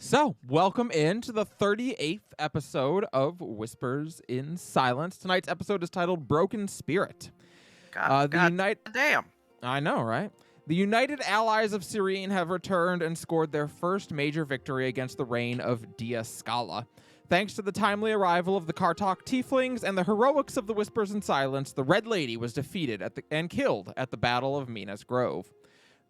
So, welcome into the 38th episode of Whispers in Silence. Tonight's episode is titled Broken Spirit. God damn. I know, right? The United Allies of Cyrene have returned and scored their first major victory against the reign of Dia Scala. Thanks to the timely arrival of the Kartok Tieflings and the heroics of the Whispers in Silence, the Red Lady was defeated and killed at the Battle of Minas Grove.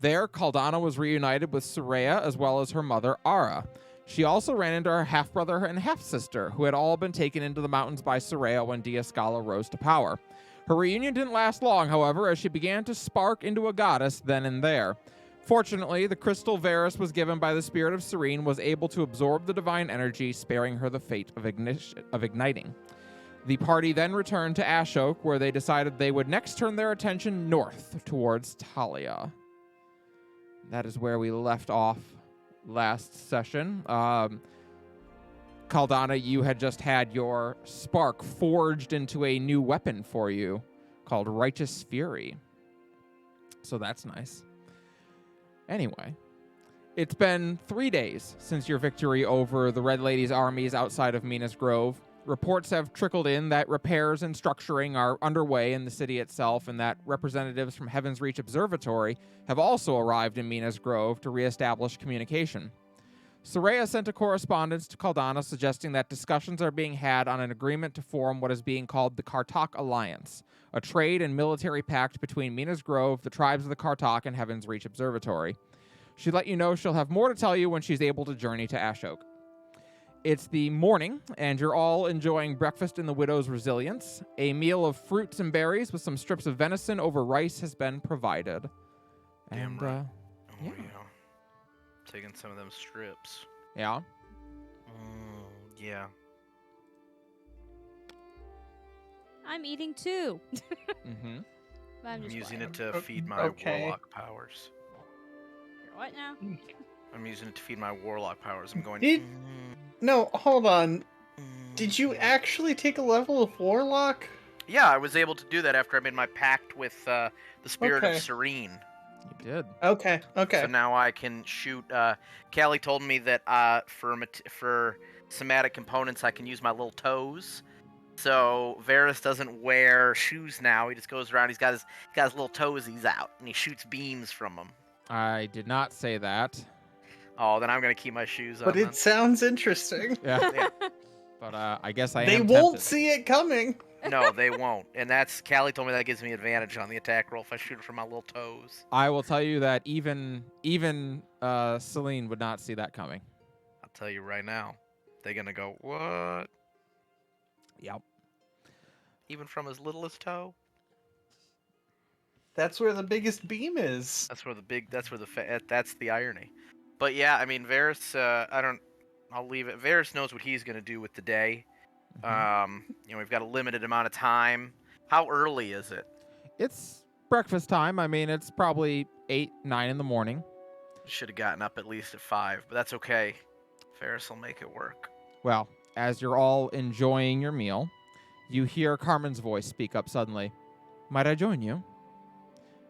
There, Caldana was reunited with Soraya as well as her mother, Ara. She also ran into her half-brother and half-sister, who had all been taken into the mountains by Soraya when Dia Scala rose to power. Her reunion didn't last long, however, as she began to spark into a goddess then and there. Fortunately, the crystal Varus was given by the spirit of Cyrene was able to absorb the divine energy, sparing her the fate of igniting. The party then returned to Ashok, where they decided they would next turn their attention north towards Talia. That is where we left off last session. Caldana, you had just had your spark forged into a new weapon for you called Righteous Fury. So that's nice. Anyway, it's been 3 days since your victory over the Red Lady's armies outside of Minas Grove. Reports have trickled in that repairs and structuring are underway in the city itself, and that representatives from Heaven's Reach Observatory have also arrived in Minas Grove to reestablish communication. Soraya sent a correspondence to Caldana suggesting that discussions are being had on an agreement to form what is being called the Kartok Alliance, a trade and military pact between Minas Grove, the tribes of the Kartok, and Heaven's Reach Observatory. She let you know she'll have more to tell you when she's able to journey to Ashok. It's the morning, and you're all enjoying breakfast in the Widow's Resilience. A meal of fruits and berries with some strips of venison over rice has been provided. Damn And, right. yeah. Taking some of them strips. Yeah. Yeah. I'm eating too. Mm-hmm. I'm just using quiet. it to feed my okay. warlock powers. What now? I'm using it to feed my warlock powers. I'm going. Did- No, hold on. Did you actually take a level of Warlock? Yeah, I was able to do that after I made my pact with the spirit Okay. of Serene. You did. Okay. So now I can shoot. Callie told me that for somatic components, I can use my little toes. So Varus doesn't wear shoes now. He just goes around. He's got his little toesies out, and he shoots beams from them. I did not say that. Oh, then I'm gonna keep my shoes on. But then. it sounds interesting. Yeah. Yeah. But I guess I They am won't tempted. see it coming. No, they won't. And that's Callie told me that gives me advantage on the attack roll if I shoot it from my little toes. I will tell you that even Celine would not see that coming. I'll tell you right now. They're gonna go, what? Yep. Even from his littlest toe? That's where the biggest beam is. That's the irony. But yeah, I mean, Varus, I'll leave it. Varus knows what he's gonna do with the day. We've got a limited amount of time. How early is it? It's breakfast time. I mean, it's probably 8, 9 in the morning. Should have gotten up at least at 5, but that's okay. Varus will make it work. Well, as you're all enjoying your meal, you hear Carmen's voice speak up suddenly. Might I join you?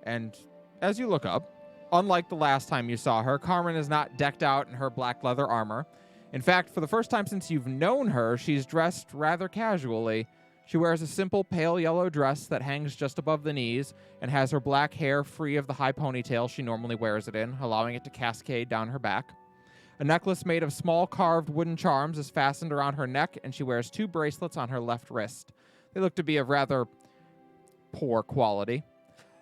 And as you look up, unlike the last time you saw her, Carmen is not decked out in her black leather armor. In fact, for the first time since you've known her, she's dressed rather casually. She wears a simple pale yellow dress that hangs just above the knees and has her black hair free of the high ponytail she normally wears it in, allowing it to cascade down her back. A necklace made of small carved wooden charms is fastened around her neck, and she wears 2 bracelets on her left wrist. They look to be of rather poor quality.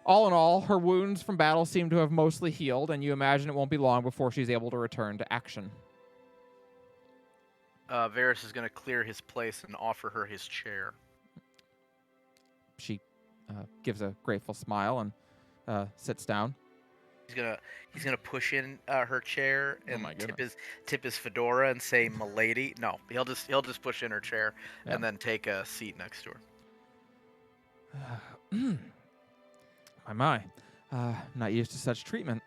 All in all, her wounds from battle seem to have mostly healed, and you imagine it won't be long before she's able to return to action. Varus is gonna clear his place and offer her his chair. She gives a grateful smile and sits down. He's gonna push in her chair and my tip his fedora and say "Milady." No, he'll just push in her chair Yeah. and then take a seat next to her. My. Not used to such treatment.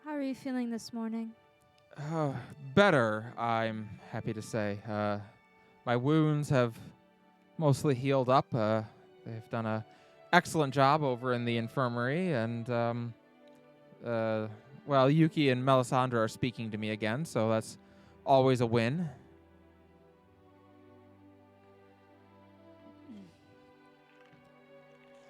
How are you feeling this morning? Better, I'm happy to say. My wounds have mostly healed up. They've done a excellent job over in the infirmary, and well, Yuki and Melisandre are speaking to me again, so that's always a win.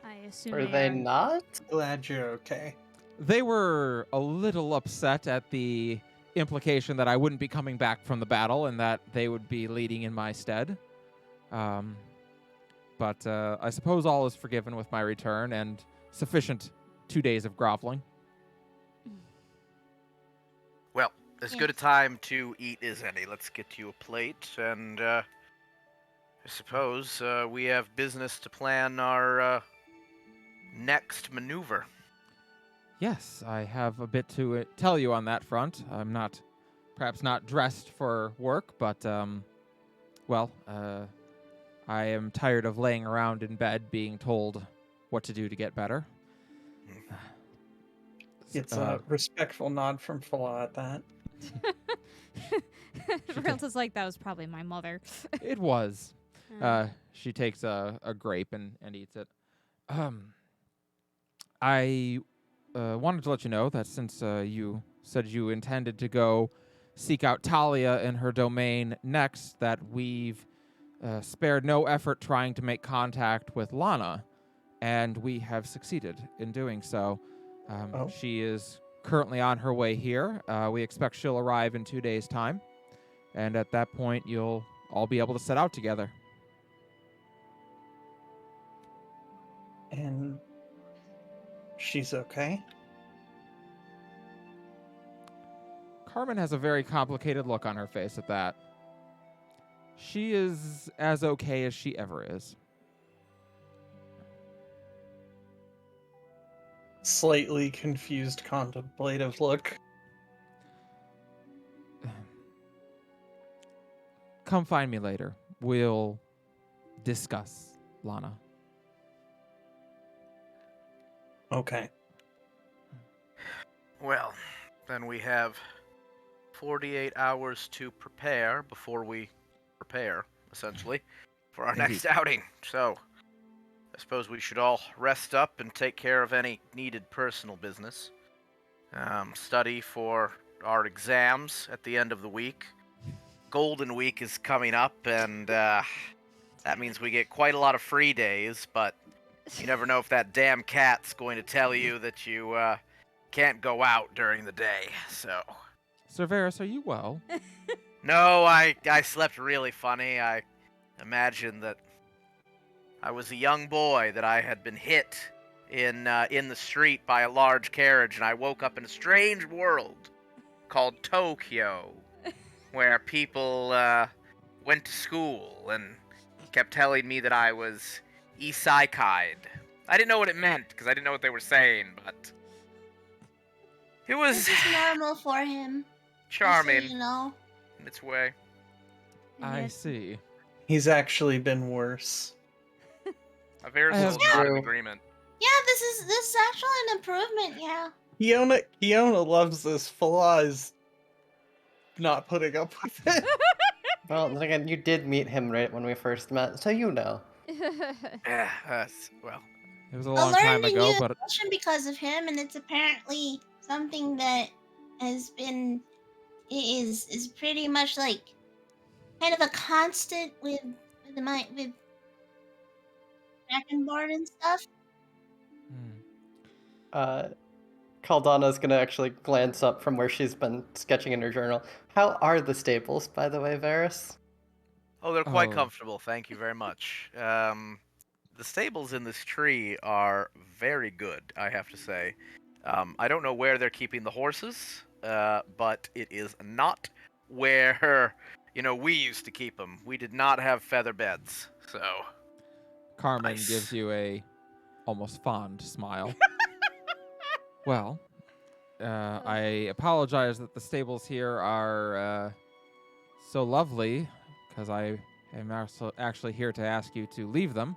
I assume Are they are. not? Glad you're okay. They were a little upset at the implication that I wouldn't be coming back from the battle and that they would be leading in my stead. But I suppose all is forgiven with my return and sufficient 2 days of groveling. Well, as good a time to eat as any. Let's get you a plate, and I suppose we have business to plan our next maneuver. Yes, I have a bit to tell you on that front. I'm perhaps not dressed for work, but, I am tired of laying around in bed being told what to do to get better. It's a respectful nod from Fala at that. Rilta's like, that was probably my mother. It was. She takes a grape and eats it. I wanted to let you know that since you said you intended to go seek out Talia in her domain next, that we've spared no effort trying to make contact with Lana, and we have succeeded in doing so. She is currently on her way here. We expect she'll arrive in 2 days' time, and at that point, you'll all be able to set out together. And she's okay? Carmen has a very complicated look on her face at that. She is as okay as she ever is. Slightly confused, contemplative look. Come find me later. We'll discuss, Lana. Okay. Well, then we have 48 hours to prepare before we prepare, essentially, for our next outing. So, I suppose we should all rest up and take care of any needed personal business. Study for our exams at the end of the week. Golden Week is coming up, and that means we get quite a lot of free days, but you never know if that damn cat's going to tell you that you can't go out during the day, so... Sir Varys, are you well? No, I slept really funny. I imagined that I was a young boy, that I had been hit in the street by a large carriage, and I woke up in a strange world called Tokyo, where people went to school and kept telling me that I was isekai'd. I didn't know what it meant, because I didn't know what they were saying, but it was This is normal for him. charming Just so you know. in its way. I Yes. see. He's actually been worse. Varys I have- is not in True. agreement. Yeah, this is actually an improvement. Yeah. Kiona loves this. Fala is not putting up with it. Well, then again, you did meet him right when we first met, so you know. Yeah, well, It was a I long time learned a ago, new but expression because of him, and it's apparently something that has been is pretty much like kind of a constant with Dragonborn and stuff. Caldana's gonna actually glance up from where she's been sketching in her journal. How are the stables, by the way, Varys? oh, they're quite Oh. comfortable. Thank you very much. The stables in this tree are very good, I have to say. I don't know where they're keeping the horses, but it is not where we used to keep them. We did not have feather beds, so. Carmen Nice. gives you a almost fond smile. Well, I apologize that the stables here are so lovely, because I am actually here to ask you to leave them.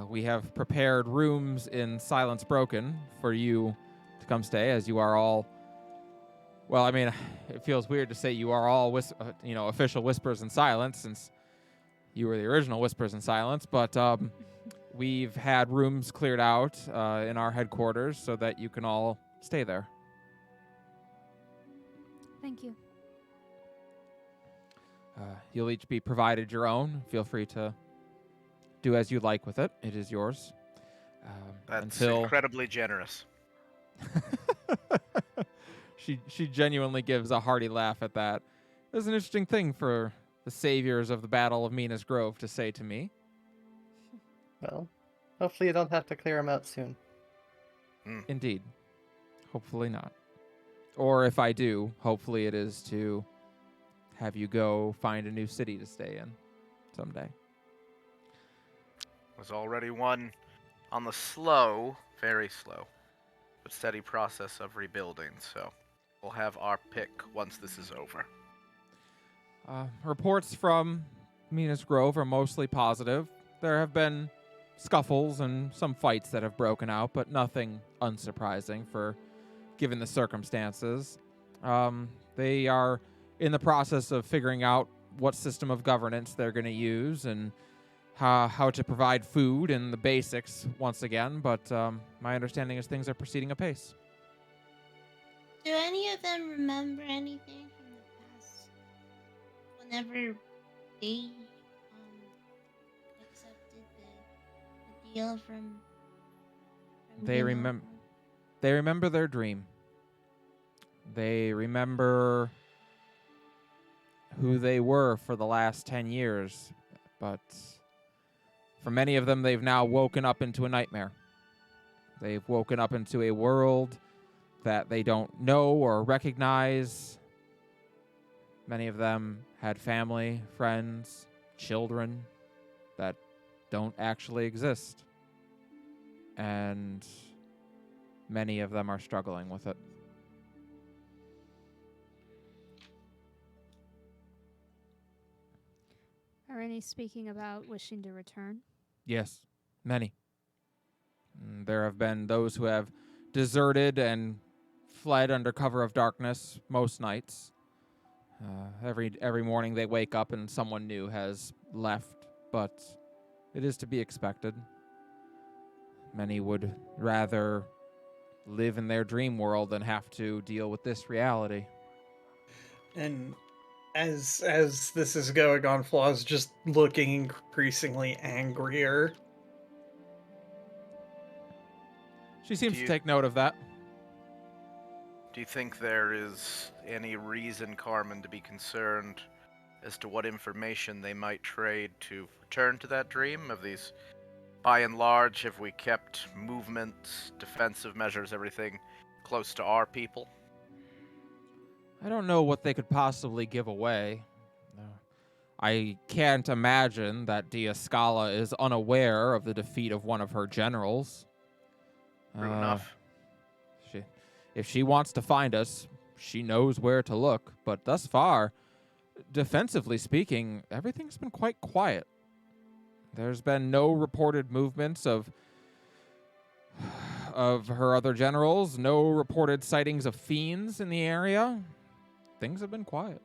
We have prepared rooms in Silence Broken for you to come stay, as you are all... Well, I mean, it feels weird to say you are all official Whispers in Silence, since you were the original Whispers in Silence, but we've had rooms cleared out in our headquarters so that you can all stay there. Thank you. You'll each be provided your own. Feel free to do as you like with it. It is yours. That's until incredibly generous. she genuinely gives a hearty laugh at that. It was an interesting thing for the saviors of the Battle of Minas Grove to say to me. Well, hopefully you don't have to clear them out soon. Indeed. Hopefully not. Or if I do, hopefully it is to have you go find a new city to stay in someday. Was already one on the slow, very slow, but steady process of rebuilding, so we'll have our pick once this is over. Reports from Minas Grove are mostly positive. There have been scuffles and some fights that have broken out, but nothing unsurprising for given the circumstances. They are in the process of figuring out what system of governance they're going to use and how to provide food and the basics once again, but my understanding is things are proceeding apace. Do any of them remember anything from the past? Whenever they accepted the deal from They Villa? They remember their dream. They remember who they were for the last 10 years, but for many of them, they've now woken up into a nightmare. They've woken up into a world that they don't know or recognize. Many of them had family, friends, children that don't actually exist. And many of them are struggling with it. Are any speaking about wishing to return? Yes, many. There have been those who have deserted and fled under cover of darkness most nights. Every morning they wake up and someone new has left, but it is to be expected. Many would rather live in their dream world than have to deal with this reality. And as this is going on, Flaw's just looking increasingly angrier. She seems Do to you- take note of that. Do you think there is any reason, Carmen, to be concerned as to what information they might trade to return to that dream? Of these, by and large, have we kept movement, defensive measures, everything close to our people? I don't know what they could possibly give away. I can't imagine that Diascala is unaware of the defeat of one of her generals. True enough. If she wants to find us, she knows where to look. But thus far, defensively speaking, everything's been quite quiet. There's been no reported movements of her other generals, no reported sightings of fiends in the area. Things have been quiet.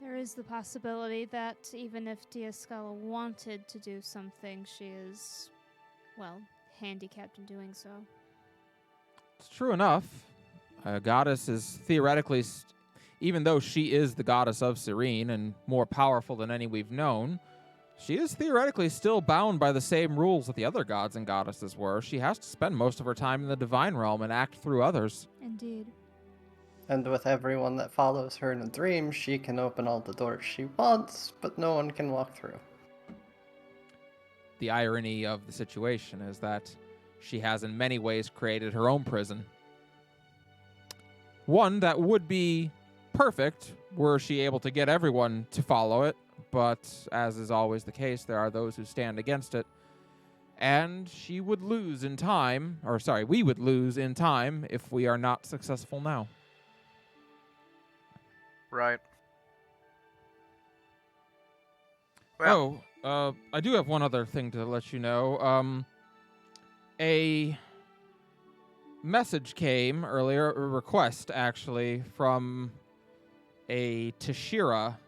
There is the possibility that even if Diascala wanted to do something, she is, well, handicapped in doing so. It's true enough. A goddess is theoretically, even though she is the goddess of Serene and more powerful than any we've known, she is theoretically still bound by the same rules that the other gods and goddesses were. She has to spend most of her time in the divine realm and act through others. Indeed. And with everyone that follows her in a dream, she can open all the doors she wants, but no one can walk through. The irony of the situation is that she has in many ways created her own prison. One that would be perfect were she able to get everyone to follow it, but as is always the case, there are those who stand against it. And we would lose in time if we are not successful now. Right. Well, I do have one other thing to let you know. A message came earlier, a request actually, from a Tashira.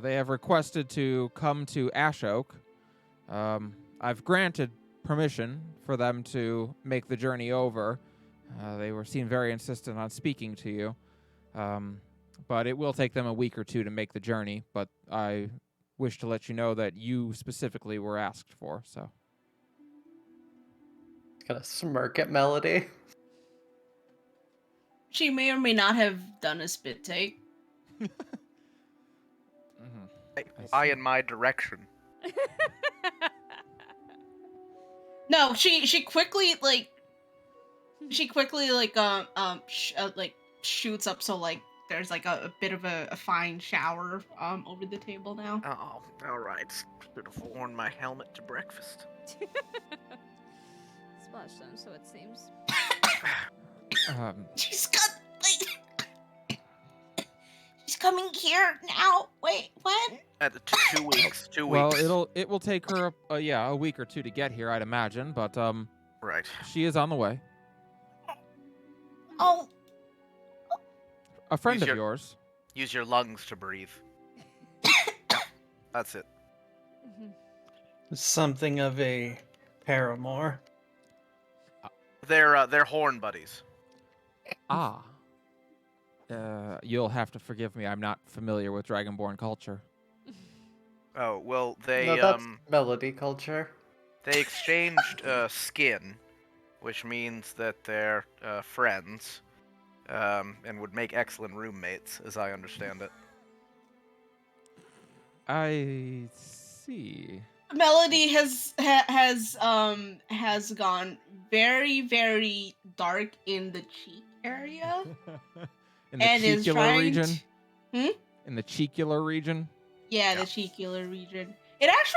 They have requested to come to Ash Oak. I've granted permission for them to make the journey over. They seemed very insistent on speaking to you. But it will take them a week or two to make the journey. But I wish to let you know that you specifically were asked for. So Gonna smirk at Melody. She may or may not have done a spit take. Eye in my direction. No, she quickly like shoots up, so like there's like a bit of a fine shower over the table now. Oh, all right. Should have worn my helmet to breakfast. Splash them, so it seems. She's got like she's coming here now. Wait, when? At 2 weeks. 2 weeks. well, it will take her a week or two to get here, I'd imagine. But Right. she is on the way. Oh, A friend Use of your- yours. Use your lungs to breathe. That's it. Something of a paramour. They're horn buddies. Ah. You'll have to forgive me. I'm not familiar with Dragonborn culture. Oh well, they No, that's Melody culture. they exchanged skin, which means that they're friends, and would make excellent roommates, as I understand it. I see. Melody has gone very, very dark in the cheek area. In the And is cheekular trying region. to- In the cheekular region. Yeah, Yeah. the cheekular region. It actually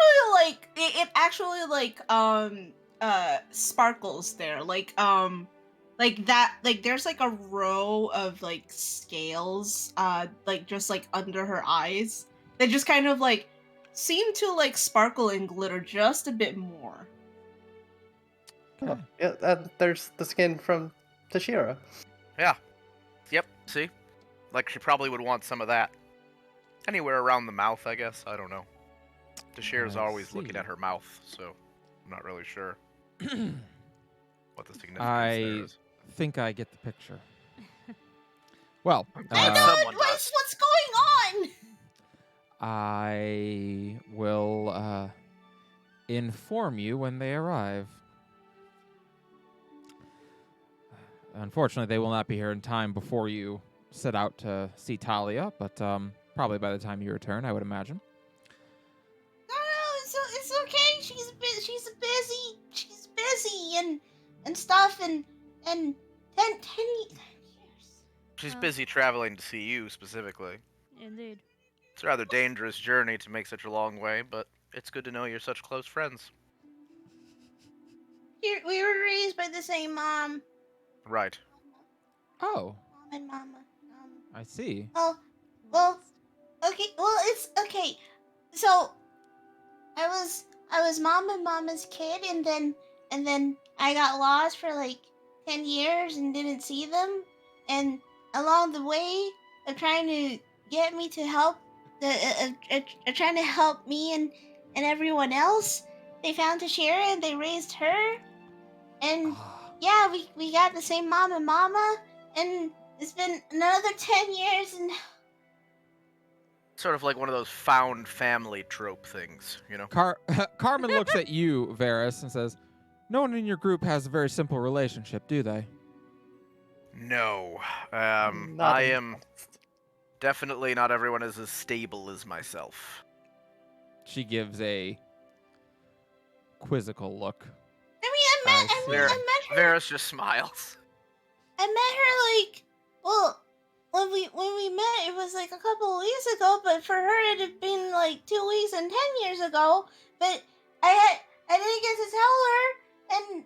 sparkles there. Like that, like there's like a row of like scales like just like under her eyes that just kind of like seem to like sparkle and glitter just a bit more. Oh, yeah, and there's the skin from Tashira. Yep. See, like she probably would want some of that. Anywhere around the mouth, I guess. I don't know. Tashira's I always looking see. at her mouth, so I'm not really sure what the significance I there is. think I get the picture. Well, I know someone what's going on. I will inform you when they arrive. Unfortunately, they will not be here in time before you set out to see Talia, but probably by the time you return, I would imagine. No, it's okay. She's busy and stuff and 10 years. She's busy traveling to see you specifically. Indeed. It's a rather dangerous journey to make such a long way, but it's good to know you're such close friends. We were raised by the same mom. Right. Oh, Mom and mama. I see. Well, okay. Well, it's okay. So, I was mom and mama's kid, and then I got lost for like 10 years and didn't see them. And along the way of trying to get me to help, trying to help me and everyone else, they found Tashira and they raised her. And yeah, we got the same mom and mama, and it's been another 10 years, and Sort of like one of those found family trope things, you know? Carmen looks at you, Varys, and says, "No one in your group has a very simple relationship, do they?" No. Not I in- am definitely not everyone is as stable as myself. She gives a quizzical look. I see. met her. Varys just smiles. I met her like, well, when we met, it was like a couple of weeks ago, but for her it had been like 2 weeks and 10 years ago. But I didn't get to tell her, and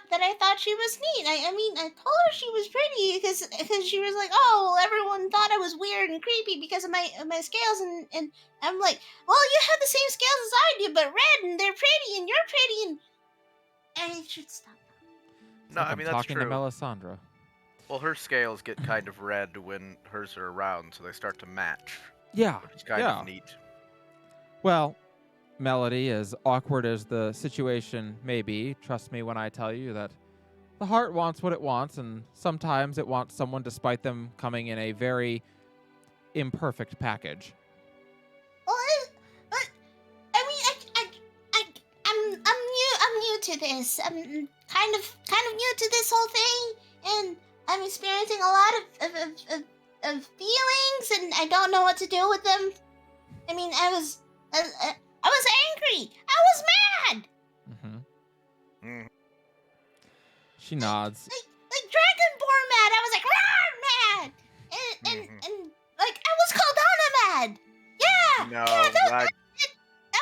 that I thought she was neat. I mean, I told her she was pretty because she was like, oh, well, everyone thought I was weird and creepy because of my scales, and I'm like, well, you have the same scales as I do, but red, and they're pretty, and you're pretty, and I should stop. It's No, like I I'm mean, that's talking true. to Melisandre. Well, her scales get kind of red when hers are around, so they start to match, Yeah. which is kind Yeah. of neat. Well, Melody, as awkward as the situation may be, trust me when I tell you that the heart wants what it wants, and sometimes it wants someone despite them coming in a very imperfect package. Well, but I mean, I'm new to this. I'm kind of new to this whole thing, and I'm experiencing a lot of feelings, and I don't know what to do with them. I mean, I was angry. I was mad. Mm-hmm. She nods. Like Dragonborn mad. I was like, rawr, mad. And like, I was Caldana mad. Yeah. No, that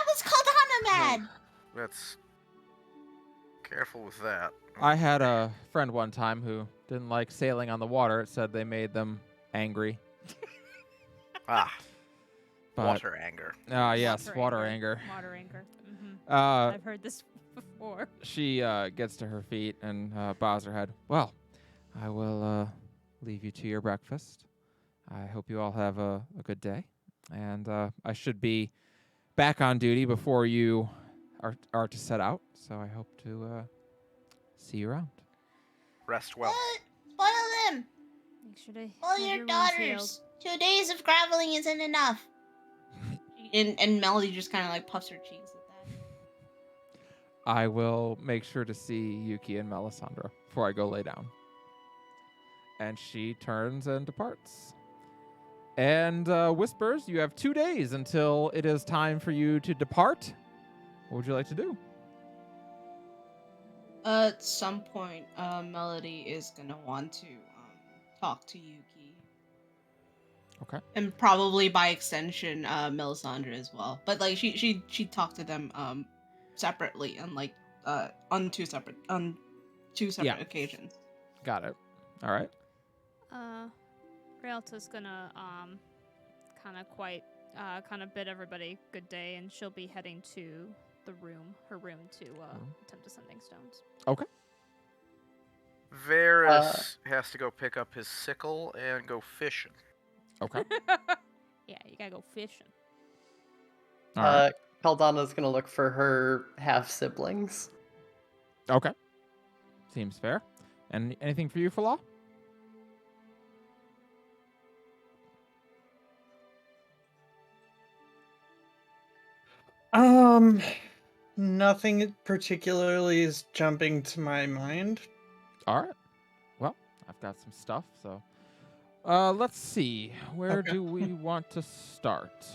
was Caldana mad. That's careful with that. I had a friend one time who didn't like sailing on the water. It said they made them angry. Ah, But, water anger. yes, water anger. Water anger. Uh, I've heard this before. She gets to her feet and bows her head. Well, I will leave you to your breakfast. I hope you all have a good day. And I should be back on duty before you are to set out. So I hope to see you around. Rest well. Spoil them. Make sure to Spoil have your wounds daughters. 2 days of graveling isn't enough. And Melody just kind of like puffs her cheeks at that. I will make sure to see Yuki and Melisandre before I go lay down. And she turns and departs. And Whispers, you have 2 days until it is time for you to depart. What would you like to do? At some point, Melody is gonna want to talk to Yuki. Okay. And probably by extension, Melisandre as well. But like she talked to them separately and like on two separate Yeah. occasions. Got it. All right. Rialta's gonna kind of bid everybody good day, and she'll be heading to her room to attempt to sending stones. Okay. Varys has to go pick up his sickle and go fishing. Okay. Yeah, you gotta go fishing. All right. Caldana's gonna look for her half siblings. Okay. Seems fair. And anything for you, Falah? Nothing particularly is jumping to my mind. All right. Well, I've got some stuff, so let's see. Where Okay. do we want to start?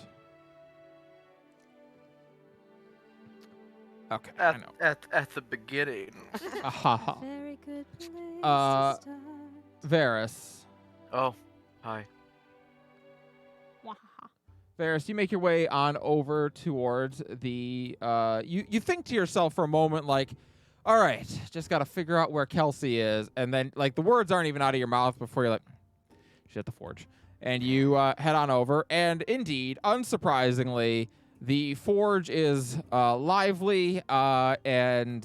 Okay, I know. At the beginning. Ahaha. Very good place Uh, to start. Varys. Oh, hi. Wahaha. Varys, you make your way on over towards the you think to yourself for a moment like, all right, just got to figure out where Kelsey is, and then like the words aren't even out of your mouth before you're like, she's at the forge. And you head on over, and indeed, unsurprisingly, the forge is lively, and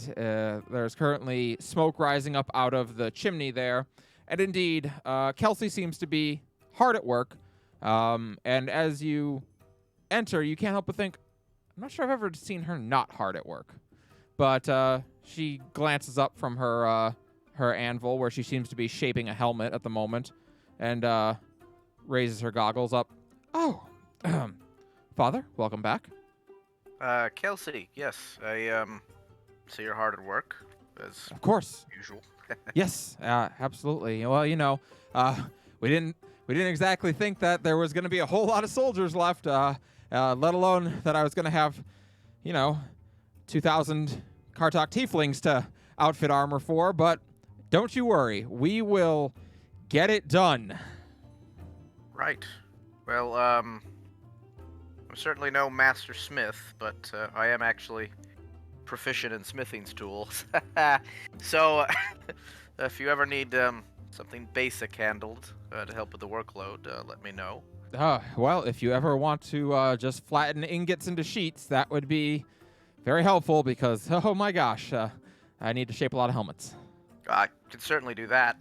there's currently smoke rising up out of the chimney there. And indeed, Kelsey seems to be hard at work. And as you enter, you can't help but think, I'm not sure I've ever seen her not hard at work. But she glances up from her anvil, where she seems to be shaping a helmet at the moment, and raises her goggles up. Oh, Father, welcome back. Kelsey, yes, I see you're hard at work, as Of course. usual. Yes, absolutely. Well, we didn't exactly think that there was going to be a whole lot of soldiers left, let alone that I was going to have, 2,000 Kartok tieflings to outfit armor for. But don't you worry, we will get it done. Right. Well, I'm certainly no master smith, but I am actually proficient in smithing tools. So, if you ever need something basic handled to help with the workload, let me know. Well, if you ever want to just flatten ingots into sheets, that would be very helpful because, oh my gosh, I need to shape a lot of helmets. I can certainly do that.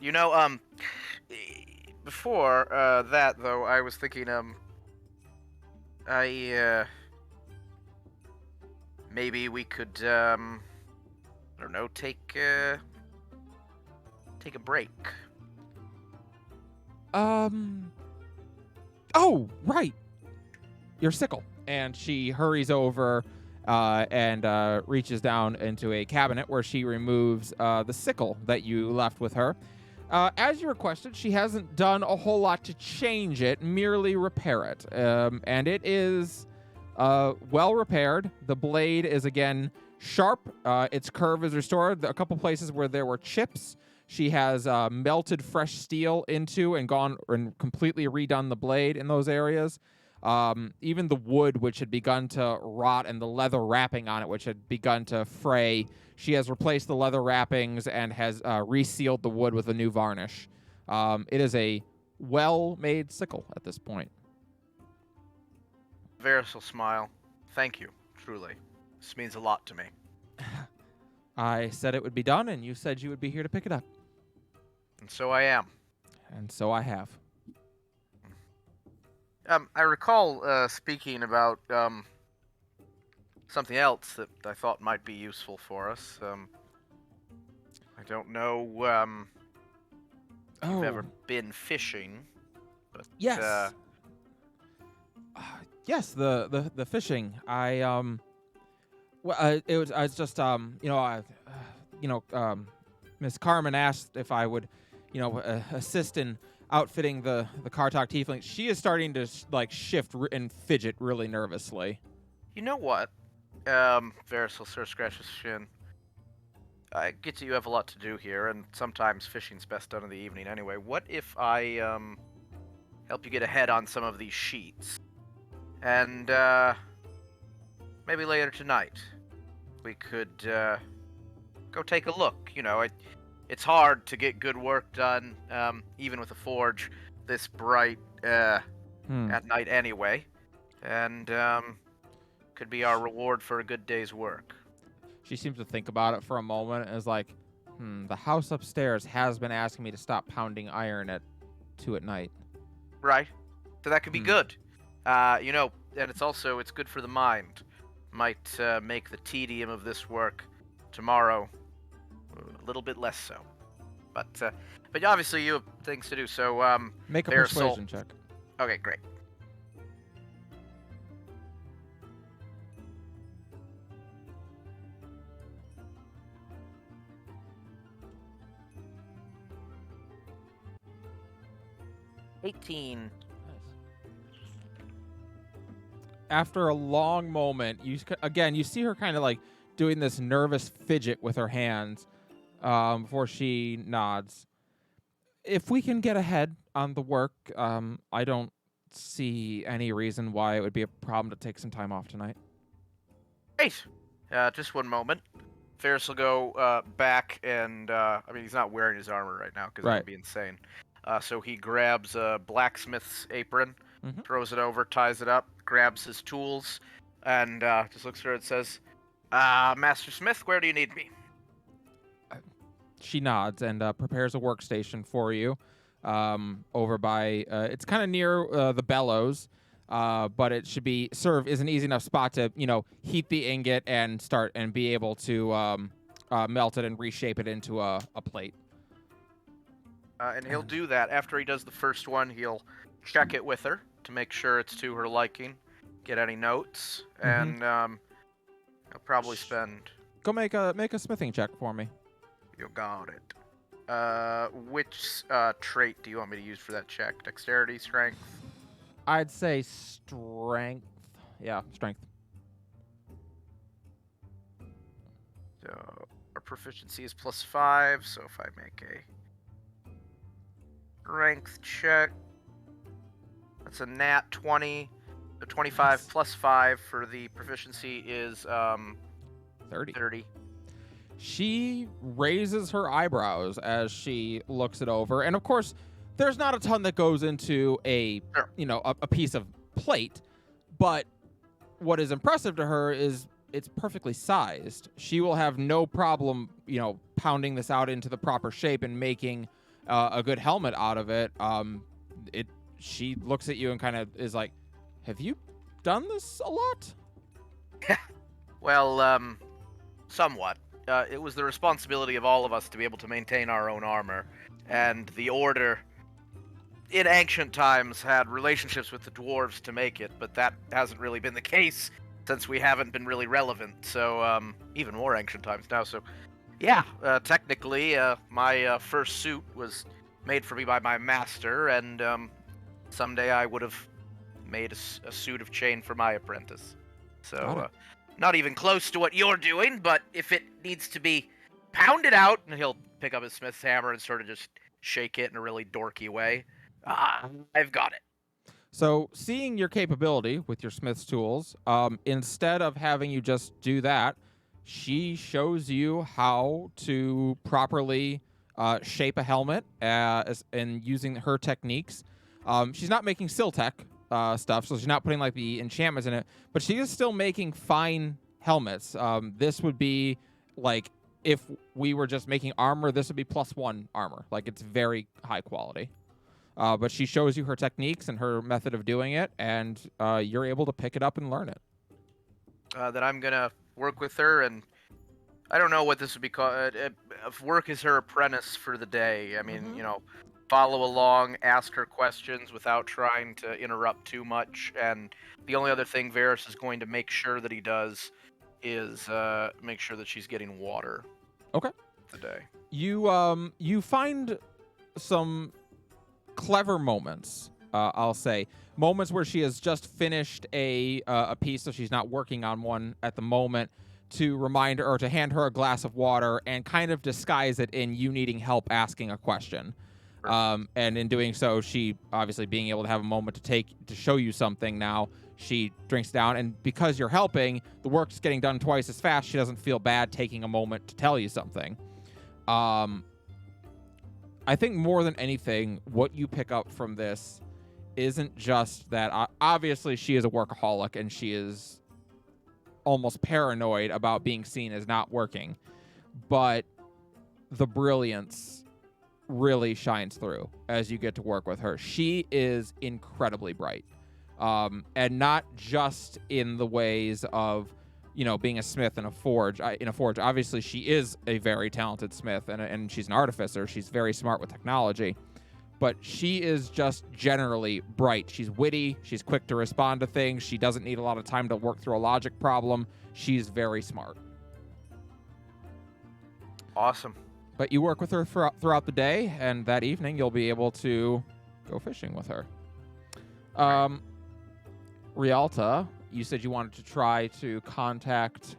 Before that, though, I was thinking, maybe we could, I don't know, take take a break. Oh, right. Your sickle. And she hurries over and reaches down into a cabinet where she removes the sickle that you left with her. As you requested, she hasn't done a whole lot to change it, merely repair it. And it is well repaired. The blade is, again, sharp. Its curve is restored. A couple places where there were chips, she has melted fresh steel into and gone and completely redone the blade in those areas. Even the wood, which had begun to rot, and the leather wrapping on it, which had begun to fray, she has replaced the leather wrappings and has resealed the wood with a new varnish. It is a well-made sickle at this point. Varys will smile. Thank you, truly. This means a lot to me. I said it would be done, and you said you would be here to pick it up. And so I am. And so I have. I recall speaking about something else that I thought might be useful for us. I don't know if you've ever been fishing, but Yes. Yes, the fishing. I was just Miss Carmen asked if I would, assist in outfitting the Kartok tiefling. She is starting to shift and fidget really nervously. You know what? Varys will sort of scratch his chin. I get that you have a lot to do here, and sometimes fishing's best done in the evening anyway. What if I help you get ahead on some of these sheets? And maybe later tonight we could go take a look. It's hard to get good work done, even with a forge this bright at night anyway. And could be our reward for a good day's work. She seems to think about it for a moment and is like, the house upstairs has been asking me to stop pounding iron at 2 at night. Right. So that could be good. And it's good for the mind. Might make the tedium of this work tomorrow a little bit less so. But obviously you have things to do, so Make a Varys persuasion check. Okay, great. $18. After a long moment, you see her kind of doing this nervous fidget with her hands before she nods. If we can get ahead on the work, I don't see any reason why it would be a problem to take some time off tonight. Great. Just one moment. Ferris will go back and he's not wearing his armor right now because that would be insane. So he grabs a blacksmith's apron, throws it over, ties it up, grabs his tools, and just looks at her and says, Master Smith, where do you need me? She nods and prepares a workstation for you over by, it's kind of near the bellows, but it should is an easy enough spot to, heat the ingot and start and be able to melt it and reshape it into a plate. And he'll do that. After he does the first one, he'll check it with her to make sure it's to her liking, get any notes, and he'll probably spend... Go make a smithing check for me. You got it. Which trait do you want me to use for that check? Dexterity, strength? I'd say strength. Yeah, strength. So our proficiency is +5, so if I make a strength check, that's a nat 20. So 25 plus 5 for the proficiency is 30. She raises her eyebrows as she looks it over, and of course, there's not a ton that goes into a piece of plate, but what is impressive to her is it's perfectly sized. She will have no problem, pounding this out into the proper shape and making a good helmet out of it. She looks at you and kind of is like, "Have you done this a lot?" Well, somewhat. it was the responsibility of all of us to be able to maintain our own armor, and the Order, in ancient times, had relationships with the dwarves to make it, but that hasn't really been the case since we haven't been really relevant. So even more ancient times now. So yeah, technically, my first suit was made for me by my master, and someday I would have made a suit of chain for my apprentice. Got So, it. not even close to what you're doing, but if it needs to be pounded out, and he'll pick up his smith's hammer and sort of just shake it in a really dorky way, I've got it. So, seeing your capability with your smith's tools, instead of having you just do that, she shows you how to properly shape a helmet and using her techniques. She's not making Siltech stuff, so she's not putting like the enchantments in it, but she is still making fine helmets. This would be like if we were just making armor, this would be +1 armor. Like, it's very high quality. But she shows you her techniques and her method of doing it, and you're able to pick it up and learn it. That I'm gonna work with her, and I don't know what this would be called. Work as her apprentice for the day. I mean, you know, follow along, ask her questions without trying to interrupt too much. And the only other thing Varys is going to make sure that he does is make sure that she's getting water. Okay. Today. You find some clever moments. I'll say moments where she has just finished a piece, so she's not working on one at the moment, to remind her or to hand her a glass of water and kind of disguise it in you needing help asking a question. And in doing so, she obviously being able to have a moment to show you something now, she drinks down, and because you're helping, the work's getting done twice as fast. She doesn't feel bad taking a moment to tell you something. I think more than anything, what you pick up from this isn't just that obviously she is a workaholic and she is almost paranoid about being seen as not working, but the brilliance really shines through as you get to work with her. She is incredibly bright, and not just in the ways of, you know, being a smith in a forge. Obviously, she is a very talented smith, and she's an artificer. She's very smart with technology, but she is just generally bright. She's witty. She's quick to respond to things. She doesn't need a lot of time to work through a logic problem. She's very smart. Awesome. But you work with her throughout the day, and that evening you'll be able to go fishing with her. Rialta, you said you wanted to try to contact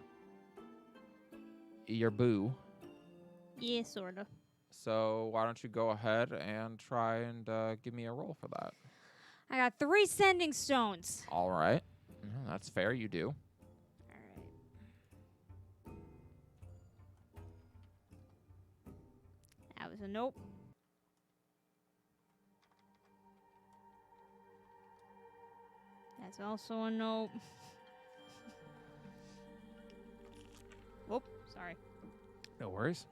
your boo. Yeah, sorta. So why don't you go ahead and try and give me a roll for that? I got 3 sending stones. All right. That's fair, you do. Alright. That was a nope. That's also a nope. Whoop, sorry. No worries.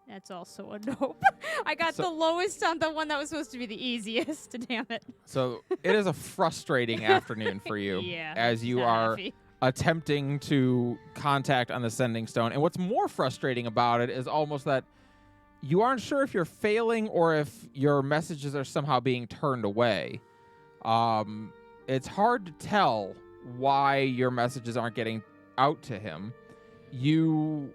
That's also a nope. I got the lowest on the one that was supposed to be the easiest. Damn it. So it is a frustrating afternoon for you Yeah. as you not are happy. attempting to contact on the sending stone. And what's more frustrating about it is almost that you aren't sure if you're failing or if your messages are somehow being turned away. It's hard to tell why your messages aren't getting out to him. You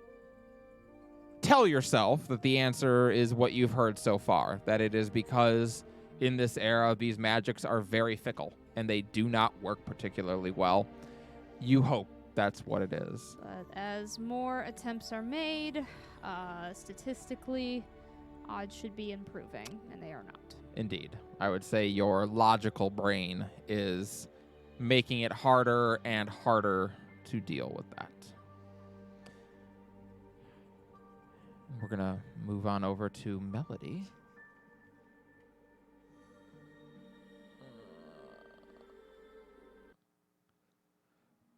tell yourself that the answer is what you've heard so far, that it is because in this era, these magics are very fickle and they do not work particularly well. You hope that's what it is. But as more attempts are made, statistically, odds should be improving, and they are not. Indeed. I would say your logical brain is making it harder and harder to deal with that. We're going to move on over to Melody.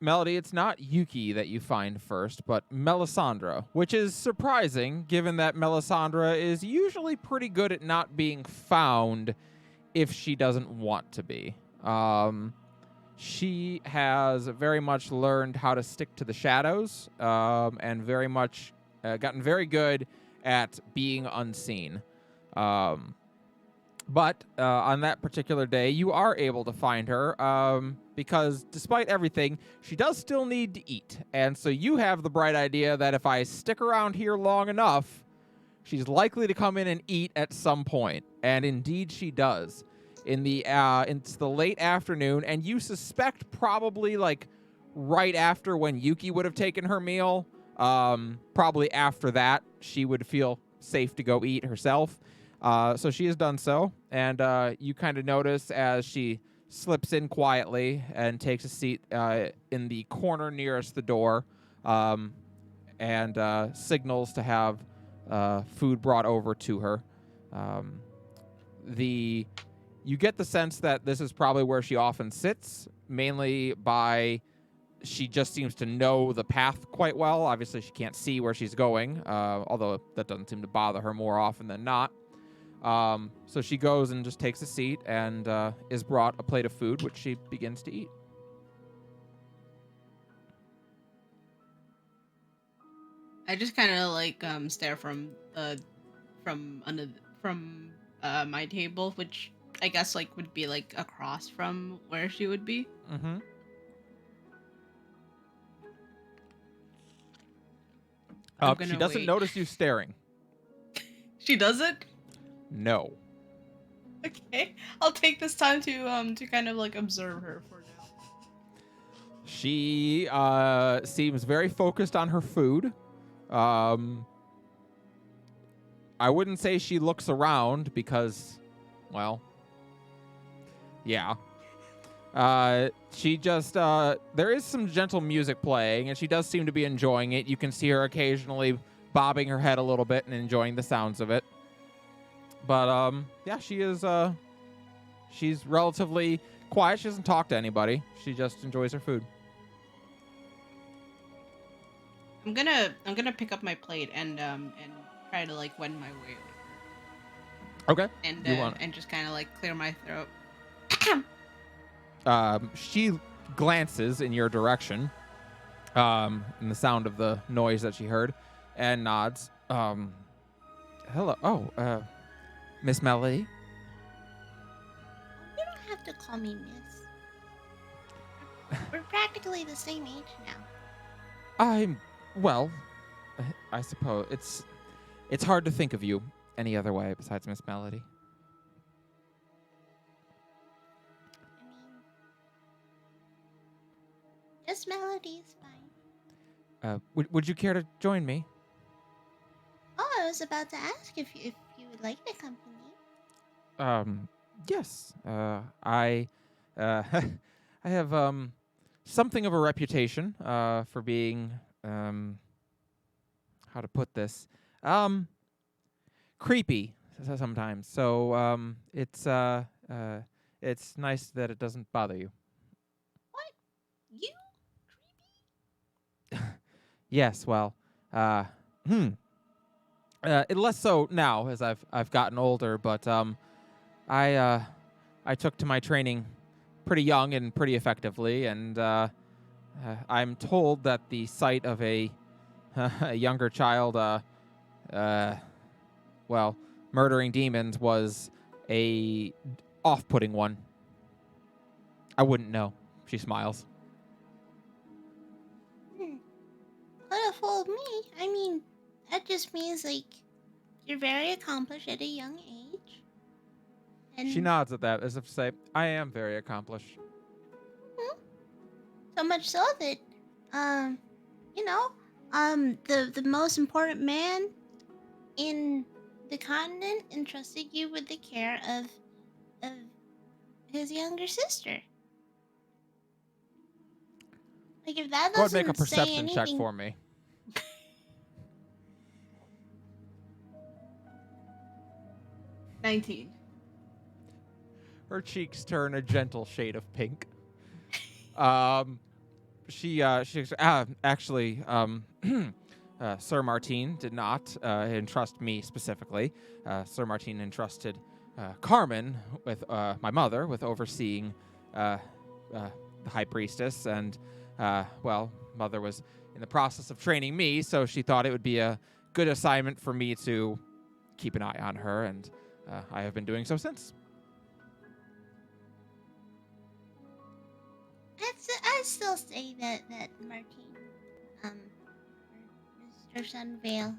Melody, it's not Yuki that you find first, but Melisandre, which is surprising given that Melisandre is usually pretty good at not being found if she doesn't want to be. she has very much learned how to stick to the shadows, and very much gotten very good at being unseen. But on that particular day, you are able to find her, because despite everything, she does still need to eat. And so you have the bright idea that if I stick around here long enough, she's likely to come in and eat at some point. And indeed she does. It's the late afternoon, and you suspect probably like right after when Yuki would have taken her meal. Probably after that, she would feel safe to go eat herself. So she has done so, and you kind of notice as she slips in quietly and takes a seat in the corner nearest the door, and signals to have food brought over to her. You get the sense that this is probably where she often sits, mainly by she just seems to know the path quite well. Obviously, she can't see where she's going, although that doesn't seem to bother her more often than not. So she goes and just takes a seat and is brought a plate of food, which she begins to eat. I just kind of like stare from my table, which I guess like would be like across from where she would be. Mm-hmm. I'm She gonna doesn't wait. notice you staring. She doesn't. No. Okay, I'll take this time to kind of like observe her for now. She seems very focused on her food. I wouldn't say she looks around because, well, yeah. She just, there is some gentle music playing, and she does seem to be enjoying it. You can see her occasionally bobbing her head a little bit and enjoying the sounds of it. But, yeah, she's relatively quiet. She doesn't talk to anybody. She just enjoys her food. I'm gonna pick up my plate and try to like wend my way over. Okay. And You want- and just kind of like clear my throat. She glances in your direction, in the sound of the noise that she heard, and nods. Hello. Oh, Miss Melody. You don't have to call me Miss. We're practically the same age now. Well, I suppose it's hard to think of you any other way besides Miss Melody. I mean, just Melody is fine. Would you care to join me? Oh, I was about to ask if you would like to accompany. Yes. I I have something of a reputation for being how to put this? Creepy sometimes. So it's nice that it doesn't bother you. You? Yes, well, less so now as I've gotten older, but I took to my training pretty young and pretty effectively, and I'm told that the sight of a younger child, well, murdering demons was a off-putting one. I wouldn't know. She smiles. Could have fooled me. I mean, that just means like you're very accomplished at a young age. And She nods at that as if to say, I am very accomplished. so much so that, the most important man in the continent entrusted you with the care of his younger sister. Like if that Go ahead doesn't and make a say perception anything, check for me. 19. Her cheeks turn a gentle shade of pink. She actually, Sir Martin did not entrust me specifically. Sir Martin entrusted Carmen with my mother with overseeing the high priestess, and well, Mother was in the process of training me, so she thought it would be a good assignment for me to keep an eye on her, and I have been doing so since. I still say that Martine, Mr. Sunvale,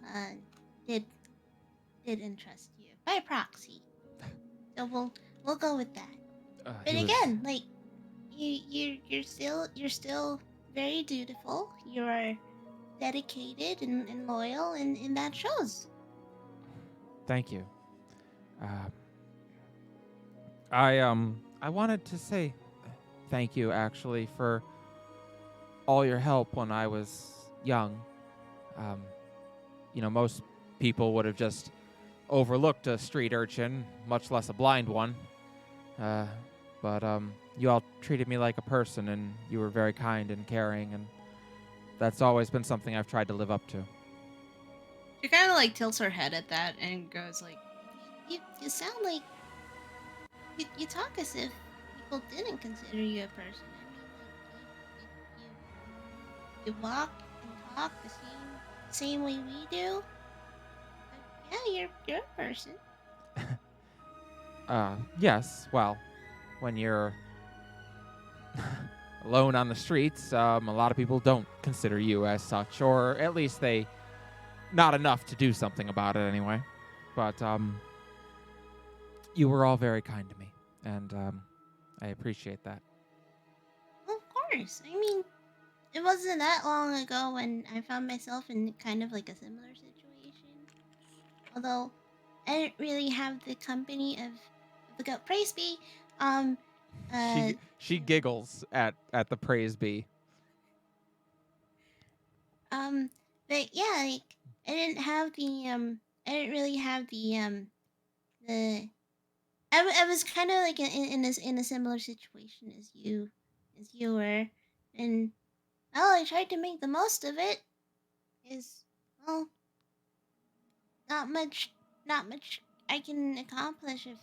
did entrust you by proxy. So we'll go with that. But He was- again, like you're still very dutiful. You are dedicated and loyal, and that shows. Thank you. I wanted to say thank you actually for all your help when I was young. Most people would have just overlooked a street urchin, much less a blind one. But you all treated me like a person, and you were very kind and caring, and that's always been something I've tried to live up to. She kind of like tilts her head at that and goes like, You sound like you talk as if people didn't consider you a person. I mean, you walk and talk the same way we do. But yeah, you're a person. Yes, well, when you're alone on the streets, a lot of people don't consider you as such, or at least not enough to do something about it anyway. But you were all very kind to me, and I appreciate that. Of course. I mean, it wasn't that long ago when I found myself in kind of like a similar situation. Although I didn't really have the company of the goat praise be. She giggles at the praise bee. But yeah, like I didn't really have the. I was kind of like in a similar situation as you were, and well, I tried to make the most of it. Is well, not much I can accomplish if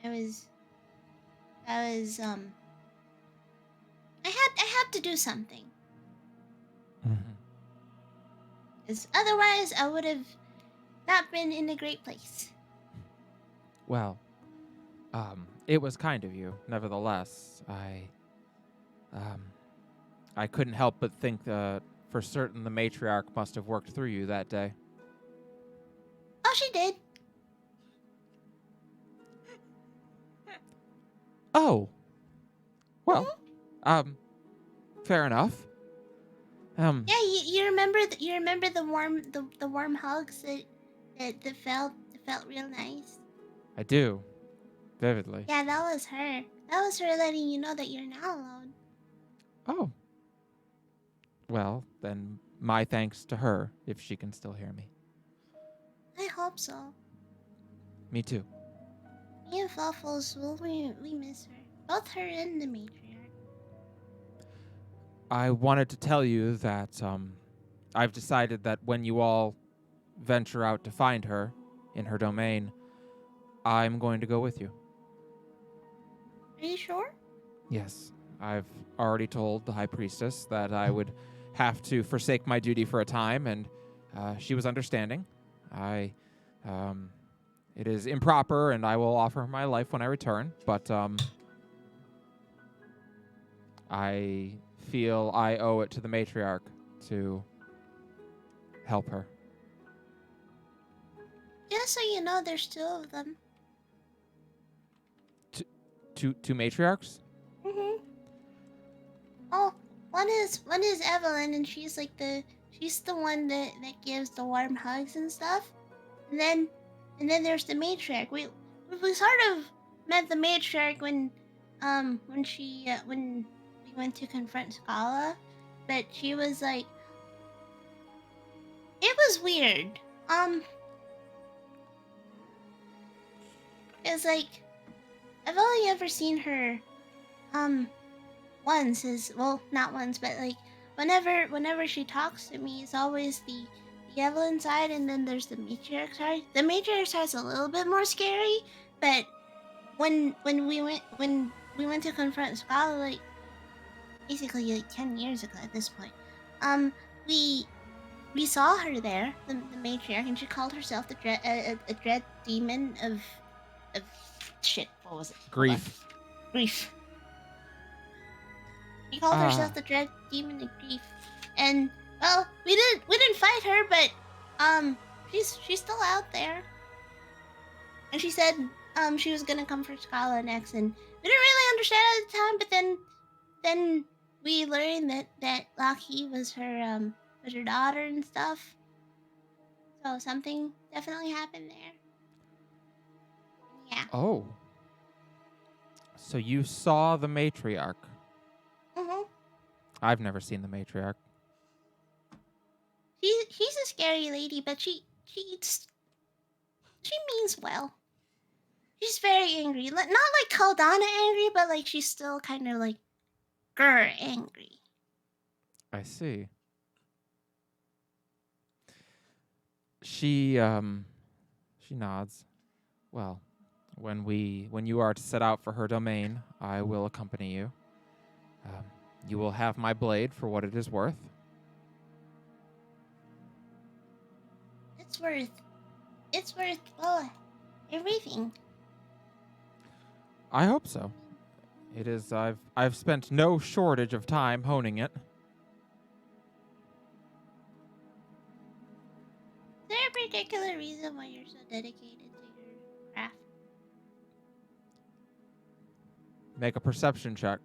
I was I had to do something. Because otherwise I would have not been in a great place. Well, it was kind of you. Nevertheless, I couldn't help but think for certain the matriarch must have worked through you that day. Oh, she did. Oh. Well, fair enough. Yeah, you remember the warm hugs that felt real nice. I do, vividly. Yeah, that was her. That was her letting you know that you're not alone. Oh. Well, then my thanks to her, if she can still hear me. I hope so. Me too. Me and Fluffles, we miss her. Both her and the matriarch. I wanted to tell you that I've decided that when you all venture out to find her in her domain, I'm going to go with you. Are you sure? Yes, I've already told the High Priestess that I would have to forsake my duty for a time, and she was understanding. It is improper, and I will offer her my life when I return, but I feel I owe it to the matriarch to help her. Just so you know, there's two of them. Two matriarchs? Mhm. Oh, one is Evelyn, and she's like she's the one that gives the warm hugs and stuff. And then there's the matriarch. We sort of met the matriarch when we went to confront Scala, but she was like, it was weird. It was like, I've only ever seen her once, not once, but like whenever she talks to me, it's always the Evelyn side, and then there's the matriarch side. The matriarch side's a little bit more scary, but when we went to confront Scala, like basically like 10 years ago at this point. Um, we we saw her there, the matriarch, and she called herself the a dread demon of shit. What was it? Hold on. Grief. Grief. She called herself the dread demon of grief, and well, we didn't fight her, but she's still out there, and she said she was gonna come for Scala next, and we didn't really understand at the time, but then we learned that Lockheed was her daughter and stuff. So something definitely happened there. Yeah. Oh. So you saw the matriarch. Mhm. I've never seen the matriarch. She's a scary lady, but she means well. She's very angry. Not like Caldana angry, but like she's still kind of like grr angry. I see. She nods. Well, when you are to set out for her domain, I will accompany you. You will have my blade for what it is worth. It's worth well everything. I hope so. It is. I've spent no shortage of time honing it. Is there a particular reason why you're so dedicated to your craft? Make a perception check.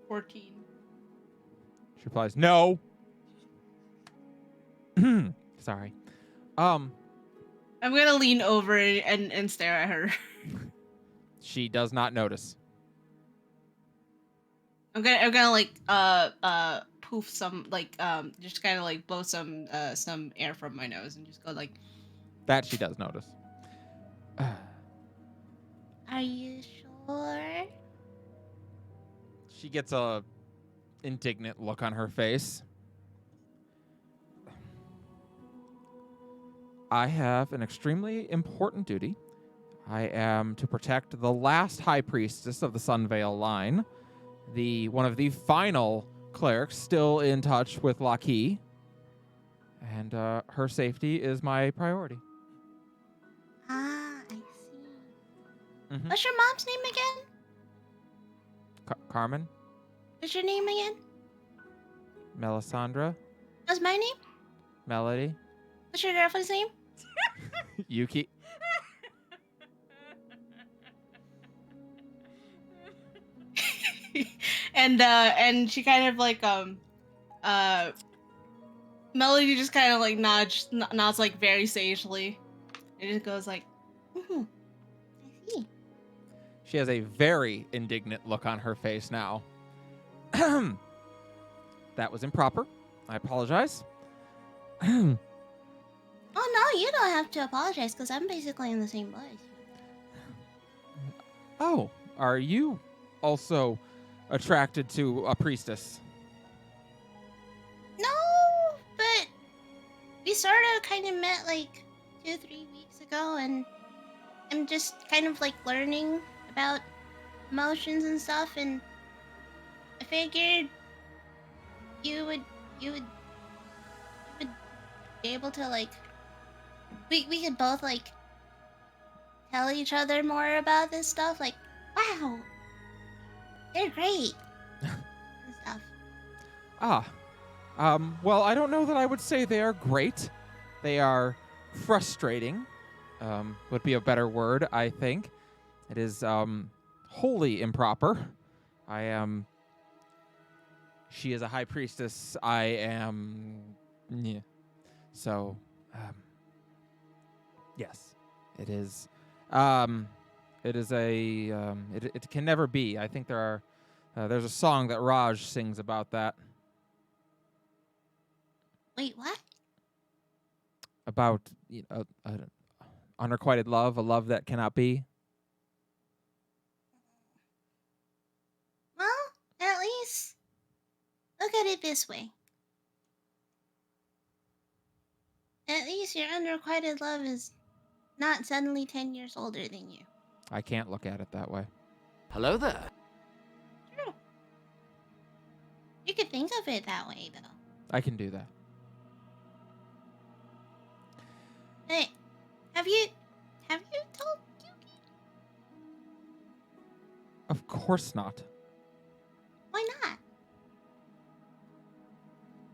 14. She replies, "No." Sorry. I'm gonna lean over and stare at her. She does not notice. I'm gonna like poof some like just kind of like blow some air from my nose and just go like That she does notice. Are you sure? She gets a indignant look on her face. I have an extremely important duty. I am to protect the last high priestess of the Sunveil line, one of the final clerics still in touch with Laki, and her safety is my priority. Ah, I see. Mhm. What's your mom's name again? Carmen, What's your name again? Melisandre, What's my name? Melody, What's your girlfriend's name? Yuki. and she kind of like Melody just kind of like nods like very sagely. It just goes like, I see. She has a very indignant look on her face now. That was improper. I apologize. Oh no, you don't have to apologize because I'm basically in the same place. Oh, are you also attracted to a priestess? No, but we sort of kind of met like 2-3 weeks ago, and I'm just kind of like learning about emotions and stuff, and I figured you would be able to like we could both like tell each other more about this stuff. Like, wow, they're great and stuff. Well, I don't know that I would say they are great. They are frustrating, would be a better word, I think. It is, wholly improper. She is a high priestess. I am, yeah. So, yes, it is, it can never be. I think there's a song that Raj sings about that. Wait, what? About unrequited love, a love that cannot be. Well, at least look at it this way. At least your unrequited love is not suddenly 10 years older than you. I can't look at it that way. Hello there. True. You could think of it that way, though. I can do that. Hey, have you told Yuki? Of course not. Why not?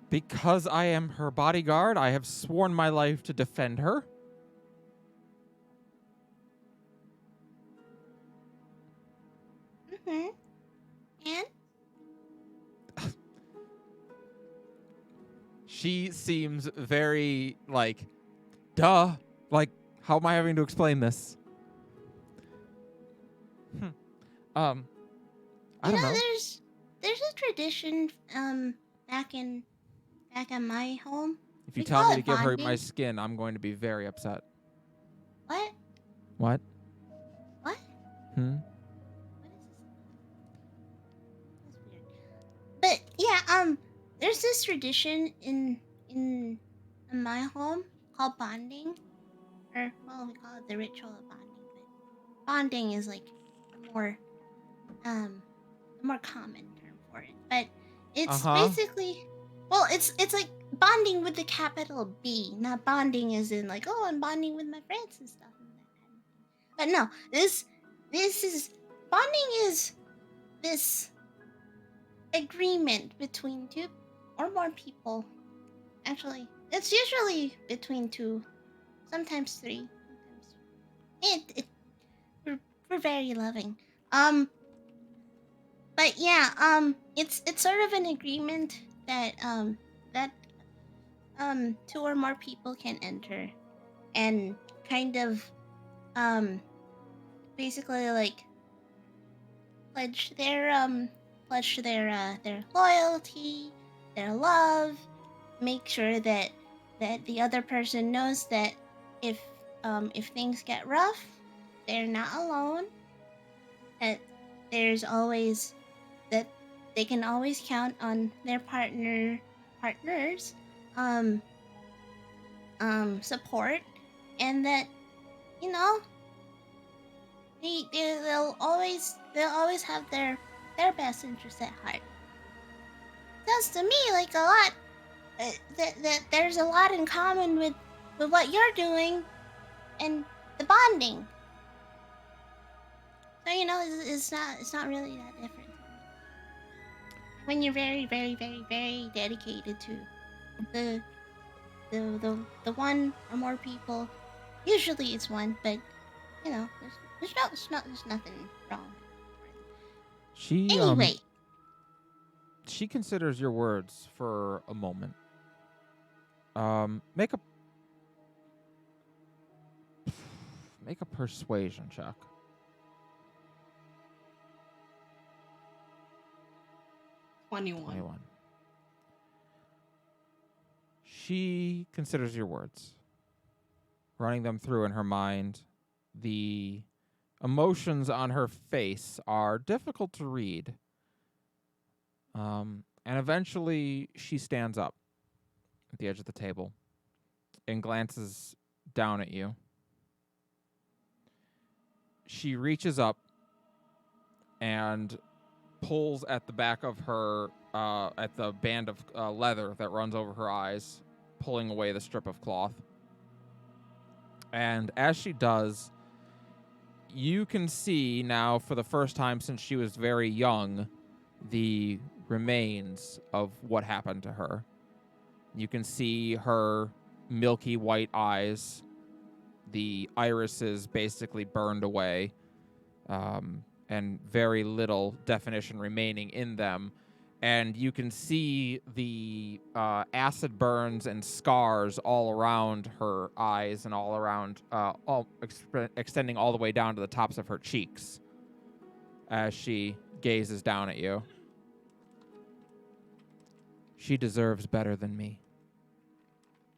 Because I am her bodyguard, I have sworn my life to defend her. Mm-hmm. And? She seems very, like, duh. Like, how am I having to explain this? I You don't know. there's a tradition back in my home. If you we tell call me it to give her my bonding. skin, I'm going to be very upset. What? What? What? Hmm? What is this? That's weird. But yeah, there's this tradition in my home called bonding, or well, we call it the ritual of bonding. But bonding is like a more common term for it. But it's Uh-huh. basically, well, it's like bonding with the capital B, not bonding as in like, oh, I'm bonding with my friends and stuff and that kind of thing. But no, this is bonding is this agreement between two or more people. Actually, it's usually between two, sometimes three. Sometimes we're very loving. But yeah, it's sort of an agreement that that two or more people can enter, and kind of basically like pledge their loyalty, their love, make sure that the other person knows that if things get rough, they're not alone. That there's always that they can always count on their partners support, and that you know they'll always have their best interests at heart. Sounds to me like a lot that there's a lot in common with what you're doing and the bonding. So it's not really that different when you're very very very very dedicated to the one or more people. Usually it's one, but there's nothing wrong. She Anyway, she considers your words for a moment. Make a persuasion check. 21. 21. She considers your words, running them through in her mind. The emotions on her face are difficult to read. And eventually she stands up at the edge of the table and glances down at you. She reaches up and pulls at the back of her, at the band of leather that runs over her eyes, pulling away the strip of cloth. And as she does, you can see now, for the first time since she was very young, the remains of what happened to her. You can see her milky white eyes, the irises basically burned away, and very little definition remaining in them. And you can see the acid burns and scars all around her eyes and all around, extending all the way down to the tops of her cheeks as she gazes down at you. She deserves better than me.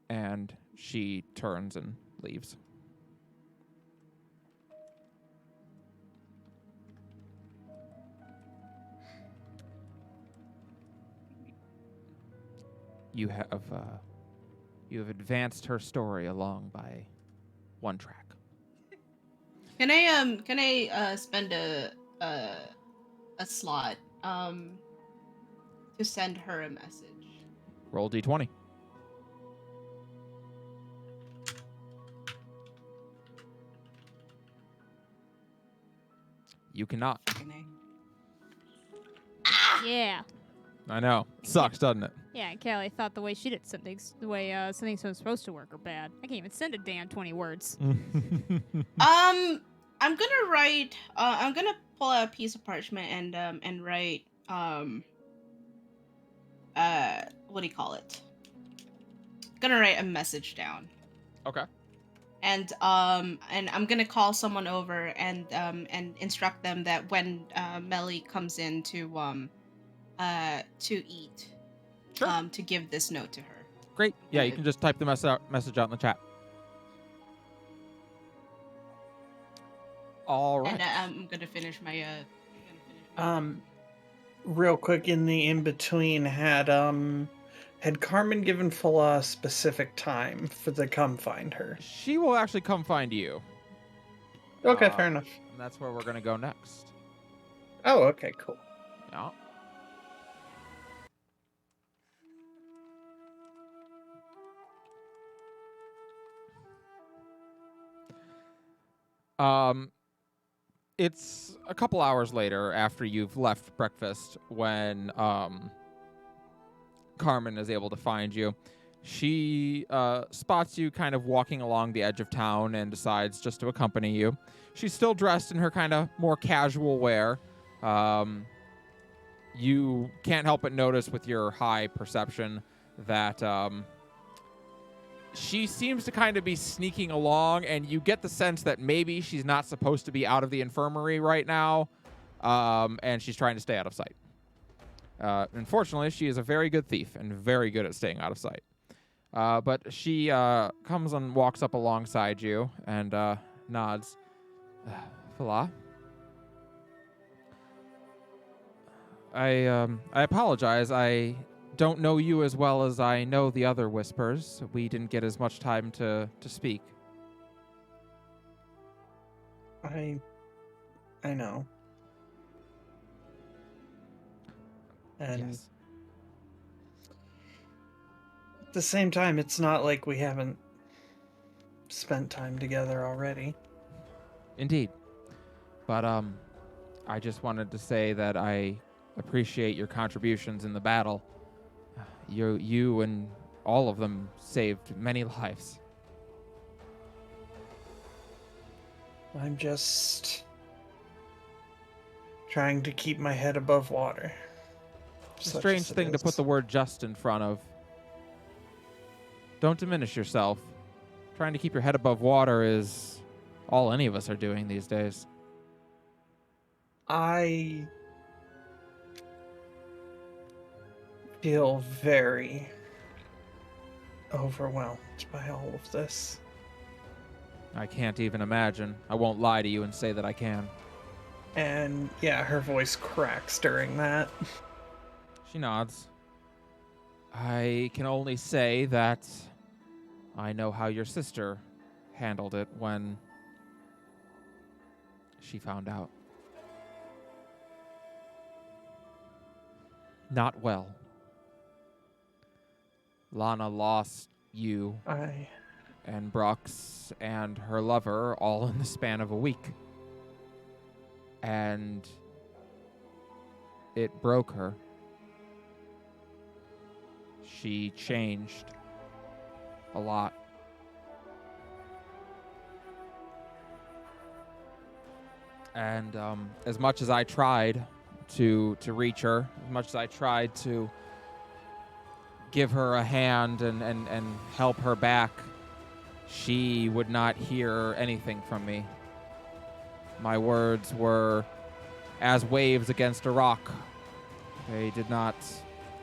And she turns and leaves. You have advanced her story along by one track. Can I spend a slot to send her a message? Roll d20. You cannot. Can I? Yeah. I know. Sucks, doesn't it? Yeah, Callie thought the way she did the way something's supposed to work are bad. I can't even send a damn 20 words. I'm gonna write. I'm gonna pull out a piece of parchment and write. What do you call it? Gonna write a message down. Okay. And I'm gonna call someone over and instruct them that when Melly comes in to eat, Sure. to give this note to her. Great. Yeah, you can just type the message out in the chat. All right. And I'm gonna finish my Real quick, in the in between, had Carmen given Fala a specific time for the come find her? She will actually come find you. Okay, fair enough. And that's where we're going to go next. Oh, okay, cool. Yeah. It's a couple hours later after you've left breakfast when Carmen is able to find you. She spots you kind of walking along the edge of town and decides just to accompany you. She's still dressed in her kind of more casual wear. You can't help but notice with your high perception that she seems to kind of be sneaking along, and you get the sense that maybe she's not supposed to be out of the infirmary right now, and she's trying to stay out of sight. Unfortunately, she is a very good thief and very good at staying out of sight. But she comes and walks up alongside you and nods. Fala? I apologize. I don't know you as well as I know the other Whispers. We didn't get as much time to speak. I know. And Yes. at the same time, it's not like we haven't spent time together already. Indeed. But I just wanted to say that I appreciate your contributions in the battle. You and all of them saved many lives. I'm just trying to keep my head above water. It's a Such strange as it thing to put is. the word just in front of. Don't diminish yourself. Trying to keep your head above water is all any of us are doing these days. I feel very overwhelmed by all of this. I can't even imagine. I won't lie to you and say that I can. And yeah, her voice cracks during that. She nods. I can only say that I know how your sister handled it when she found out. Not well. Lana lost you and Brooks and her lover all in the span of a week. And it broke her. She changed a lot. And as much as I tried to reach her, as much as I tried to give her a hand and help her back, she would not hear anything from me. My words were as waves against a rock. They did not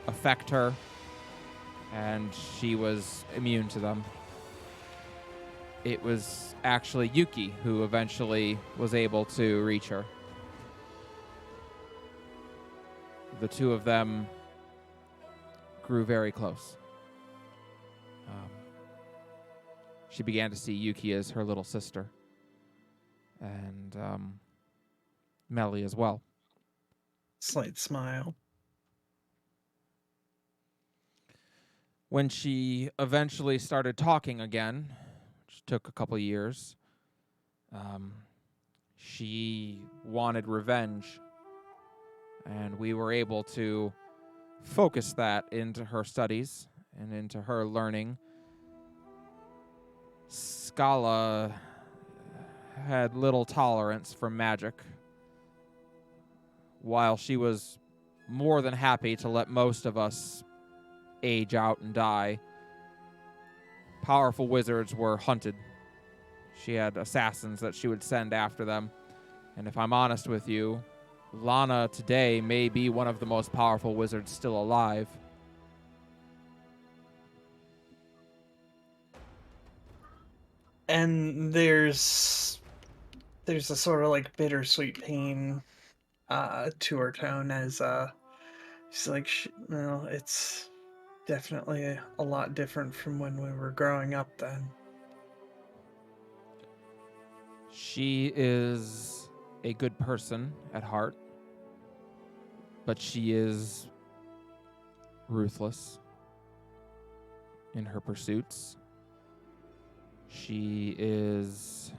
affect her, and she was immune to them. It was actually Yuki who eventually was able to reach her. The two of them grew very close. She began to see Yuki as her little sister. and Melly as well. Slight smile. When she eventually started talking again, which took a couple years, she wanted revenge, and we were able to focus that into her studies and into her learning. Scala had little tolerance for magic, while she was more than happy to let most of us age out and die. Powerful wizards were hunted. She had assassins that she would send after them. And if I'm honest with you, Lana today may be one of the most powerful wizards still alive. And there's a sort of like bittersweet pain to her tone as she's like, well, it's definitely a lot different from when we were growing up then. She is a good person at heart, but she is ruthless in her pursuits. She is...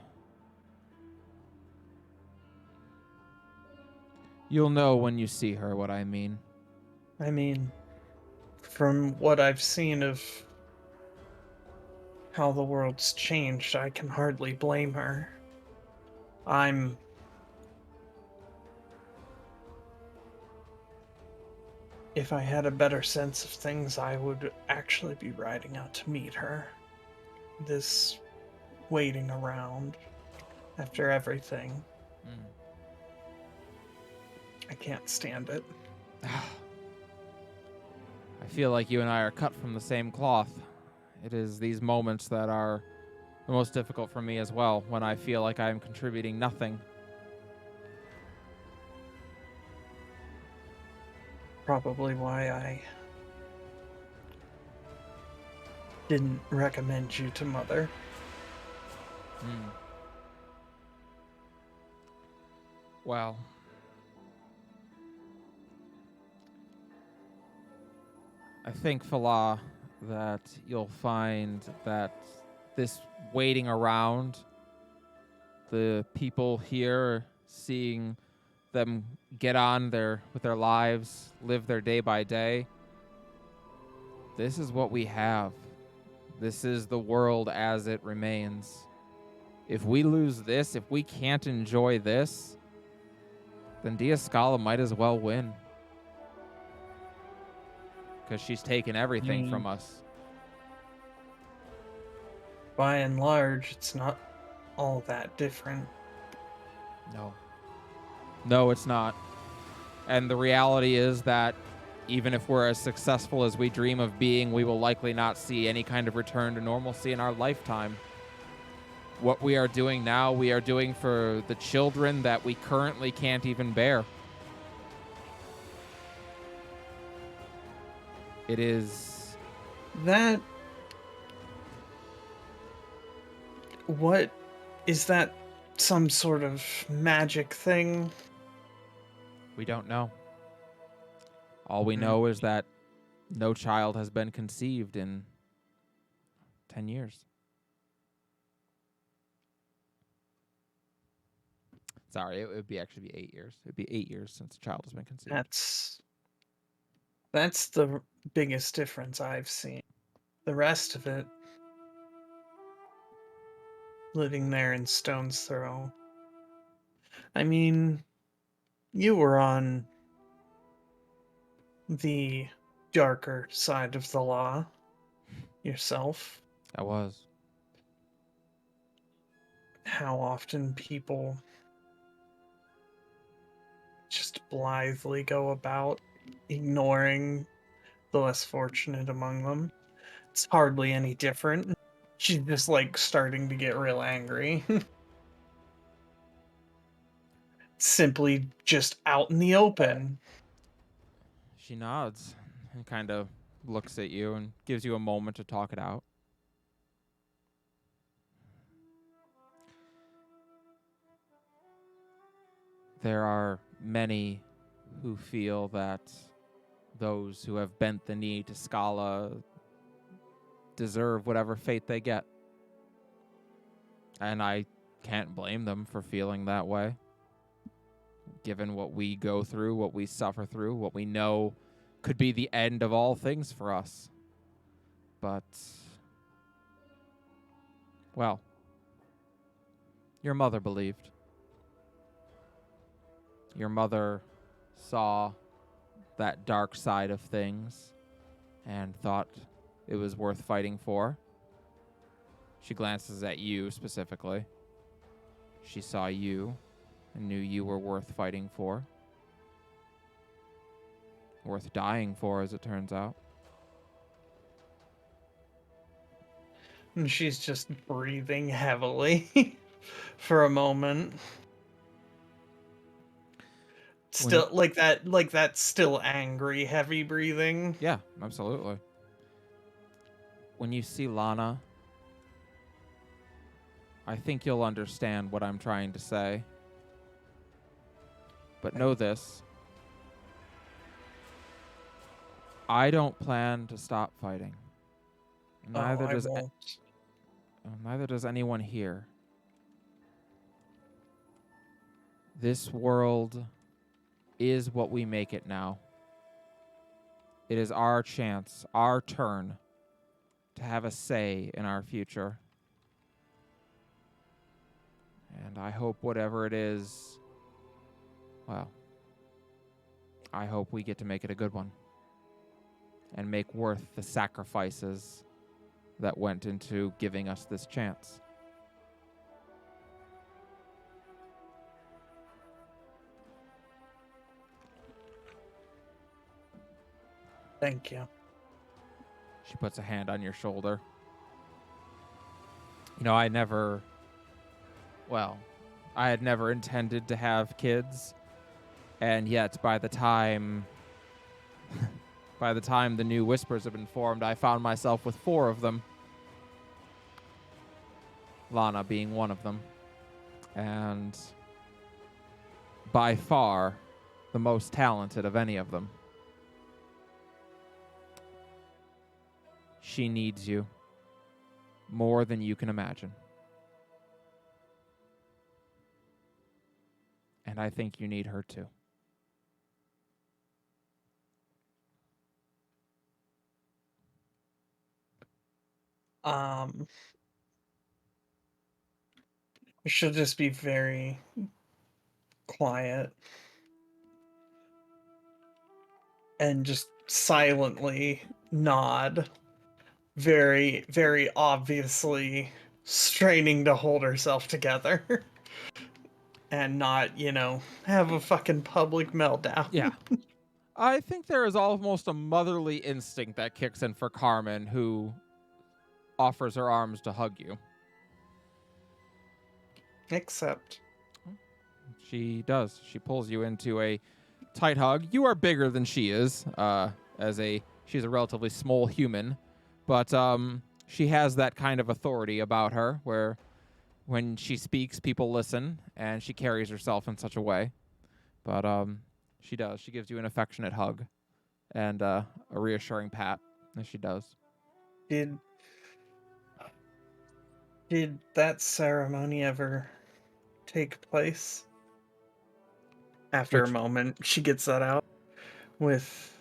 You'll know when you see her what I mean. I mean, from what I've seen of how the world's changed, I can hardly blame her. If I had a better sense of things, I would actually be riding out to meet her. This waiting around after everything, I can't stand it. I feel like you and I are cut from the same cloth. It is these moments that are the most difficult for me as well, when I feel like I am contributing nothing. Probably why I didn't recommend you to Mother. Well, I think, Falah, that you'll find that this waiting around, the people here, seeing them get on with their lives, live their day by day, this is what we have. This is the world as it remains. If we lose this, if we can't enjoy this, then Diascala might as well win. Because she's taken everything from us. By and large, it's not all that different. No, it's not. And the reality is that even if we're as successful as we dream of being, we will likely not see any kind of return to normalcy in our lifetime. What we are doing now, we are doing for the children that we currently can't even bear. It is... That... What... Is that some sort of magic thing? We don't know. All we know is that no child has been conceived in 10 years. Sorry, it would actually be 8 years. It would be 8 years since a child has been conceived. That's the biggest difference I've seen. The rest of it, living there in Stone's Throw. I mean, you were on the darker side of the law yourself. I was. How often people just blithely go about ignoring the less fortunate among them. It's hardly any different. She's just like starting to get real angry. Simply just out in the open. She nods and kind of looks at you and gives you a moment to talk it out. there are many who feel that those who have bent the knee to Scala deserve whatever fate they get. And I can't blame them for feeling that way. Given what we go through, what we suffer through, what we know could be the end of all things for us. But, well, your mother believed. Your mother saw that dark side of things and thought it was worth fighting for. She glances at you specifically. She saw you and knew you were worth fighting for. Worth dying for, as it turns out. And she's just breathing heavily for a moment. Still like that still angry, heavy breathing. Yeah, absolutely. When you see Lana, I think you'll understand what I'm trying to say. But know this. I don't plan to stop fighting. Neither does neither does anyone here. This world is what we make it now. It is our chance, our turn, to have a say in our future. And I hope whatever it is, well, I hope we get to make it a good one. And make worth the sacrifices that went into giving us this chance. Thank you. She puts a hand on your shoulder. You know, I had never intended to have kids. And yet, by the time the new Whispers have been formed, I found myself with 4 of them. Lana being one of them. And by far the most talented of any of them. She needs you more than you can imagine. And I think you need her too. She'll just be very quiet and just silently nod, very, very obviously straining to hold herself together and not, have a fucking public meltdown. Yeah. I think there is almost a motherly instinct that kicks in for Carmen, who offers her arms to hug you. Except She does. She pulls you into a tight hug. You are bigger than she is, she's a relatively small human, but she has that kind of authority about her where when she speaks, people listen, and she carries herself in such a way. But she does. She gives you an affectionate hug and a reassuring pat, as she does. Did that ceremony ever take place? After a moment, she gets that out with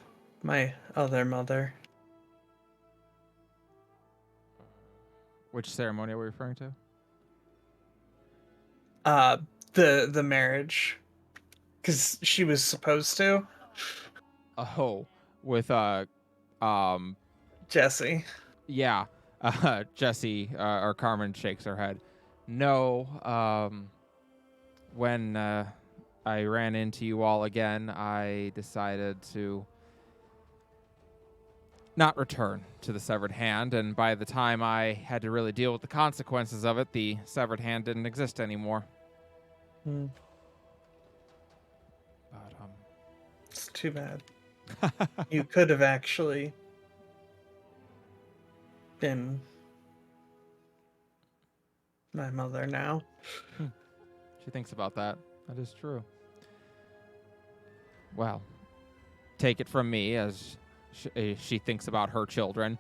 my other mother. Which ceremony are we referring to? The marriage, because she was supposed to. Oh, with Jesse. Yeah, Jesse or Carmen shakes her head. No, when I ran into you all again, I decided to not return to the severed hand, and by the time I had to really deal with the consequences of it, the severed hand didn't exist anymore. Hmm. But It's too bad. You could have actually been my mother now. She thinks about that. That is true. Well, take it from me as she thinks about her children.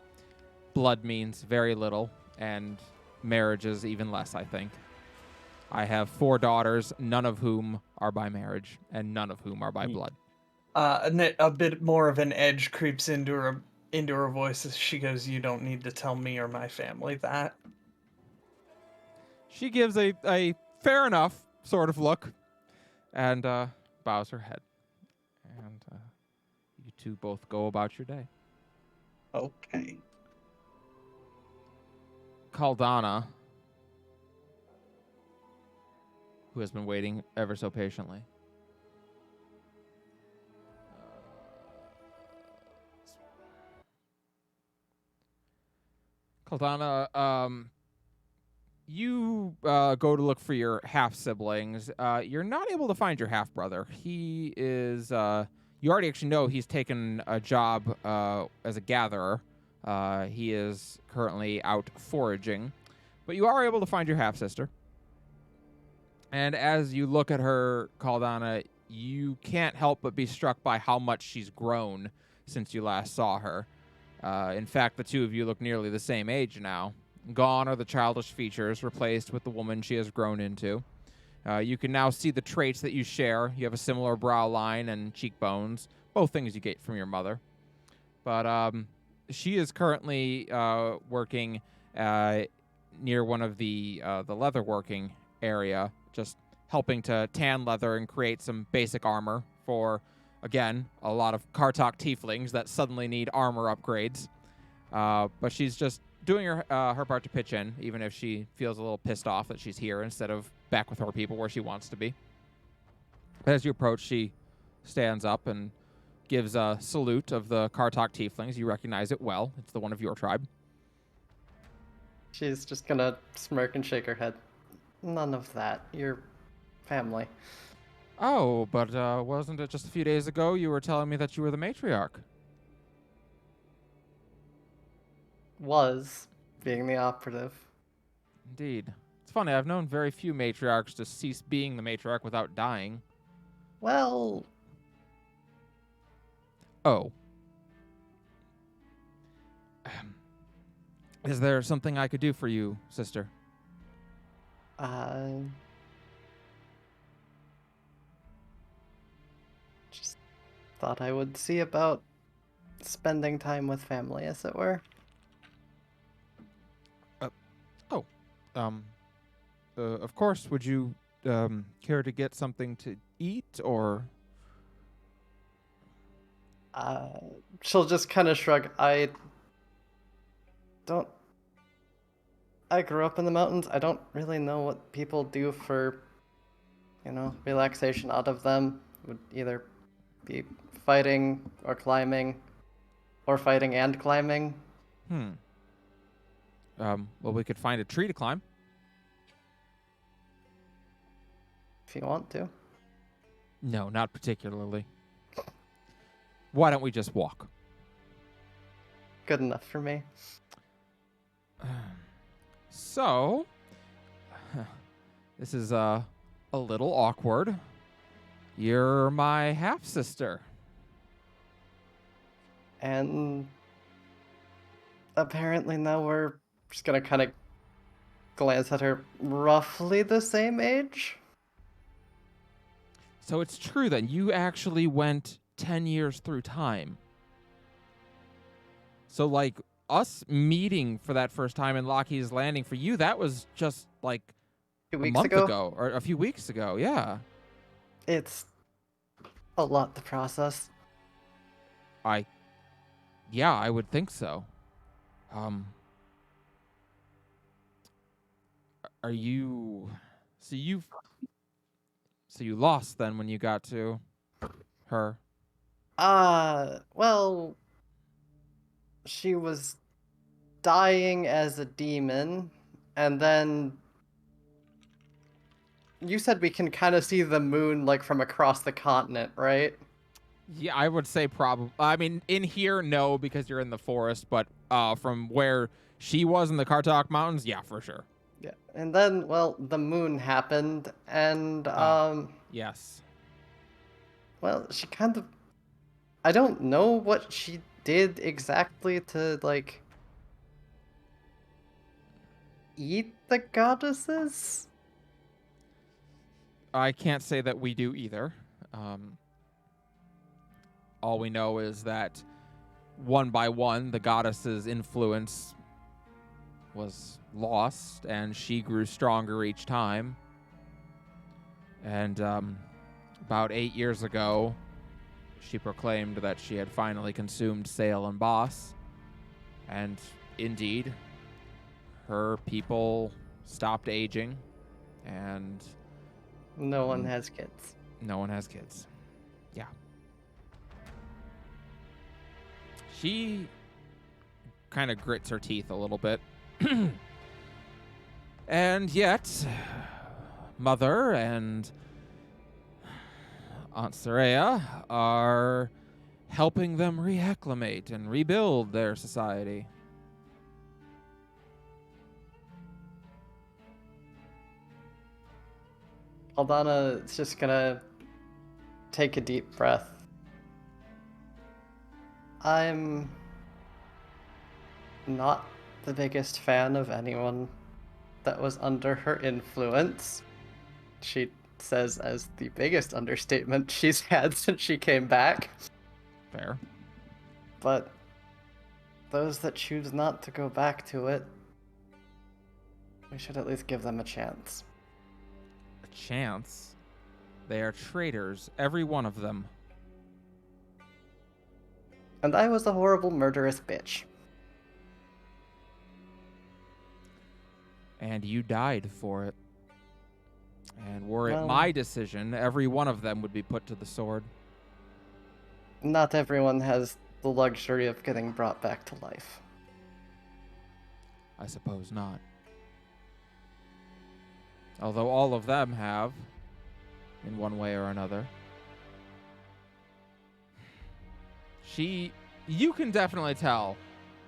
Blood means very little, and marriage is even less, I think. I have 4 daughters, none of whom are by marriage, and none of whom are by blood. A bit more of an edge creeps into her voice as she goes, "You don't need to tell me or my family that." She gives a fair enough sort of look and bows her head. And you two both go about your day. Okay. Caldana, who has been waiting ever so patiently. Caldana, you go to look for your half-siblings. You're not able to find your half-brother. He is, you already actually know he's taken a job as a gatherer. He is currently out foraging. But you are able to find your half-sister. And as you look at her, Caldana, you can't help but be struck by how much she's grown since you last saw her. In fact, the two of you look nearly the same age now. Gone are the childish features, replaced with the woman she has grown into. You can now see the traits that you share. You have a similar brow line and cheekbones, both things you get from your mother. But she is currently working near one of the leatherworking area, just helping to tan leather and create some basic armor for, again, a lot of Kartok tieflings that suddenly need armor upgrades. But she's just doing her part to pitch in, even if she feels a little pissed off that she's here instead of back with her people where she wants to be. As you approach, she stands up and gives a salute of the Kartok tieflings. You recognize it well. It's the one of your tribe. She's just gonna smirk and shake her head. None of that. Your family. Oh, but wasn't it just a few days ago you were telling me that you were the matriarch? Was being the operative. Indeed. It's funny, I've known very few matriarchs to cease being the matriarch without dying. Well, Oh. Is there something I could do for you, sister? Just thought I would see about spending time with family, as it were. Of course, would you care to get something to eat, or? She'll just kind of shrug. I grew up in the mountains. I don't really know what people do for, relaxation out of them. Would either be fighting or climbing, or fighting and climbing. Well, we could find a tree to climb. If you want to. No, not particularly. Why don't we just walk? Good enough for me. So, this is a little awkward. You're my half-sister. And apparently now we're just gonna kind of glance at her, roughly the same age. So it's true then, you actually went 10 years through time. So, like, us meeting for that first time in Lockheed's Landing, for you, that was just, like, A a weeks month ago. ago, or a few weeks ago, yeah. It's a lot to process. Yeah, I would think so. Are you... So you lost then when you got to her? Well, she was dying as a demon, and then you said we can kind of see the moon, like, from across the continent, right? Yeah, I would say probably. I mean, in here, no, because you're in the forest, but from where she was in the Kartok Mountains, yeah, for sure. Yeah. And then, well, the moon happened, and, Yes. Well, she kind of... I don't know what she did exactly to, like, eat the goddesses? I can't say that we do either. All we know is that one by one, the goddess's influence was lost, and she grew stronger each time. And about 8 years ago, she proclaimed that she had finally consumed Sale and Boss. And indeed, her people stopped aging, and No one has kids. no one has kids. Yeah. She kind of grits her teeth a little bit. And yet, Mother and Aunt Soraya are helping them reacclimate and rebuild their society. Aldana is just gonna take a deep breath. I'm not the biggest fan of anyone that was under her influence. She says as the biggest understatement she's had since she came back. Fair. But those that choose not to go back to it, we should at least give them a chance. A chance? They are traitors, every one of them. And I was a horrible murderous bitch. And you died for it. And were it Well- my decision, every one of them would be put to the sword. Not everyone has the luxury of getting brought back to life. I suppose not. Although all of them have, in one way or another. You can definitely tell,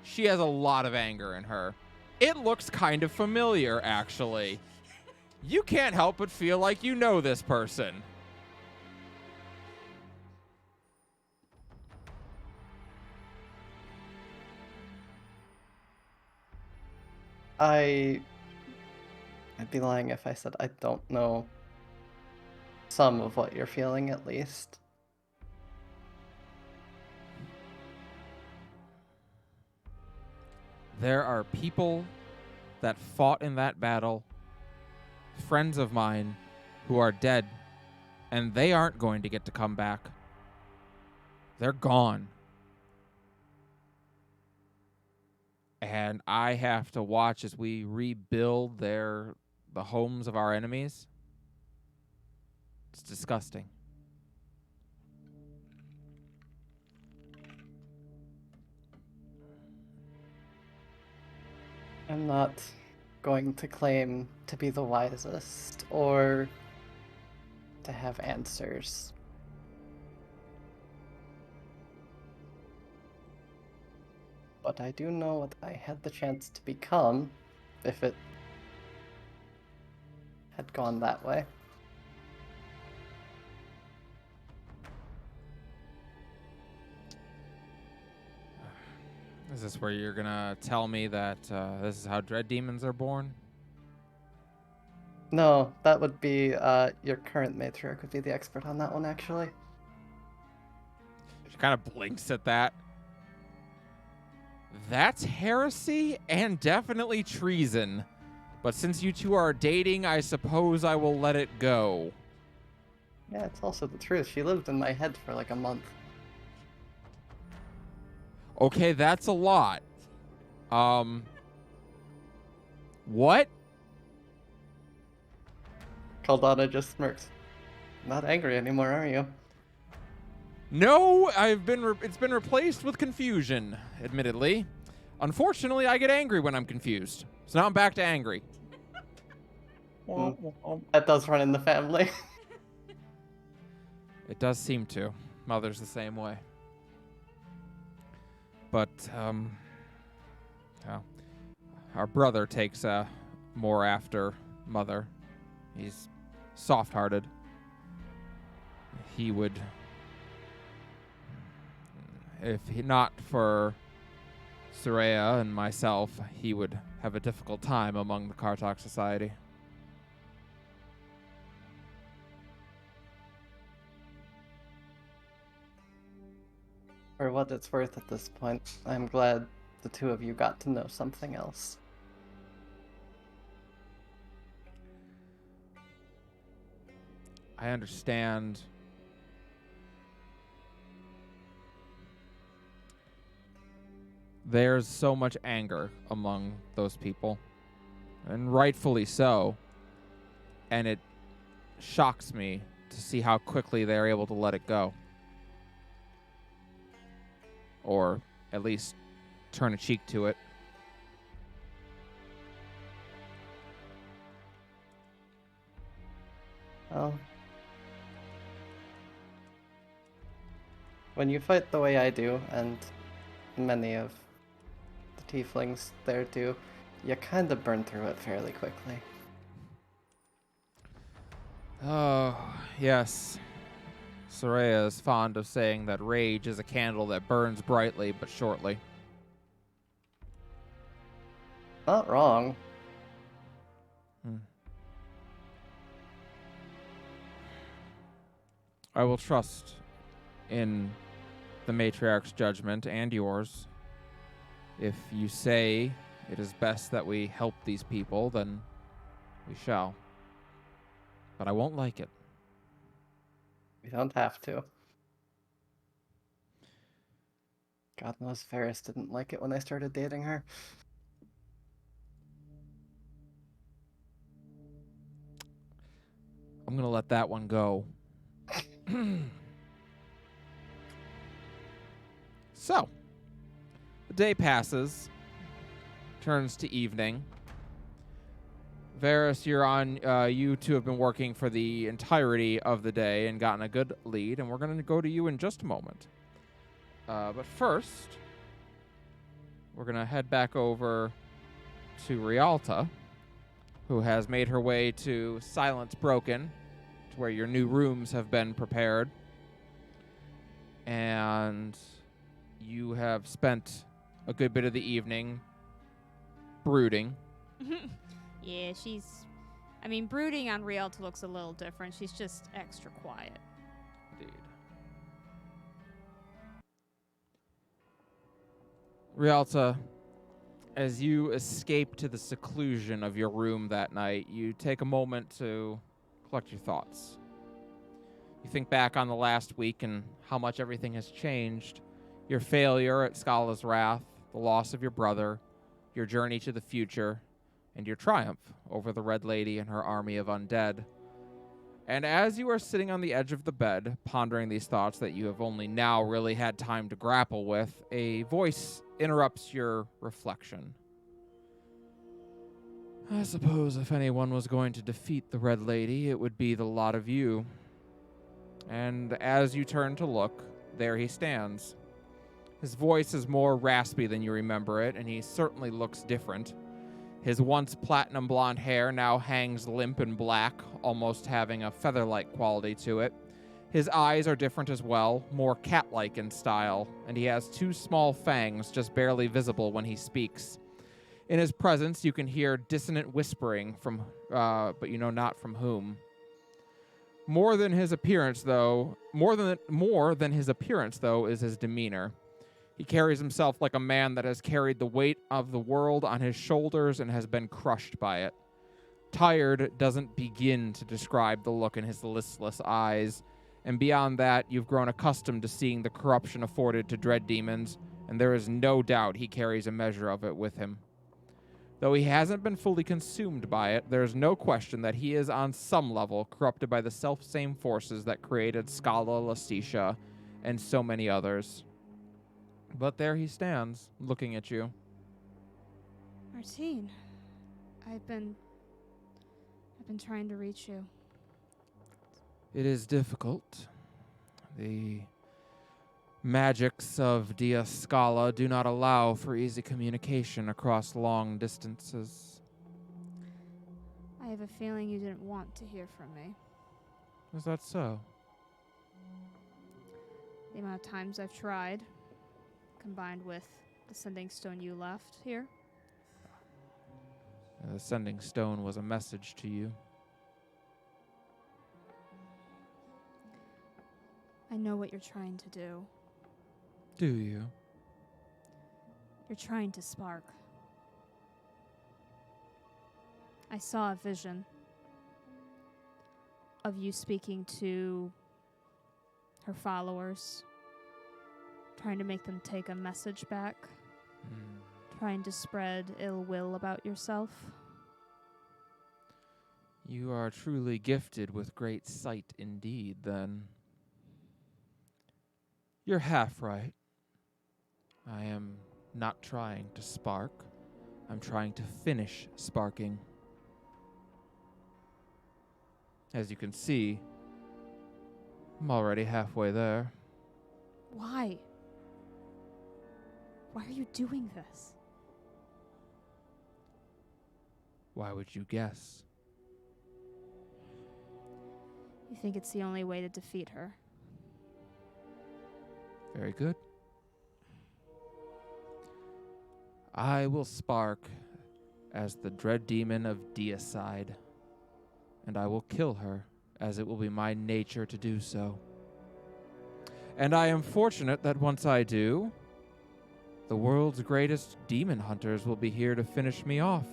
she has a lot of anger in her. It looks kind of familiar, actually. You can't help but feel like you know this person. I'd be lying if I said I don't know some of what you're feeling, at least. There are people that fought in that battle, friends of mine, who are dead, and they aren't going to get to come back. They're gone. And I have to watch as we rebuild the homes of our enemies. It's disgusting. I'm not going to claim to be the wisest or to have answers. But I do know what I had the chance to become if it had gone that way. Is this where you're gonna tell me that this is how dread demons are born? No, that would be your current matriarch would be the expert on that one, actually. She kind of blinks at that. That's heresy and definitely treason. But since you two are dating, I suppose I will let it go. Yeah, it's also the truth. She lived in my head for like a month. Okay, that's a lot. What? Caldana just smirks. Not angry anymore, are you? No, it's been replaced with confusion, admittedly. Unfortunately, I get angry when I'm confused. So now I'm back to angry. That does run in the family. It does seem to. Mother's the same way. But, well, our brother takes more after Mother. He's soft-hearted. He would not for Soraya and myself, he would have a difficult time among the Kartok Society. For what it's worth at this point, I'm glad the two of you got to know something else. I understand. There's so much anger among those people, and rightfully so. And it shocks me to see how quickly they're able to let it go. Or at least turn a cheek to it. Well, when you fight the way I do, and many of the tieflings there do, you kind of burn through it fairly quickly. Oh, yes. Soraya is fond of saying that rage is a candle that burns brightly but shortly. Not wrong. I will trust in the matriarch's judgment and yours. If you say it is best that we help these people, then we shall. But I won't like it. We don't have to. God knows Ferris didn't like it when I started dating her. I'm going to let that one go. So, the day passes, turns to evening. Varys, you're on. You two have been working for the entirety of the day and gotten a good lead, and we're going to go to you in just a moment. But first, we're going to head back over to Rialta, who has made her way to Silence Broken, to where your new rooms have been prepared. And you have spent a good bit of the evening brooding. Yeah, brooding on Rialta looks a little different. She's just extra quiet. Indeed. Rialta, as you escape to the seclusion of your room that night, you take a moment to collect your thoughts. You think back on the last week and how much everything has changed. Your failure at Scala's Wrath, the loss of your brother, your journey to the future, and your triumph over the Red Lady and her army of undead. And as you are sitting on the edge of the bed, pondering these thoughts that you have only now really had time to grapple with, a voice interrupts your reflection. I suppose if anyone was going to defeat the Red Lady, it would be the lot of you. And as you turn to look, there he stands. His voice is more raspy than you remember it, and he certainly looks different. His once platinum blonde hair now hangs limp and black, almost having a feather-like quality to it. His eyes are different as well, more cat-like in style, and he has two small fangs just barely visible when he speaks. In his presence, you can hear dissonant whispering from, but you know not from whom. More than his appearance, though, is his demeanor. He carries himself like a man that has carried the weight of the world on his shoulders and has been crushed by it. Tired doesn't begin to describe the look in his listless eyes, and beyond that, you've grown accustomed to seeing the corruption afforded to dread demons, and there is no doubt he carries a measure of it with him. Though he hasn't been fully consumed by it, there is no question that he is on some level corrupted by the self-same forces that created Scala, Lustitia, and so many others. But there he stands, looking at you. Martine, I've been trying to reach you. It is difficult. The magics of Dia Scala do not allow for easy communication across long distances. I have a feeling you didn't want to hear from me. Is that so? The amount of times I've tried, combined with the sending stone you left here. The sending stone was a message to you. I know what you're trying to do. Do you? You're trying to spark. I saw a vision of you speaking to her followers, trying to make them take a message back, trying to spread ill will about yourself. You are truly gifted with great sight indeed, then. You're half right. I am not trying to spark. I'm trying to finish sparking. As you can see, I'm already halfway there. Why? Why are you doing this? Why would you guess? You think it's the only way to defeat her? Very good. I will spark as the dread demon of Deicide, and I will kill her, as it will be my nature to do so. And I am fortunate that once I do, the world's greatest demon hunters will be here to finish me off.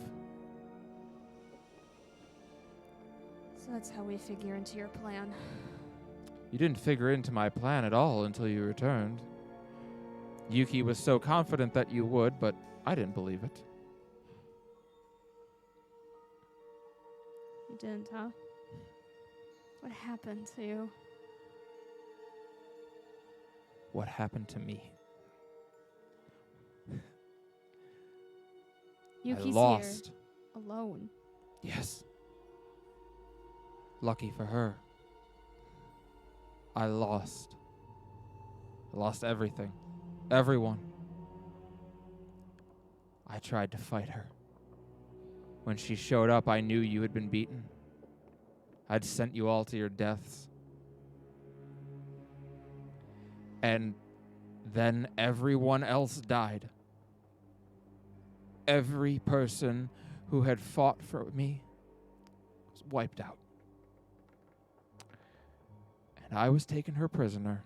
So that's how we figure into your plan. You didn't figure into my plan at all until you returned. Yuki was so confident that you would, but I didn't believe it. You didn't, huh? What happened to you? What happened to me? Yuki's I lost. here, alone. Yes. Lucky for her. I lost. I lost everything. Everyone. I tried to fight her. When she showed up, I knew you had been beaten. I'd sent you all to your deaths. And then everyone else died. Every person who had fought for me was wiped out. And I was taken her prisoner.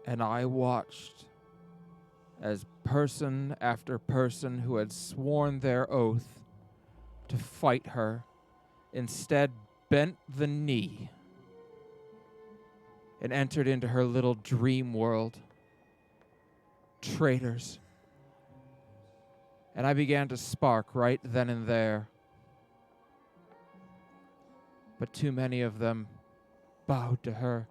And I watched as person after person who had sworn their oath to fight her instead bent the knee and entered into her little dream world. Traitors. And I began to spark right then and there. But too many of them bowed to her.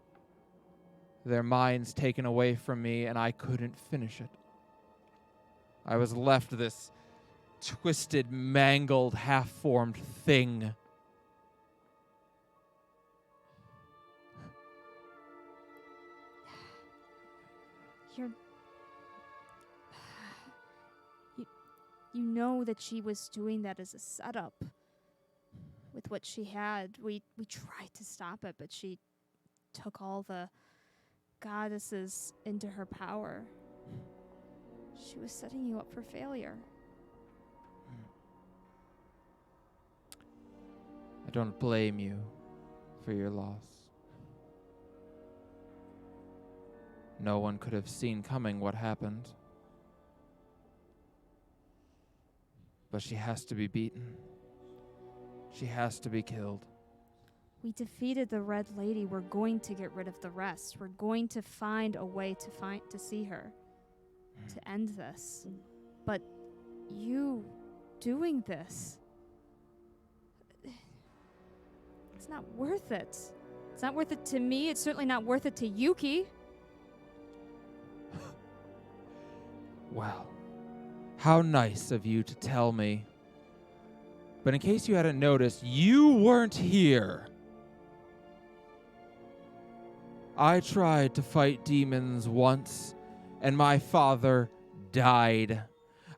Their minds taken away from me, and I couldn't finish it. I was left this twisted, mangled, half-formed thing. You know that she was doing that as a setup. With what she had, we tried to stop it, but she took all the goddesses into her power. She was setting you up for failure. I don't blame you for your loss. No one could have seen coming what happened. But she has to be beaten. She has to be killed. We defeated the Red Lady. We're going to get rid of the rest. We're going to find a way to see her, to end this. But you doing this, it's not worth it. It's not worth it to me. It's certainly not worth it to Yuki. Well, how nice of you to tell me. But in case you hadn't noticed, you weren't here. I tried to fight demons once, and my father died.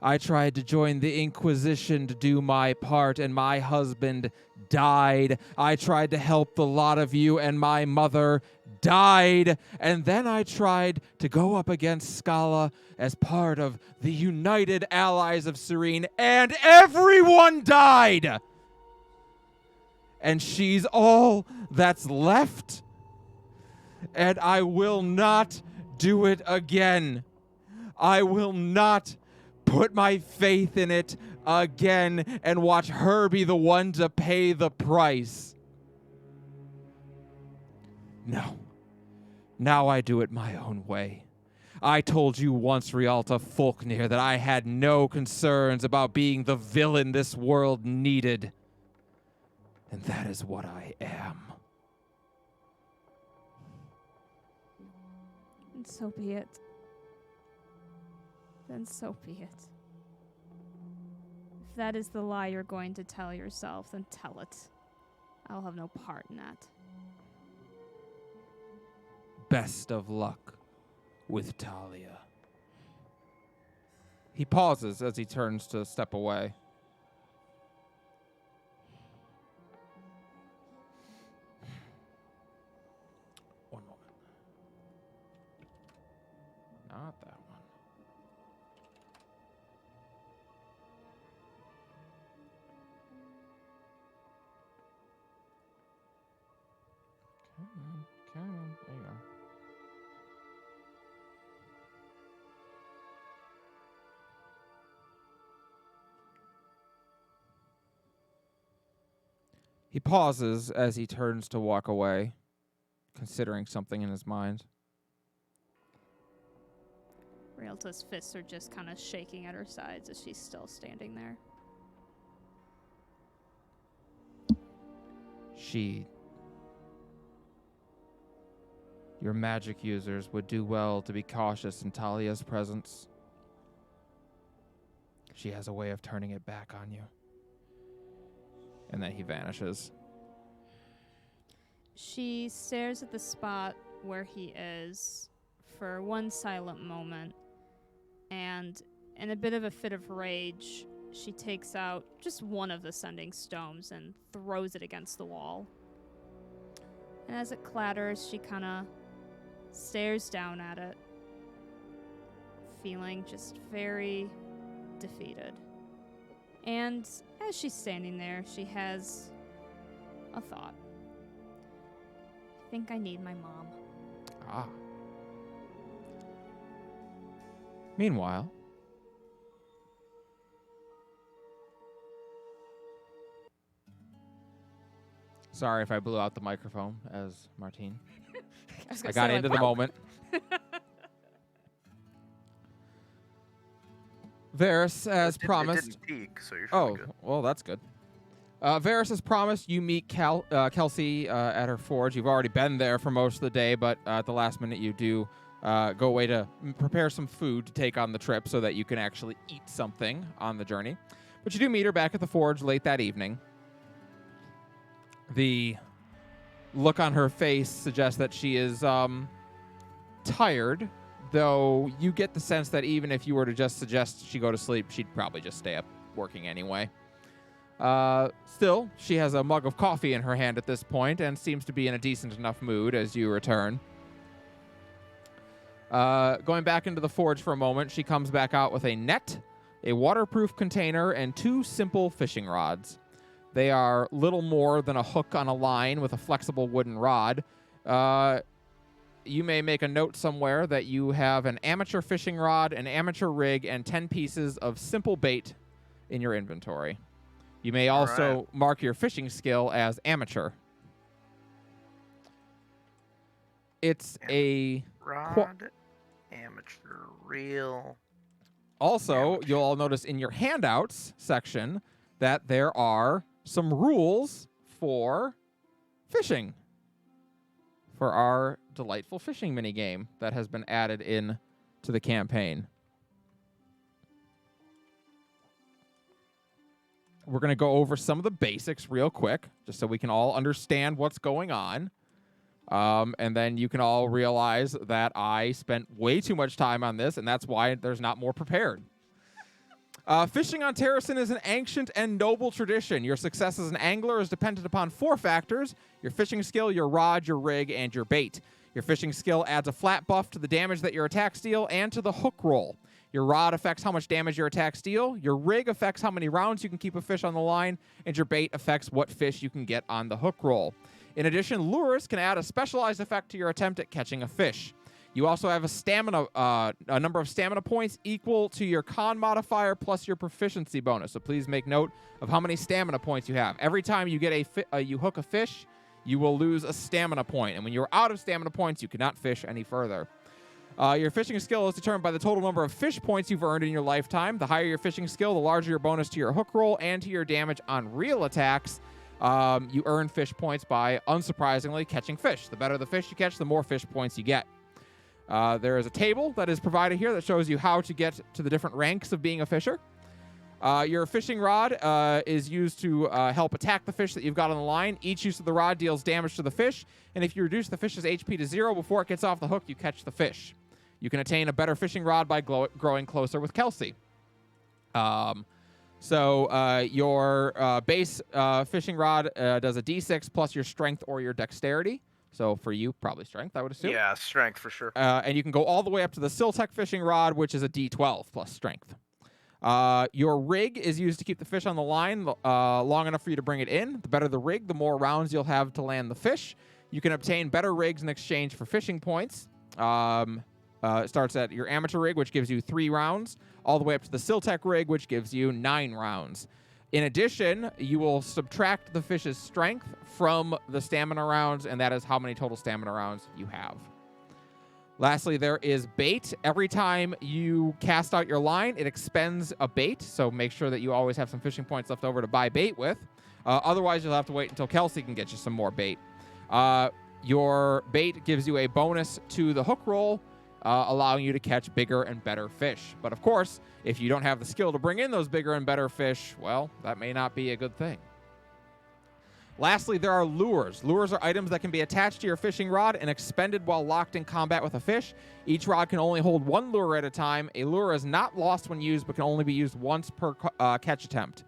I tried to join the Inquisition to do my part, and my husband died. I tried to help the lot of you, and my mother died, and then I tried to go up against Scala as part of the United Allies of Serene, and everyone died! And she's all that's left, and I will not do it again. I will not put my faith in it again and watch her be the one to pay the price. No. Now I do it my own way. I told you once, Rialta Folknir, that I had no concerns about being the villain this world needed. And that is what I am. And so be it. Then so be it. If that is the lie you're going to tell yourself, then tell it. I'll have no part in that. Best of luck with Talia. He pauses as he turns to step away. One moment. Not that one. Come on. There you go. He pauses as he turns to walk away, considering something in his mind. Rialta's fists are just kind of shaking at her sides as she's still standing there. Your magic users would do well to be cautious in Talia's presence. She has a way of turning it back on you. And then he vanishes. She stares at the spot where he is for one silent moment, and in a bit of a fit of rage, she takes out just one of the sending stones and throws it against the wall. And as it clatters, she kind of stares down at it, feeling just very defeated. And as she's standing there, she has a thought. I think I need my mom. Ah. Meanwhile, sorry if I blew out the microphone as Martine. I got into the moment. Varys, as promised. It didn't peak, so you're Oh, good. well, that's good. Varys, as promised, you meet Kelsey at her forge. You've already been there for most of the day, but at the last minute you do go away to prepare some food to take on the trip so that you can actually eat something on the journey. But you do meet her back at the forge late that evening. The look on her face suggests that she is tired, though you get the sense that even if you were to just suggest she go to sleep, she'd probably just stay up working anyway. Still, she has a mug of coffee in her hand at this point and seems to be in a decent enough mood as you return. Going back into the forge for a moment, she comes back out with a net, a waterproof container, and 2 simple fishing rods. They are little more than a hook on a line with a flexible wooden rod. You may make a note somewhere that you have an amateur fishing rod, an amateur rig, and 10 pieces of simple bait in your inventory. You may also mark your fishing skill as amateur. It's a Rod, amateur, real. Also, amateur. you'll all notice in your handouts section that there are some rules for fishing. For our delightful fishing minigame that has been added in to the campaign. We're going to go over some of the basics real quick, just so we can all understand what's going on. And then you can all realize that I spent way too much time on this, and that's why there's not more prepared. Fishing on Terrasen is an ancient and noble tradition. Your success as an angler is dependent upon 4 factors: your fishing skill, your rod, your rig, and your bait. Your fishing skill adds a flat buff to the damage that your attacks deal and to the hook roll. Your rod affects how much damage your attacks deal. Your rig affects how many rounds you can keep a fish on the line. And your bait affects what fish you can get on the hook roll. In addition, lures can add a specialized effect to your attempt at catching a fish. You also have a number of stamina points equal to your con modifier plus your proficiency bonus. So please make note of how many stamina points you have. Every time you get you hook a fish, you will lose a stamina point. And when you're out of stamina points, you cannot fish any further. Your fishing skill is determined by the total number of fish points you've earned in your lifetime. The higher your fishing skill, the larger your bonus to your hook roll and to your damage on real attacks. You earn fish points by, unsurprisingly, catching fish. The better the fish you catch, the more fish points you get. There is a table that is provided here that shows you how to get to the different ranks of being a fisher. Your fishing rod is used to help attack the fish that you've got on the line. Each use of the rod deals damage to the fish, and if you reduce the fish's HP to 0 before it gets off the hook, you catch the fish. You can attain a better fishing rod by growing closer with Kelsey. Your base fishing rod does a D6 plus your strength or your dexterity. So for you, probably strength, I would assume. Yeah, strength for sure. And you can go all the way up to the Siltec fishing rod, which is a D12 plus strength. Your rig is used to keep the fish on the line long enough for you to bring it in. The better the rig, the more rounds you'll have to land the fish. You can obtain better rigs in exchange for fishing points. It starts at your amateur rig, which gives you 3 rounds, all the way up to the Siltec rig, which gives you 9 rounds. In addition, you will subtract the fish's strength from the stamina rounds, and that is how many total stamina rounds you have. Lastly, there is bait. Every time you cast out your line, it expends a bait, so make sure that you always have some fishing points left over to buy bait with. Otherwise, you'll have to wait until Kelsey can get you some more bait. Your bait gives you a bonus to the hook roll, allowing you to catch bigger and better fish. But of course, if you don't have the skill to bring in those bigger and better fish, well, that may not be a good thing. Lastly, there are lures. Lures are items that can be attached to your fishing rod and expended while locked in combat with a fish. Each rod can only hold 1 lure at a time. A lure is not lost when used, but can only be used once per catch attempt.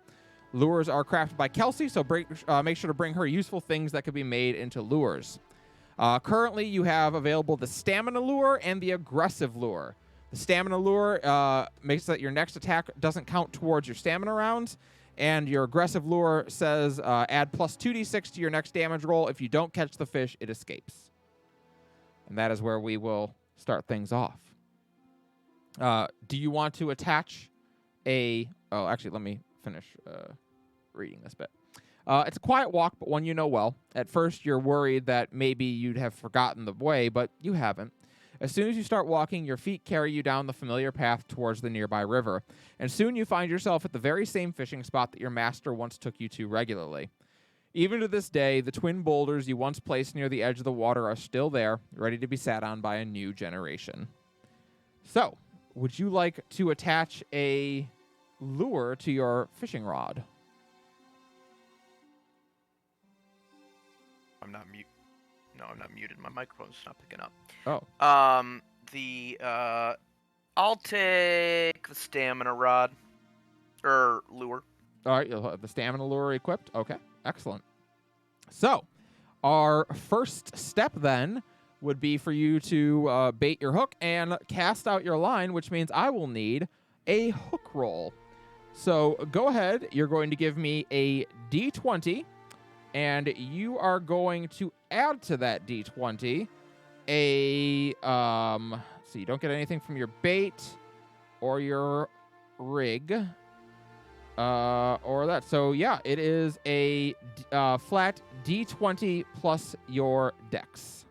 Lures are crafted by Kelsey, so make sure to bring her useful things that could be made into lures. Currently, you have available the Stamina Lure and the Aggressive Lure. The Stamina Lure makes so that your next attack doesn't count towards your stamina rounds, and your Aggressive Lure says add plus 2d6 to your next damage roll. If you don't catch the fish, it escapes. And that is where we will start things off. Do you want to attach a... Oh, actually, let me finish reading this bit. It's a quiet walk, but one you know well. At first, you're worried that maybe you'd have forgotten the way, but you haven't. As soon as you start walking, your feet carry you down the familiar path towards the nearby river, and soon you find yourself at the very same fishing spot that your master once took you to regularly. Even to this day, the twin boulders you once placed near the edge of the water are still there, ready to be sat on by a new generation. So, would you like to attach a lure to your fishing rod? I'm not mute. No, I'm not muted. My microphone's not picking up. Oh. I'll take the stamina rod. Lure. All right, you'll have the stamina lure equipped. Okay, excellent. So, our first step then would be for you to bait your hook and cast out your line, which means I will need a hook roll. So, go ahead. You're going to give me a D20. And you are going to add to that D20 so you don't get anything from your bait or your rig or that. So yeah, it is a flat D20 plus your dex.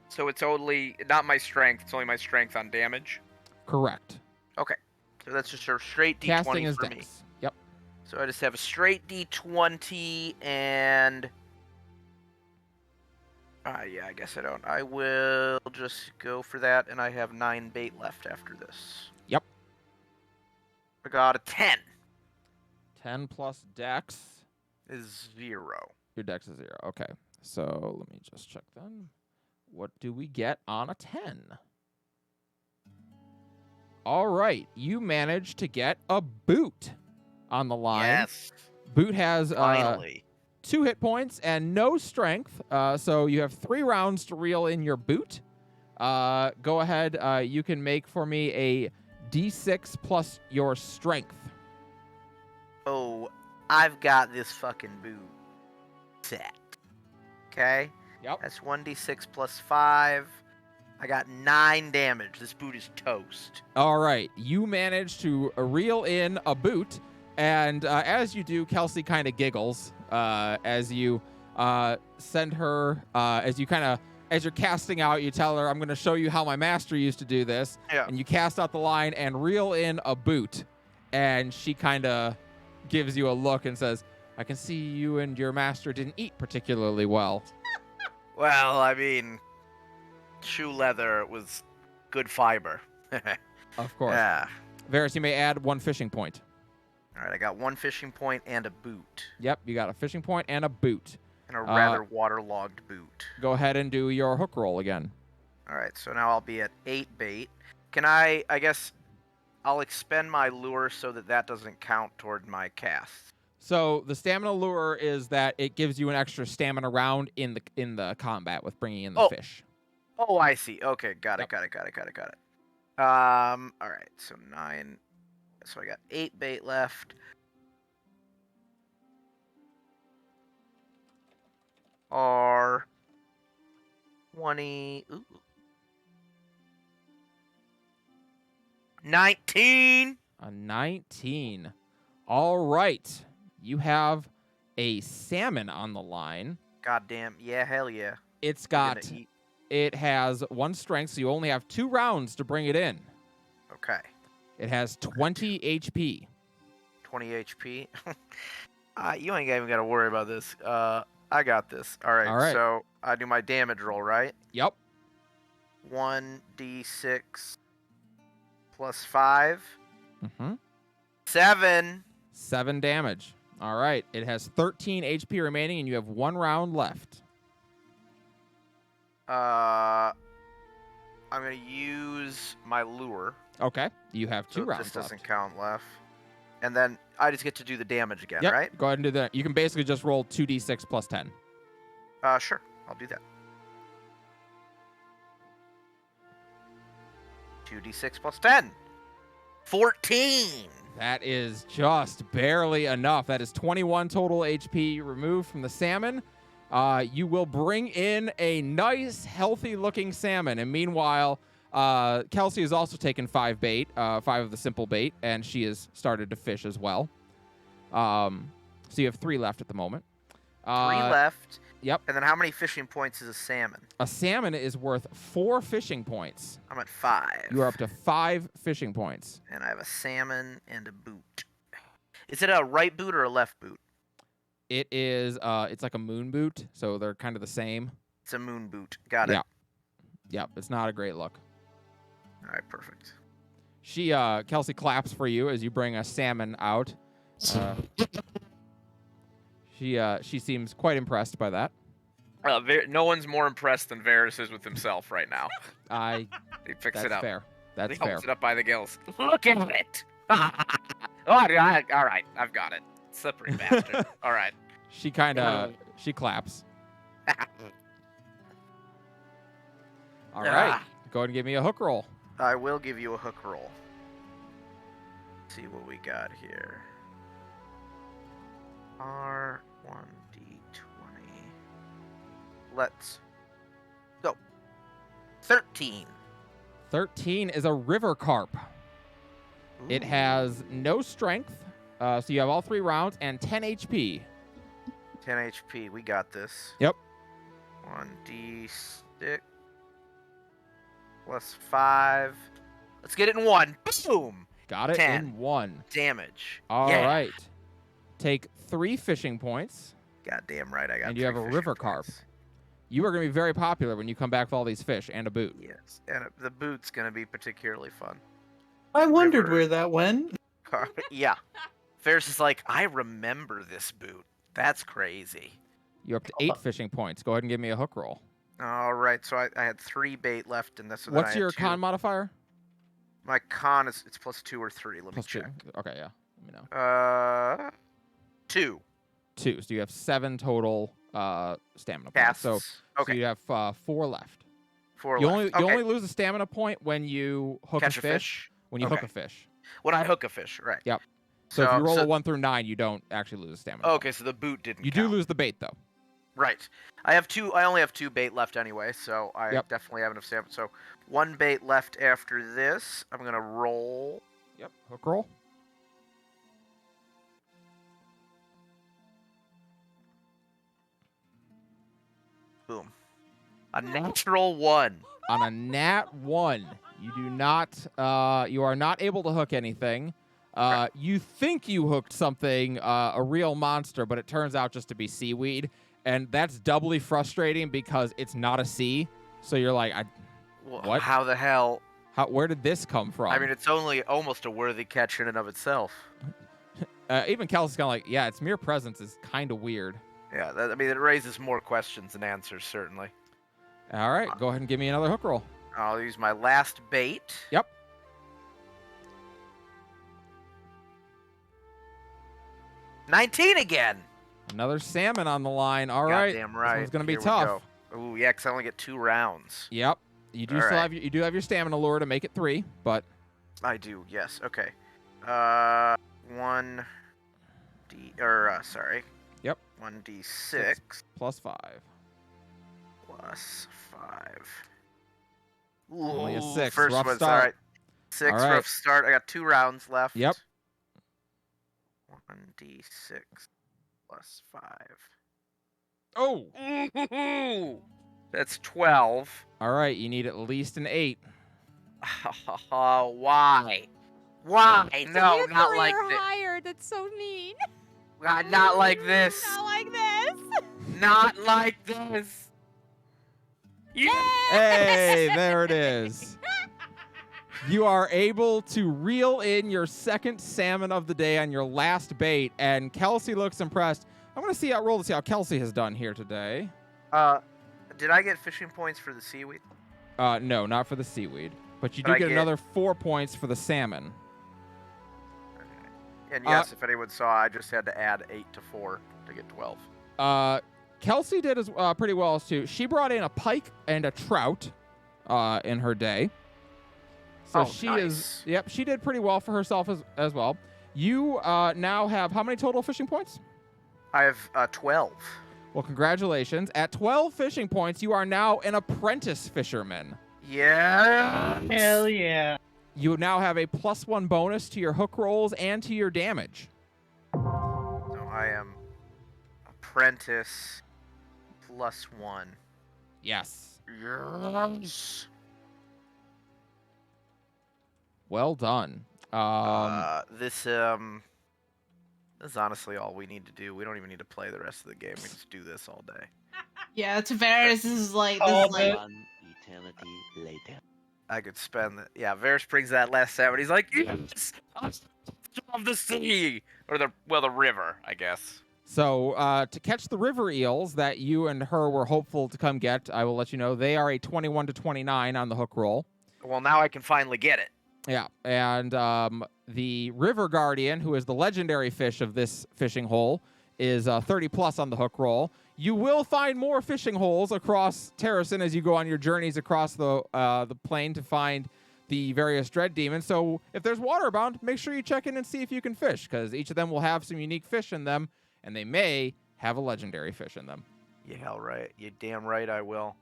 So it's only, not my strength, it's only my strength on damage? Correct. Okay. So that's just a straight D20 Casting is for dex. me. Yep. So I just have a straight D20 and... yeah, I guess I don't. I will just go for that, and I have 9 bait left after this. Yep. I got a 10. 10 plus dex. Is 0. Your dex is 0. Okay. So let me just check then. What do we get on a 10? All right. You managed to get a boot on the line. Yes. Boot has Finally. 2 hit points and no strength. So you have 3 rounds to reel in your boot. Go ahead. You can make for me a D6 plus your strength. Oh, I've got this fucking boot set. Okay? Yep. That's 1d6 plus 5. I got 9 damage. This boot is toast. All right. You manage to reel in a boot. And as you do, Kelsey kind of giggles as you send her, as you're casting out, you tell her, I'm going to show you how my master used to do this. Yeah. And you cast out the line and reel in a boot. And she kind of gives you a look and says, I can see you and your master didn't eat particularly well. Well, I mean, shoe leather was good fiber. Of course. Yeah. Varys, you may add 1 fishing point. All right, I got 1 fishing point and a boot. Yep, you got a fishing point and a boot. And a rather waterlogged boot. Go ahead and do your hook roll again. All right, so now I'll be at 8 bait. Can I guess I'll expend my lure so that doesn't count toward my cast. So the stamina lure is that it gives you an extra stamina round in the combat with bringing in the fish. Oh, I see. Okay, got it. All right, so 9. So I got 8 bait left. Are 20. Ooh. 19. A 19. All right. You have a salmon on the line. Goddamn. Yeah, hell yeah. It has 1 strength, so you only have 2 rounds to bring it in. Okay. It has 20 HP. 20 HP. You ain't even got to worry about this. I got this. All right. So I do my damage roll, right? Yep. 1d6 plus 5. Mm-hmm. 7. 7 damage. All right. It has 13 HP remaining, and you have 1 round left. I'm gonna use my lure. Okay. You have 2 so rounds this doesn't left. count left. And then I just get to do the damage again, Yep. right? Go ahead and do that. You can basically just roll 2d6 plus 10. Sure. I'll do that. 2d6 plus 10. 14. That is just barely enough. That is 21 total HP removed from the salmon. You will bring in a nice, healthy-looking salmon. And meanwhile, Kelsey has also taken 5 bait, 5 of the simple bait, and she has started to fish as well. So you have 3 left at the moment. 3 left. Yep. And then how many fishing points is a salmon? A salmon is worth 4 fishing points. I'm at 5. You are up to 5 fishing points. And I have a salmon and a boot. Is it a right boot or a left boot? It is, it's like a moon boot, so they're kind of the same. It's a moon boot. Got it. Yeah. Yep, it's not a great look. All right, perfect. Kelsey claps for you as you bring a salmon out. She seems quite impressed by that. No one's more impressed than Varys is with himself right now. He picks it That's up. fair. That's He fair. holds it up by the gills. Look at it. All right, I've got it. Slippery bastard. All right. She claps. All right. Go ahead and give me a hook roll. I will give you a hook roll. Let's see what we got here. R1D20. Let's go. 13. 13 is a river carp. It has no strength, so you have all 3 rounds, and 10 HP. 10 HP. We got this. Yep. 1d6 plus 5. Let's get it in 1. Boom! Got it 10. in 1. Damage. All Yeah. right. Take 3 fishing points. Goddamn right, I got. And you have 3 a fishing river carp. points. You are going to be very popular when you come back with all these fish and a boot. Yes, and the boot's gonna be particularly fun. I wondered River. where that went. Yeah. Ferris is like, I remember this boot. That's crazy. You're up to 8 fishing points. Go ahead and give me a hook roll. All right, so I had 3 bait left in this. So then I What's had your 2. con modifier? My con is plus 2 or 3. Let me +2. check. Okay, yeah. Let me know. 2. 2, so you have 7 total stamina points. Casts. So okay. you have 4 left. 4 You left. only Okay. lose a stamina point when you hook Catch a fish. When you hook Okay. a fish. When I hook a fish, right? Yep. So if you roll so- a 1 through 9, you don't actually lose a stamina. point. Okay, so the boot didn't. You count. do lose the bait though. Right. I only have 2 bait left anyway, so I Yep. definitely have enough stamina. So 1 bait left after this. I'm gonna roll. Yep. Hook roll. Boom. A natural 1. On a nat 1, you do not. You are not able to hook anything. You think you hooked something, a real monster, but it turns out just to be seaweed, and that's doubly frustrating because it's not a sea. So you're like, What? How the hell? where did this come from? I mean, it's only almost a worthy catch in and of itself. Even Kelsey's kind of like, yeah, its mere presence is kind of weird. Yeah, I mean, it raises more questions than answers, certainly. All right, go ahead and give me another hook roll. I'll use my last bait. Yep. $19 again. Another salmon on the line. All right, Goddamn right. This one's gonna be Here we tough. go. Ooh, yeah, 'cause I only get 2 rounds. Yep. You do All still right. have you do have your stamina lure to make it 3, but I do, yes. Okay. 1d, Yep. 1d6 plus 5. plus 5. Only a Ooh, 6. First Rough one's start. all right. 6, All right. rough start. I got 2 rounds left. Yep. 1d6 plus 5. Oh. Ooh, that's 12. All right, you need at least an 8. Why? Why? No, not like this. higher. That's so mean. Not like this. Not like this. Not like this. Hey, there it is. You are able to reel in your second salmon of the day on your last bait, and Kelsey looks impressed. I'm going to roll to see how Kelsey has done here today. Did I get fishing points for the seaweed? No, not for the seaweed, but you But do I get get- another 4 points for the salmon. And yes, if anyone saw, I just had to add 8 to 4 to get 12. Kelsey did pretty well as too. She brought in a pike and a trout in her day. So Oh, she nice. she did pretty well for herself as well. You now have how many total fishing points? I have 12. Well, congratulations. At 12 fishing points, you are now an apprentice fisherman. Yeah. Hell yeah. You now have a +1 bonus to your hook rolls and to your damage. So I am apprentice +1. Yes. Yes. Well done. This is honestly all we need to do. We don't even need to play the rest of the game. We just do this all day. Yeah, to Varys, this is like All this is like One eternity later. I could spend the Varys brings that last salmon. He's like, yes, of the sea or the river, I guess. So to catch the river eels that you and her were hopeful to come get, I will let you know they are a 21 to 29 on the hook roll. Well, now I can finally get it. Yeah, and the River Guardian, who is the legendary fish of this fishing hole, is 30 plus on the hook roll. You will find more fishing holes across Terracin as you go on your journeys across the plain to find the various dread demons. So if there's water abound, make sure you check in and see if you can fish, because each of them will have some unique fish in them, and they may have a legendary fish in them. You hell right. You damn right I will.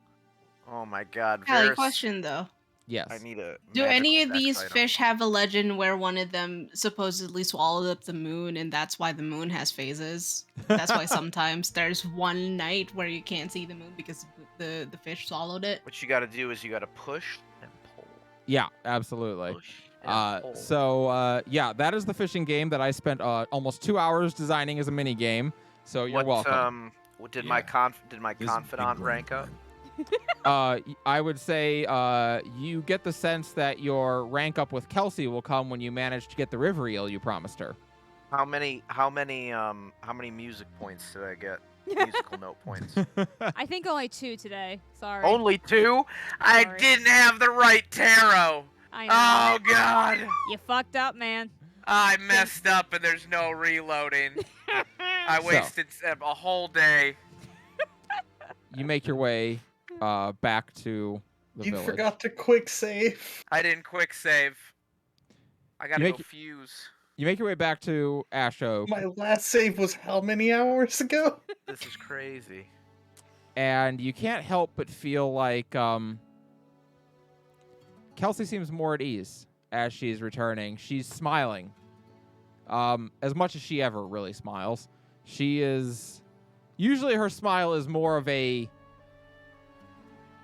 Oh my God, Callie, Varys. question though. Yes. I need a. Do any of magical these dex item. fish have a legend where one of them supposedly swallowed up the moon and that's why the moon has phases? That's why sometimes there's one night where you can't see the moon because the fish swallowed it. What you got to do is you got to push and pull. Yeah, absolutely. Push and pull. So that is the fishing game that I spent almost 2 hours designing as a mini game. So you're welcome. What did my confidant rank up? I would say you get the sense that your rank up with Kelsey will come when you manage to get the river eel you promised her. How many music points did I get? Musical note points. I think only 2 today. Sorry. Only 2? I Sorry. didn't have the right tarot. I know. Oh God. You fucked up, man. I messed up and there's no reloading. I So- wasted a whole day. You make your way back to the You village. forgot to quick save. I didn't quick save. I gotta make go it- fuse. You make your way back to Ash Oak, My last save was how many hours ago? This is crazy. and you can't help but feel like Kelsey seems more at ease as she's returning. She's smiling, as much as she ever really smiles. She is usually her smile is more of a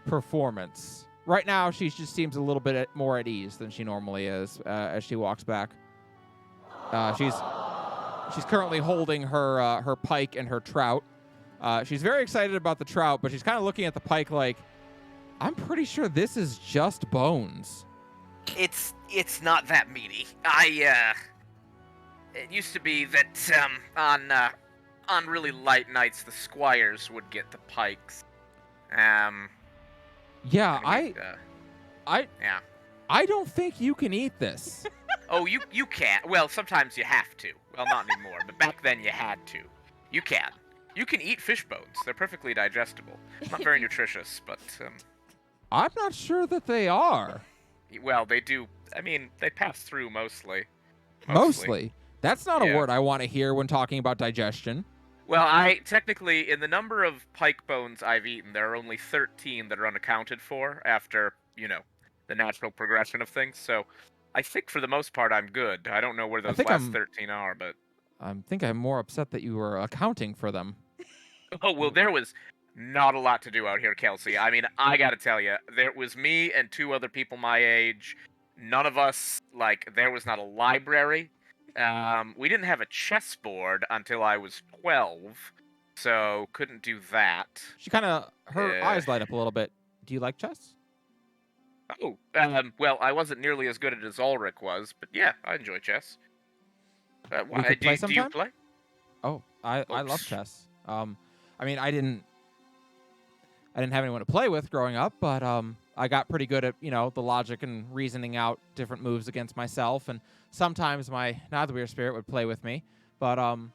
performance. Right now, she just seems a little bit more at ease than she normally is as she walks back. She's currently holding her pike and her trout. She's very excited about the trout, but she's kind of looking at the pike like, I'm pretty sure this is just bones. It's not that meaty. It used to be that on really light nights the squires would get the pikes. Yeah, I yeah. I don't think you can eat this. Oh, you can't. Well, sometimes you have to. Well, not anymore, but back then you had to. You can. You can eat fish bones. They're perfectly digestible. Not very nutritious, but I'm not sure that they are. well, they do. I mean, they pass through mostly. Mostly. That's not a Yeah. word I want to hear when talking about digestion. Well, I technically, in the number of pike bones I've eaten, there are only 13 that are unaccounted for after, the natural progression of things. So I think for the most part I'm good. I don't know where those think last I'm- 13 are, but... I think I'm more upset that you were accounting for them. Oh, well, there was not a lot to do out here, Kelsey. I mean, I gotta tell you, there was me and 2 other people my age. None of us, there was not a library. We didn't have a chessboard until I was 12, so couldn't do that. She kind of, her Yeah. eyes light up a little bit. Do you like chess? Oh, well, I wasn't nearly as good at it as Ulrich was, but yeah, I enjoy chess. Why, could do, play do you sometime? play? Oh, I love Oops. chess. I mean, I didn't have anyone to play with growing up, but I got pretty good at the logic and reasoning out different moves against myself, and sometimes my Nathwir spirit would play with me, but I'm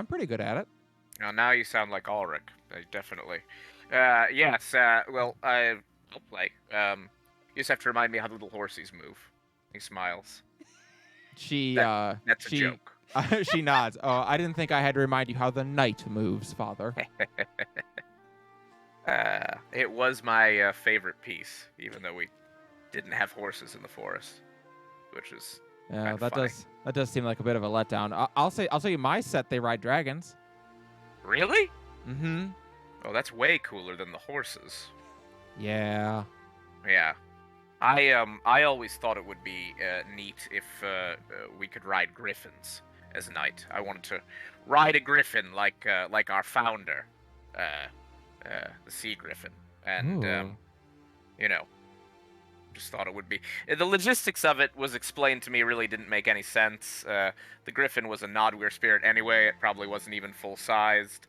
pretty good at it. Oh, now you sound like Ulrich, definitely. Yes, well, I'll play. You just have to remind me how the little horsies move. He smiles. She That's a she joke. she nods. Oh, I didn't think I had to remind you how the knight moves, Father. It was my favorite piece, even though we didn't have horses in the forest, which is Yeah, Kinda that funny. does seem like a bit of a letdown. I'll tell you my set. They ride dragons. really. Mm-hmm. Oh, that's way cooler than the horses. Yeah. Yeah. I always thought it would be neat if we could ride griffins as a knight. I wanted to ride a griffin like our founder, the sea griffin, and Ooh. just thought it would be. The logistics of it was explained to me. Really didn't make any sense. The griffin was a Nodweir spirit anyway. It probably wasn't even full sized.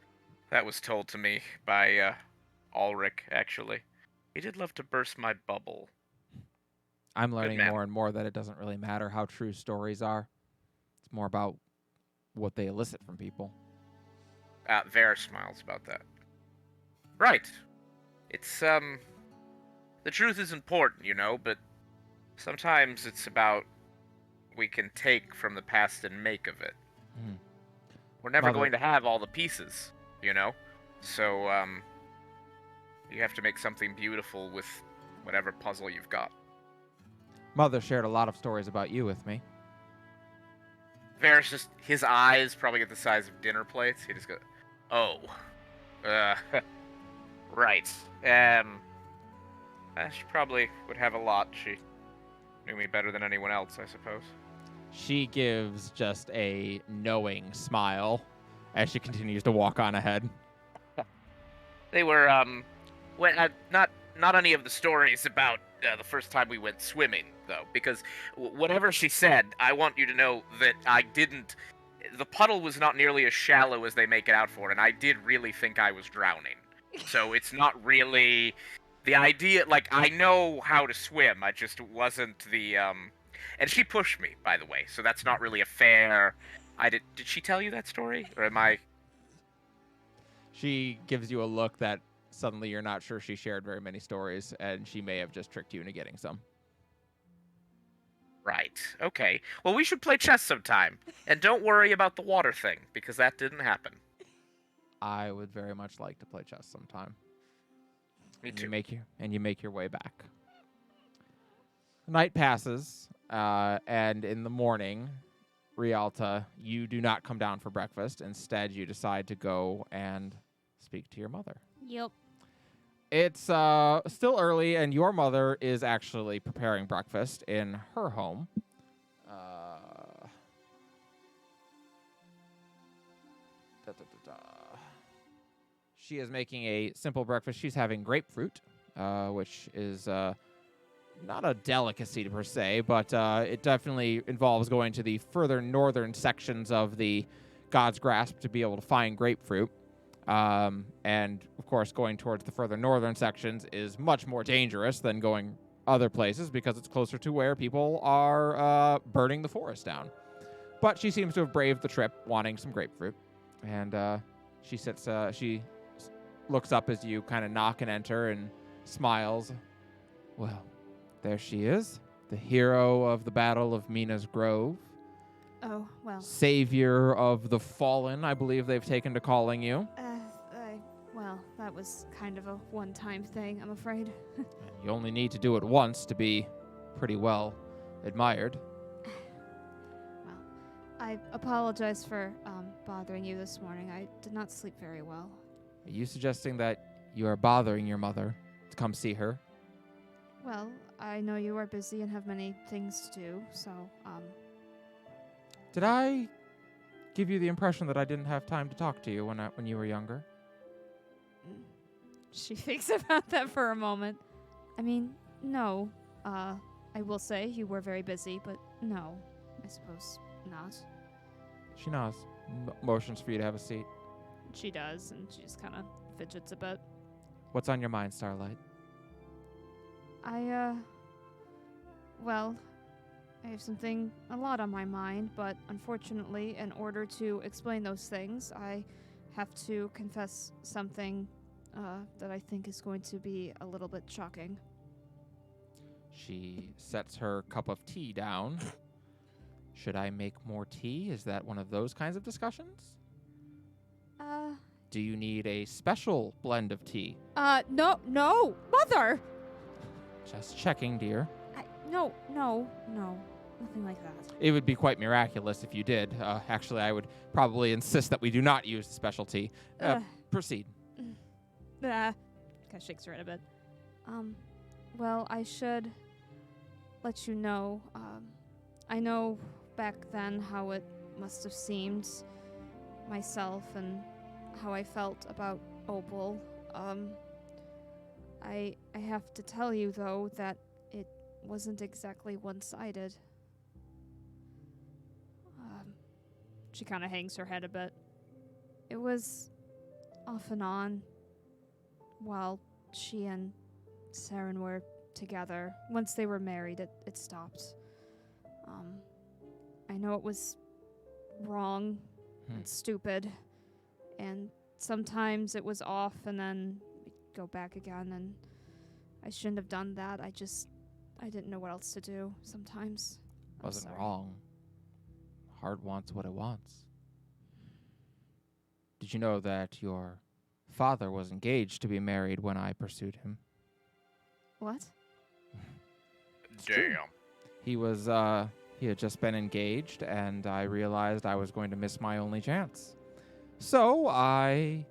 That was told to me by Ulrich. Actually, he did love to burst my bubble. I'm learning man. more and more that it doesn't really matter how true stories are. It's more about what they elicit from people. Vera smiles about that. Right. It's the truth is important, but sometimes it's about we can take from the past and make of it. Mhm. We're never Mother- going to have all the pieces, So you have to make something beautiful with whatever puzzle you've got. Mother shared a lot of stories about you with me. Varys just his eyes probably get the size of dinner plates. He just goes, "Oh, right. She probably would have a lot. She knew me better than anyone else, I suppose." She gives just a knowing smile as she continues to walk on ahead. They were not any of the stories about the first time we went swimming, though, because whatever she said, I want you to know that I didn't. The puddle was not nearly as shallow as they make it out for, and I did really think I was drowning. So it's not really the idea. I know how to swim. I just wasn't the And she pushed me, by the way, so that's not really a fair. Did she tell you that story, or am I? She gives you a look that suddenly you're not sure she shared very many stories, and she may have just tricked you into getting some. Right. Okay. Well, we should play chess sometime, and don't worry about the water thing because that didn't happen. I would very much like to play chess sometime. Me And too. you make your way back. Night passes, and in the morning, Rialta, you do not come down for breakfast. Instead, you decide to go and speak to your mother. Yep. It's still early, and your mother is actually preparing breakfast in her home. She is making a simple breakfast. She's having grapefruit, which is not a delicacy per se, but it definitely involves going to the further northern sections of the God's Grasp to be able to find grapefruit. And, of course, going towards the further northern sections is much more dangerous than going other places because it's closer to where people are burning the forest down. But she seems to have braved the trip, wanting some grapefruit. And she looks up as you kind of knock and enter and smiles. Well, there she is, the hero of the Battle of Mina's Grove. Oh, well. Savior of the Fallen, I believe they've taken to calling you. Well, that was kind of a one-time thing, I'm afraid. You only need to do it once to be pretty well admired. Well, I apologize for bothering you this morning. I did not sleep very well. Are you suggesting that you are bothering your mother to come see her? Well, I know you are busy and have many things to do, so, Did I give you the impression that I didn't have time to talk to you when you were younger? She thinks about that for a moment. I mean, no. I will say you were very busy, but no. I suppose not. She nods, motions for you to have a seat. She does, and she just kind of fidgets a bit. What's on your mind, Starlight? Well, I have a lot on my mind, but unfortunately, in order to explain those things, I have to confess something that I think is going to be a little bit shocking. She sets her cup of tea down. Should I make more tea? Is that one of those kinds of discussions? Do you need a special blend of tea? No, Mother! Just checking, dear. No, nothing like that. It would be quite miraculous if you did. Actually, I would probably insist that we do not use the specialty. Proceed. Kind of shakes her head a bit. Well, I should let you know. I know back then how it must have seemed myself and how I felt about Opal. I have to tell you, though, that it wasn't exactly one-sided. She kind of hangs her head a bit. It was off and on while she and Saren were together. Once they were married, it stopped. I know it was wrong and stupid, and sometimes it was off and then we'd go back again, and I shouldn't have done that. I didn't know what else to do sometimes. Wasn't wrong. Heart wants what it wants. Did you know that your father was engaged to be married when I pursued him? What? Damn. He had just been engaged, and I realized I was going to miss my only chance. So I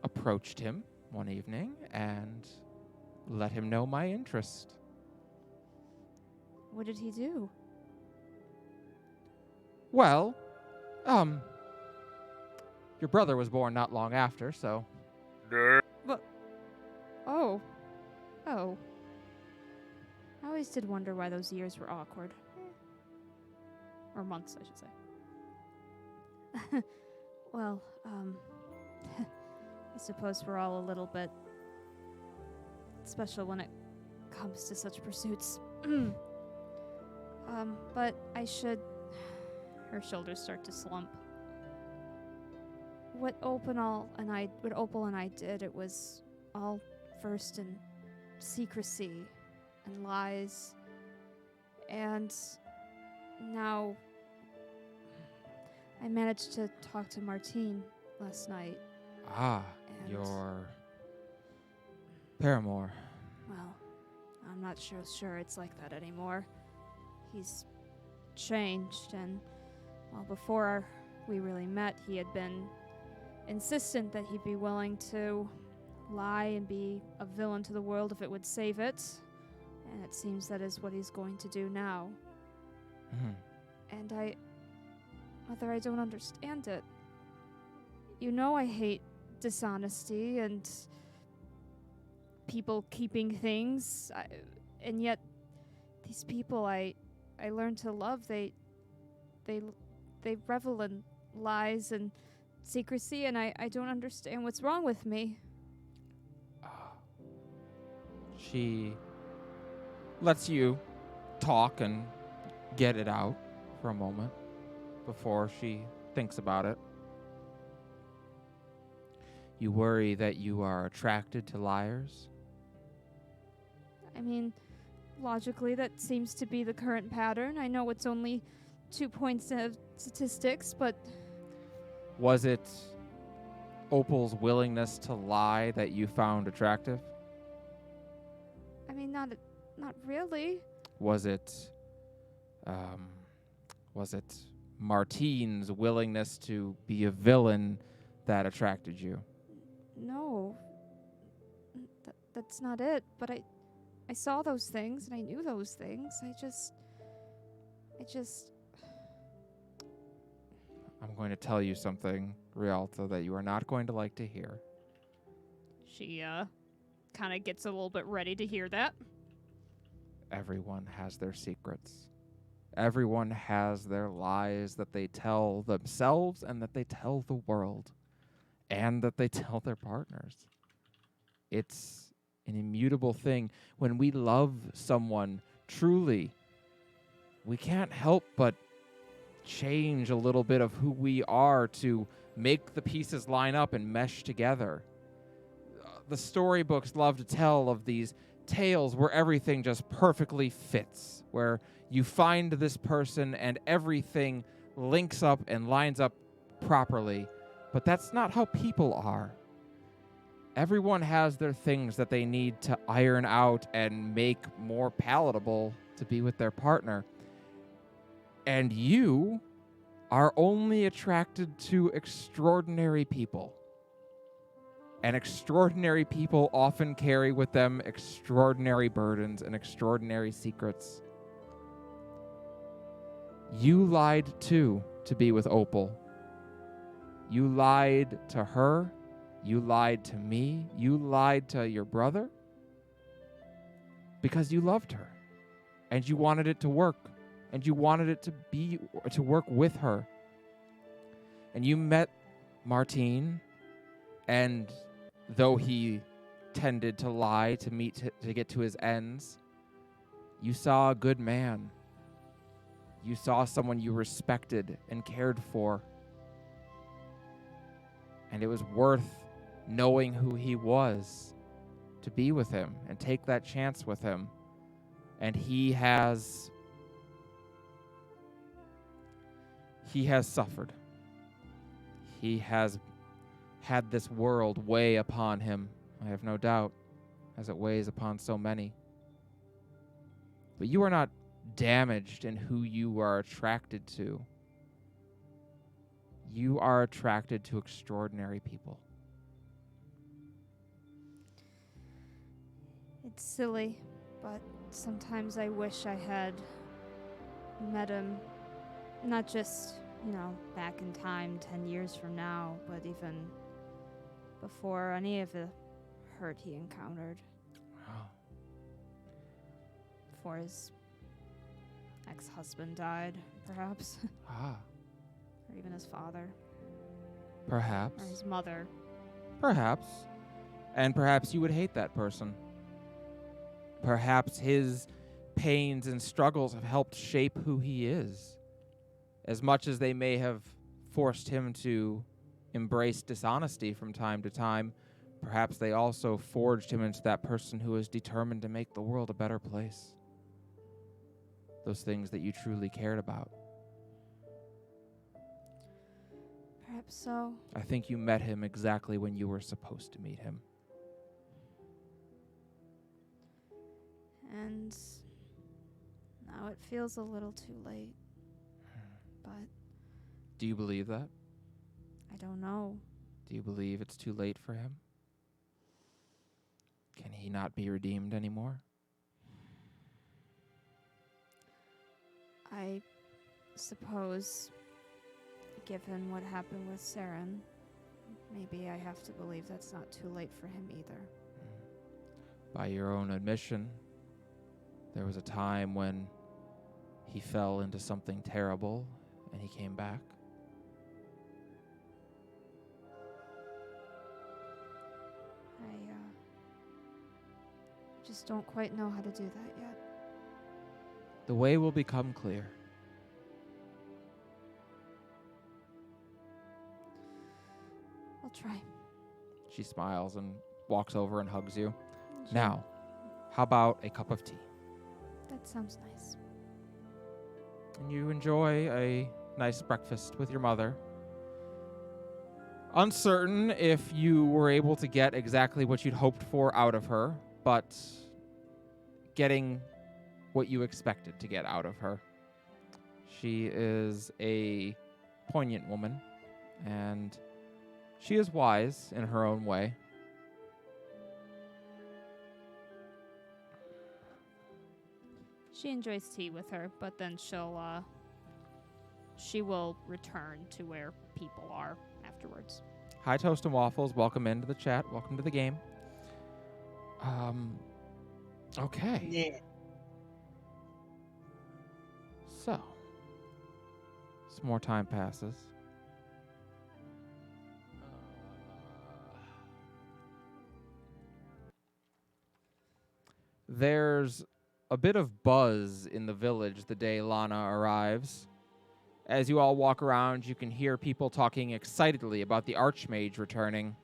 approached him one evening and let him know my interest. What did he do? Well, your brother was born not long after, so... Oh. I always did wonder why those years were awkward. Or months, I should say. Well, I suppose we're all a little bit special when it comes to such pursuits. But I should. Her shoulders start to slump. What Opal and I did, it was all first in secrecy and lies. And now I managed to talk to Martine last night. Ah, And- your paramour. Well, I'm not sure it's like that anymore. He's changed, and well, before we really met, he had been insistent that he'd be willing to lie and be a villain to the world if it would save it. And it seems that is what he's going to do now. Mhm. And Mother, I don't understand it. You know I hate dishonesty and people keeping things, and yet these people I learned to love, they revel in lies and secrecy, and I don't understand what's wrong with me. She lets you talk and get it out for a moment before she thinks about it. You worry that you are attracted to liars? I mean, logically, that seems to be the current pattern. I know it's only 2 points of statistics, but Was it Opal's willingness to lie that you found attractive? I mean, not really. Was it Martine's willingness to be a villain that attracted you? No. That's not it. But I saw those things and I knew those things. I just I'm going to tell you something, Rialto, that you are not going to like to hear. She kind of gets a little bit ready to hear that. Everyone has their secrets. Everyone has their lies that they tell themselves and that they tell the world and that they tell their partners. It's an immutable thing. When we love someone truly, we can't help but change a little bit of who we are to make the pieces line up and mesh together. The storybooks love to tell of these tales where everything just perfectly fits, where you find this person and everything links up and lines up properly. But that's not how people are. Everyone has their things that they need to iron out and make more palatable to be with their partner. And you are only attracted to extraordinary people. And extraordinary people often carry with them extraordinary burdens and extraordinary secrets. You lied too to be with Opal. You lied to her. You lied to me. You lied to your brother. Because you loved her. And you wanted it to work. And you wanted it to work with her. And you met Martine, and though he tended to lie to get to his ends, you saw a good man. You saw someone you respected and cared for. And it was worth knowing who he was to be with him and take that chance with him. And he has suffered. He has had this world weigh upon him, I have no doubt, as it weighs upon so many. But you are not damaged in who you are attracted to. You are attracted to extraordinary people. It's silly, but sometimes I wish I had met him, not just, back in time 10 years from now, but even before any of the hurt he encountered. Wow. Before his ex-husband died, perhaps. Ah, Or even his father. perhaps. Or his mother. Perhaps. And perhaps you would hate that person. Perhaps his pains and struggles have helped shape who he is. As much as they may have forced him to embrace dishonesty from time to time, perhaps they also forged him into that person who is determined to make the world a better place. Those things that you truly cared about. Perhaps so. I think you met him exactly when you were supposed to meet him. And now it feels a little too late. But Do you believe that? I don't know. Do you believe it's too late for him? Can he not be redeemed anymore? I suppose, given what happened with Saren, maybe I have to believe that's not too late for him either. By your own admission, there was a time when he fell into something terrible and he came back. I just don't quite know how to do that yet. The way will become clear. I'll try. She smiles and walks over and hugs you. Sure. Now, how about a cup of tea? That sounds nice. And you enjoy a nice breakfast with your mother. Uncertain if you were able to get exactly what you'd hoped for out of her, but getting what you expected to get out of her. She is a poignant woman, and she is wise in her own way. She enjoys tea with her, but then she will return to where people are afterwards. Hi, Toast and Waffles. Welcome into the chat. Welcome to the game. Okay. Yeah. So, some more time passes. There's a bit of buzz in the village the day Lana arrives. As you all walk around, you can hear people talking excitedly about the Archmage returning.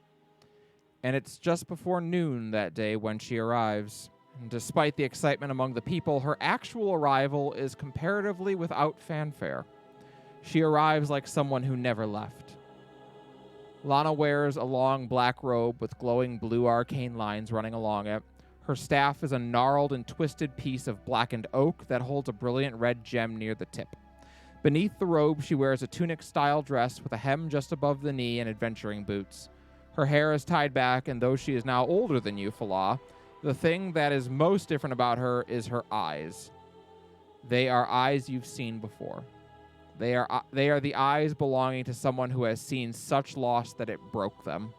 And it's just before noon that day when she arrives. And despite the excitement among the people, her actual arrival is comparatively without fanfare. She arrives like someone who never left. Lana wears a long black robe with glowing blue arcane lines running along it. Her staff is a gnarled and twisted piece of blackened oak that holds a brilliant red gem near the tip. Beneath the robe, she wears a tunic-style dress with a hem just above the knee and adventuring boots. Her hair is tied back, and though she is now older than you, Falah, the thing that is most different about her is her eyes. They are eyes you've seen before. They are the eyes belonging to someone who has seen such loss that it broke them.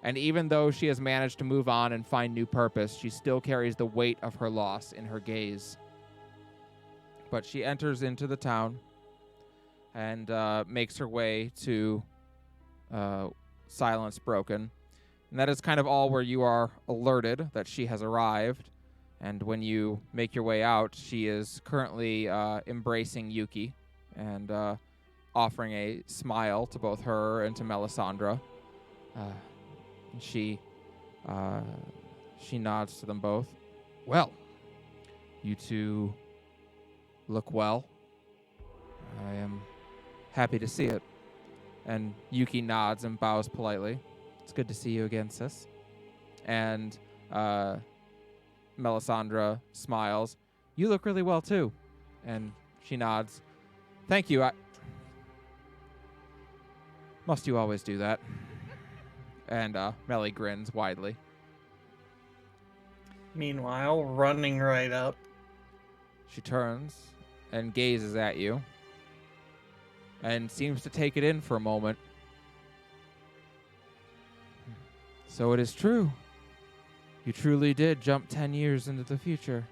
And even though she has managed to move on and find new purpose, she still carries the weight of her loss in her gaze. But she enters into the town and makes her way to Silence Broken. And that is kind of all where you are alerted that she has arrived. And when you make your way out, she is currently embracing Yuki and offering a smile to both her and to Melisandre. And she nods to them both. Well, you two look well. I am happy to see it. And Yuki nods and bows politely. It's good to see you again, sis. And Melisandre smiles. You look really well, too. And she nods. Thank you. Must you always do that? And Melly grins widely. Meanwhile, running right up. She turns and gazes at you and seems to take it in for a moment. So it is true. You truly did jump 10 years into the future.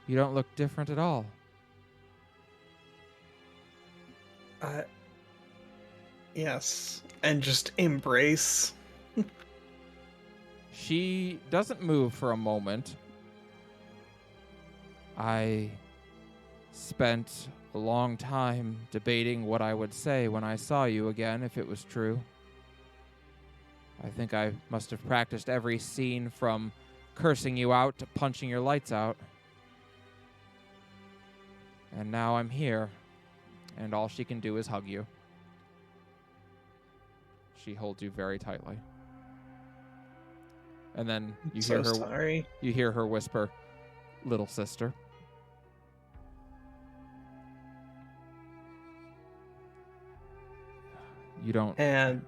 You don't look different at all. Yes. And just embrace. She doesn't move for a moment. I spent a long time debating what I would say when I saw you again, if it was true. I think I must have practiced every scene from cursing you out to punching your lights out. And now I'm here, and all she can do is hug you. She holds you very tightly. And then you So hear her sorry. you hear her whisper, "Little sister." You don't And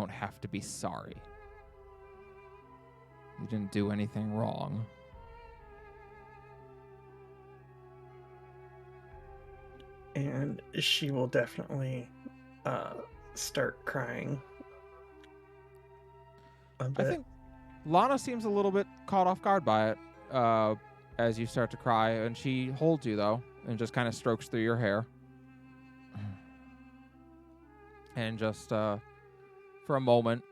have to be sorry. You didn't do anything wrong. she will definitely start crying. A I bit. think Lana seems a little bit caught off guard by it as you start to cry, and she holds you, though, and just kind of strokes through your hair. And just, for a moment,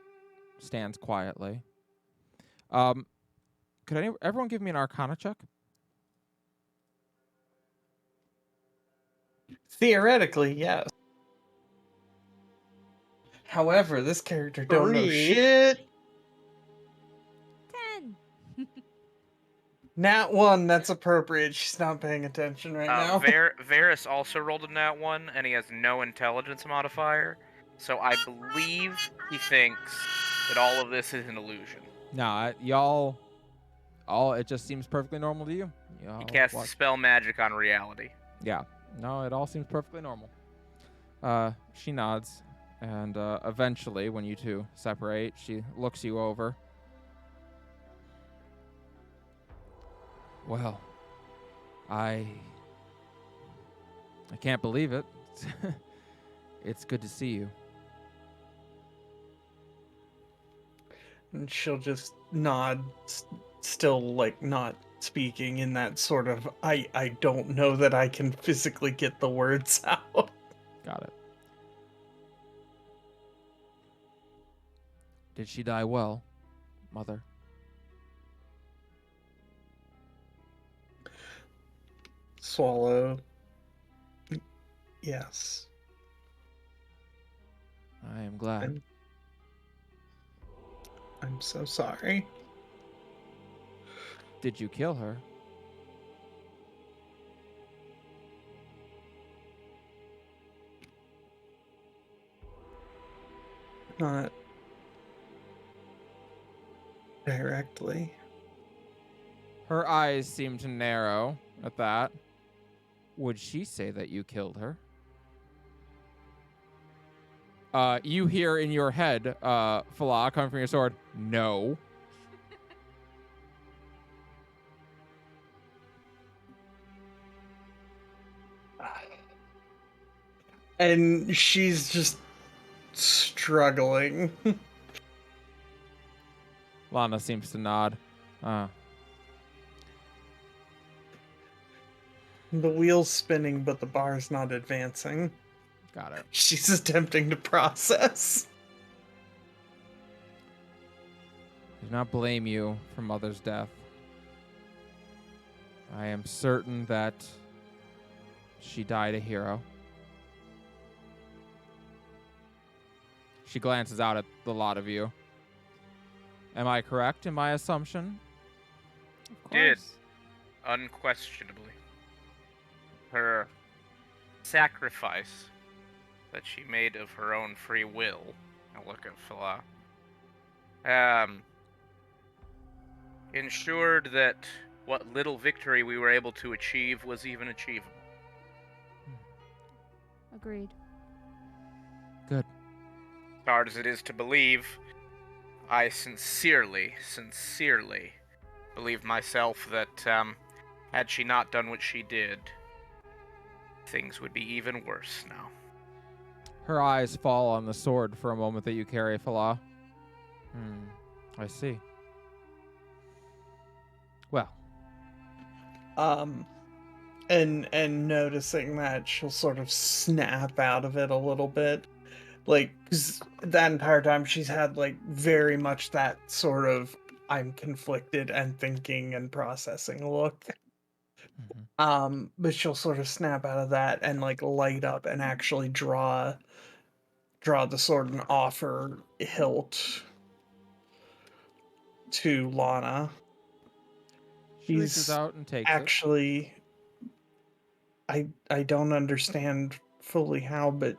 stands quietly. Could everyone give me an Arcana check? Theoretically, yes. However, this character don't know 3. shit. 10. Nat 1, that's appropriate. She's not paying attention right now. Varys also rolled a nat 1, and he has no intelligence modifier. So I believe he thinks that all of this is an illusion. Nah, it just seems perfectly normal to you. He casts spell magic on reality. Yeah. No, it all seems perfectly normal. She nods, and eventually, when you two separate, she looks you over. Well, I can't believe it. It's good to see you. And she'll just nod, still like not speaking in that sort of I don't know that I can physically get the words out. Got it. Did she die well, Mother? Swallow. Yes. I am glad. I'm so sorry. Did you kill her? Not directly. Her eyes seem to narrow at that. Would she say that you killed her? You hear in your head, Falah, coming from your sword, no. And she's just struggling. Lana seems to nod. The wheel's spinning, but the bar's not advancing. Got it. She's attempting to process. Do not blame you for Mother's death. I am certain that she died a hero. She glances out at the lot of you. Am I correct in my assumption? Of Did. course. Unquestionably. Her sacrifice that she made of her own free will. I look at Falah. Ensured that what little victory we were able to achieve was even achievable. Agreed. Good. Hard as it is to believe, I sincerely believe myself that had she not done what she did, things would be even worse now. Her eyes fall on the sword for a moment that you carry, Falah. I see. Well. And noticing that, she'll sort of snap out of it a little bit. Like, 'cause that entire time she's had, like, very much that sort of I'm conflicted and thinking and processing look. Mhm. But she'll sort of snap out of that and like light up and actually draw the sword and offer hilt to Lana. She reaches He's out and takes it. actually, I don't understand fully how, but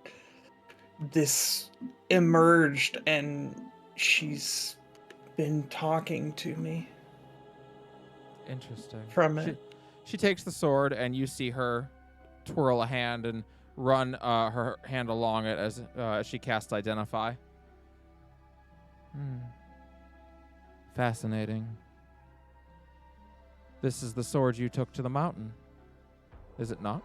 this emerged and she's been talking to me Interesting. from it. She takes the sword, and you see her twirl a hand and run her hand along it as she casts Identify. Fascinating. This is the sword you took to the mountain, is it not?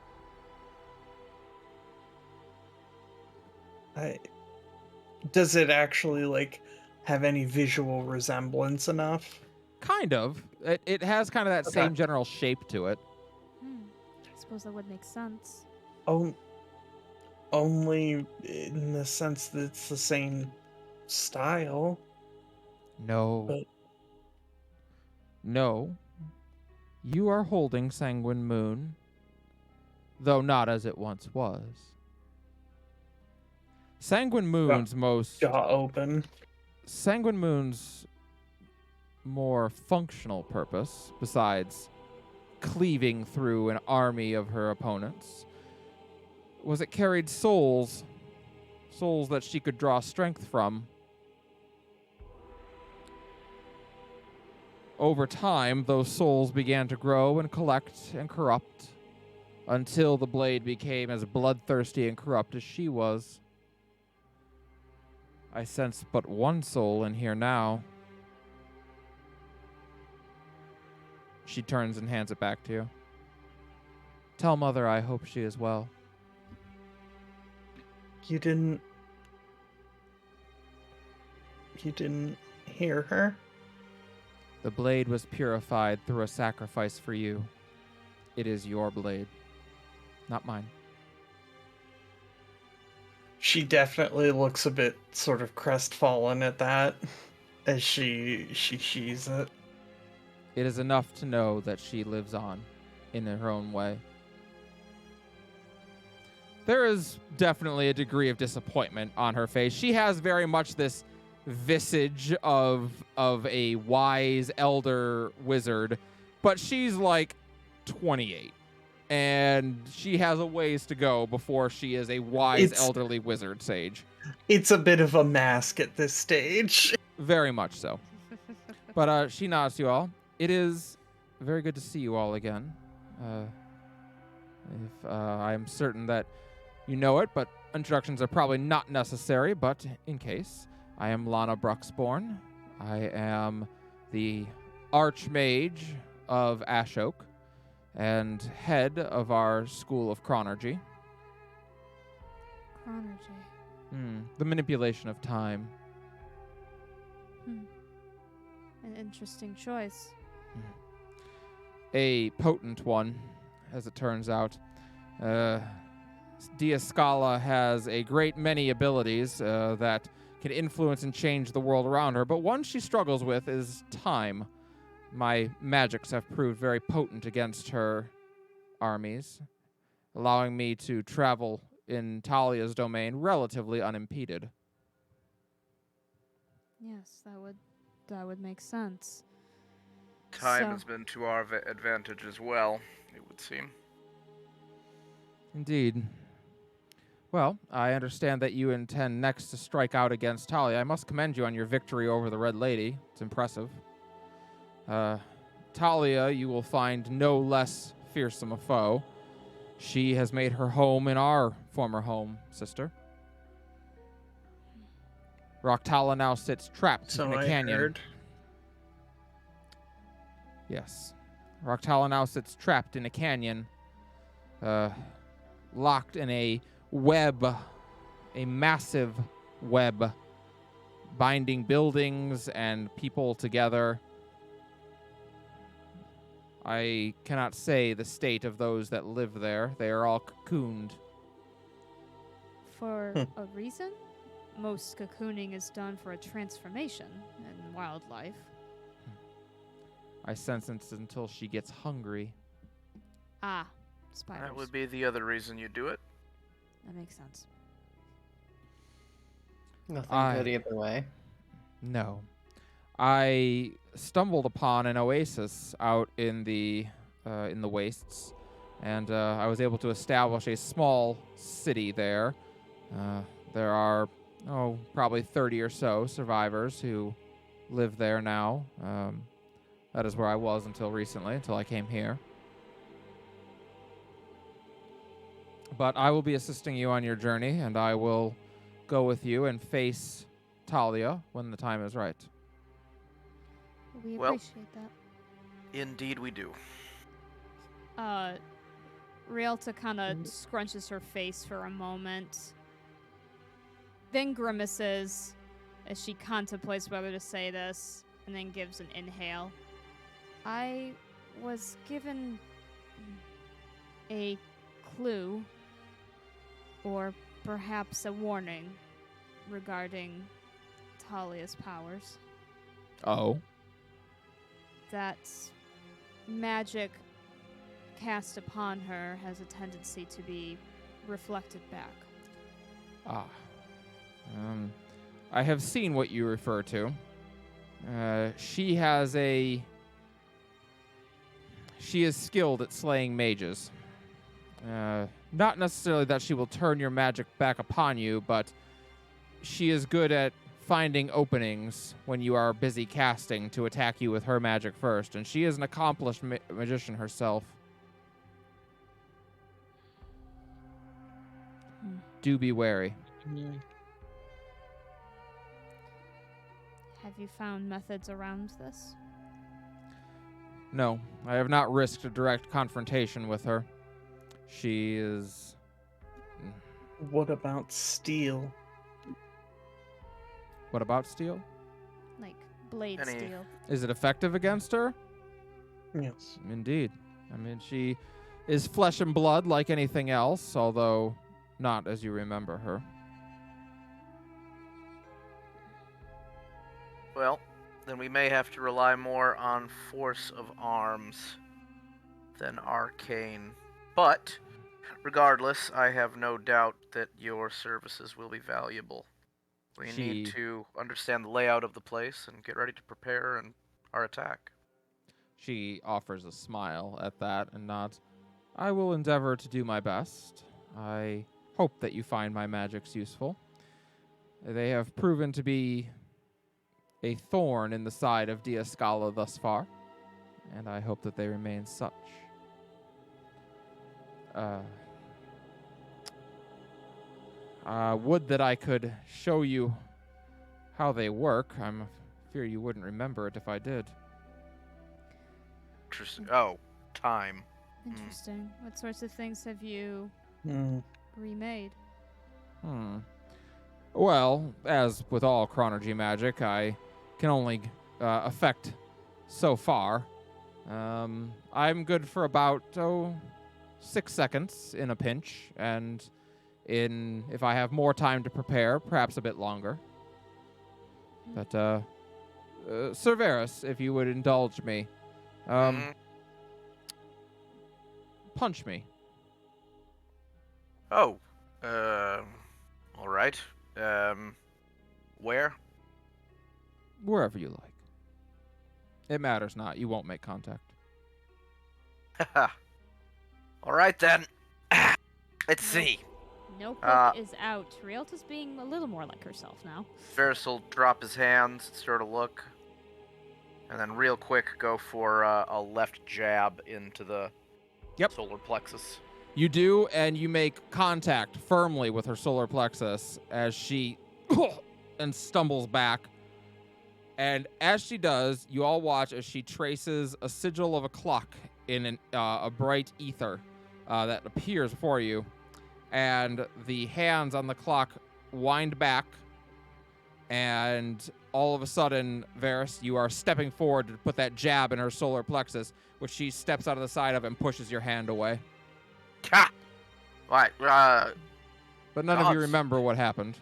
Does it actually like have any visual resemblance enough? Kind of. It has kind of that Okay. same general shape to it. I suppose that would make sense. Only in the sense that it's the same style. No. But- No. You are holding Sanguine Moon, though not as it once was. Sanguine Moon's Jaw open. Sanguine Moon's more functional purpose, besides cleaving through an army of her opponents, was it carried souls that she could draw strength from. Over time, those souls began to grow and collect and corrupt until the blade became as bloodthirsty and corrupt as she was. I sense but one soul in here now. She turns and hands it back to you. Tell Mother I hope she is well. You didn't hear her? The blade was purified through a sacrifice for you. It is your blade, not mine. She definitely looks a bit sort of crestfallen at that as she sheathes it. It is enough to know that she lives on in her own way. There is definitely a degree of disappointment on her face. She has very much this visage of a wise elder wizard, but she's like 28. And she has a ways to go before she is a wise elderly wizard sage. It's a bit of a mask at this stage. Very much so. But she nods to you all. It is very good to see you all again. I'm certain that you know it, but introductions are probably not necessary. But in case, I am Lana Bruxborn. I am the Archmage of Ashoke and head of our School of Chronergy. Chronergy. The manipulation of time. An interesting choice. A potent one, as it turns out. Diascala has a great many abilities that can influence and change the world around her, but one she struggles with is time. My magics have proved very potent against her armies, allowing me to travel in Talia's domain relatively unimpeded. Yes, that would make sense. Time So- has been to our advantage as well, it would seem. Indeed. Well, I understand that you intend next to strike out against Talia. I must commend you on your victory over the Red Lady. It's impressive. Talia, you will find no less fearsome a foe. She has made her home in our former home, sister. Rocktala now sits trapped So in a I canyon. heard. Yes. Rocktala now sits trapped in a canyon, locked in a web, a massive web, binding buildings and people together. I cannot say the state of those that live there. They are all cocooned. For a reason? Most cocooning is done for a transformation in wildlife. I sense it's until she gets hungry. Ah, spiders. That would be the other reason you do it. That makes sense. Nothing good either way. No. I stumbled upon an oasis out in the wastes, and I was able to establish a small city there. There are, probably 30 or so survivors who live there now. That is where I was until recently, until I came here. But I will be assisting you on your journey, and I will go with you and face Talia when the time is right. We Well- appreciate that. Indeed, we do. Rialta kind of scrunches her face for a moment, then grimaces as she contemplates whether to say this, and then gives an inhale. I was given a clue, or perhaps a warning, regarding Talia's powers. Oh? That magic cast upon her has a tendency to be reflected back. Ah. I have seen what you refer to. She is skilled at slaying mages. Not necessarily that she will turn your magic back upon you, but she is good at finding openings when you are busy casting to attack you with her magic first, and she is an accomplished magician herself. Do be wary. Have you found methods around this? No, I have not risked a direct confrontation with her. She is... What about steel? What about steel? Like blade Any- steel? Is it effective against her? Yes. Indeed. I mean, she is flesh and blood like anything else, although not as you remember her. Well, then we may have to rely more on force of arms than arcane. But, regardless, I have no doubt that your services will be valuable. We need She- to understand the layout of the place and get ready to prepare our attack. She offers a smile at that and nods. I will endeavor to do my best. I hope that you find my magics useful. They have proven to be a thorn in the side of Diascala thus far, and I hope that they remain such. Would that I could show you how they work. I'm fear you wouldn't remember it if I did. Interesting. Oh, time. Interesting. What sorts of things have you Hmm. remade? Well, as with all chronergy magic, I can only affect so far. I'm good for about 6 seconds in a pinch, and if I have more time to prepare, perhaps a bit longer. But Sir Varus, if you would indulge me, punch me. Oh, all right. Where? Wherever you like. It matters not. You won't make contact. All right then. Let's see. Notebook is out. Rialta's being a little more like herself now. Ferris will drop his hands, sort of look, and then real quick go for a left jab into the solar plexus. You do, and you make contact firmly with her solar plexus as she and stumbles back. And as she does, you all watch as she traces a sigil of a clock in a bright ether that appears before you. And the hands on the clock wind back, and all of a sudden, Varus, you are stepping forward to put that jab in her solar plexus, which she steps out of the side of and pushes your hand away. Ha! Right, But none of you Gods. remember what happened.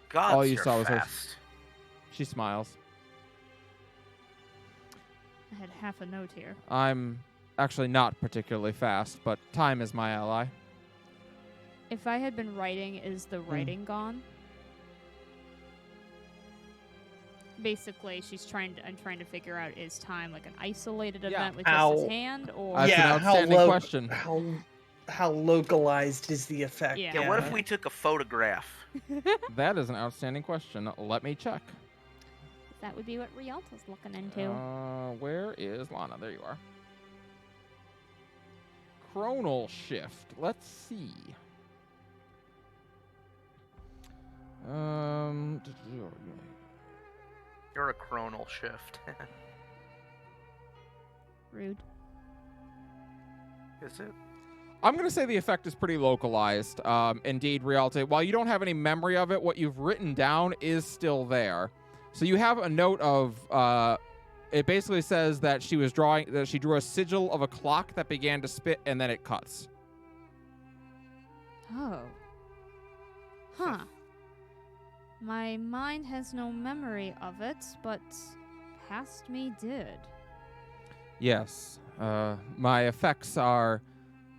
God, All you you're saw was her. fast. She smiles. I had half a note here. I'm actually not particularly fast, but time is my ally. If I had been writing, is the writing gone? Basically, I'm trying to figure out, is time like an isolated Yeah. event with just his hand, or That's an outstanding question. How localized is the effect? Yeah. Yeah, what if we took a photograph? That is an outstanding question. Let me check. that would be what Rialto's looking into. Where is Lana? There you are. Chronal shift. Let's see. You're a chronal shift. Rude. Is it? I'm going to say the effect is pretty localized. Indeed, Rialto, while you don't have any memory of it, what you've written down is still there. So you have a note of, it basically says that she drew a sigil of a clock that began to spit and then it cuts. Oh. Huh. My mind has no memory of it, but past me did. Yes. My effects are,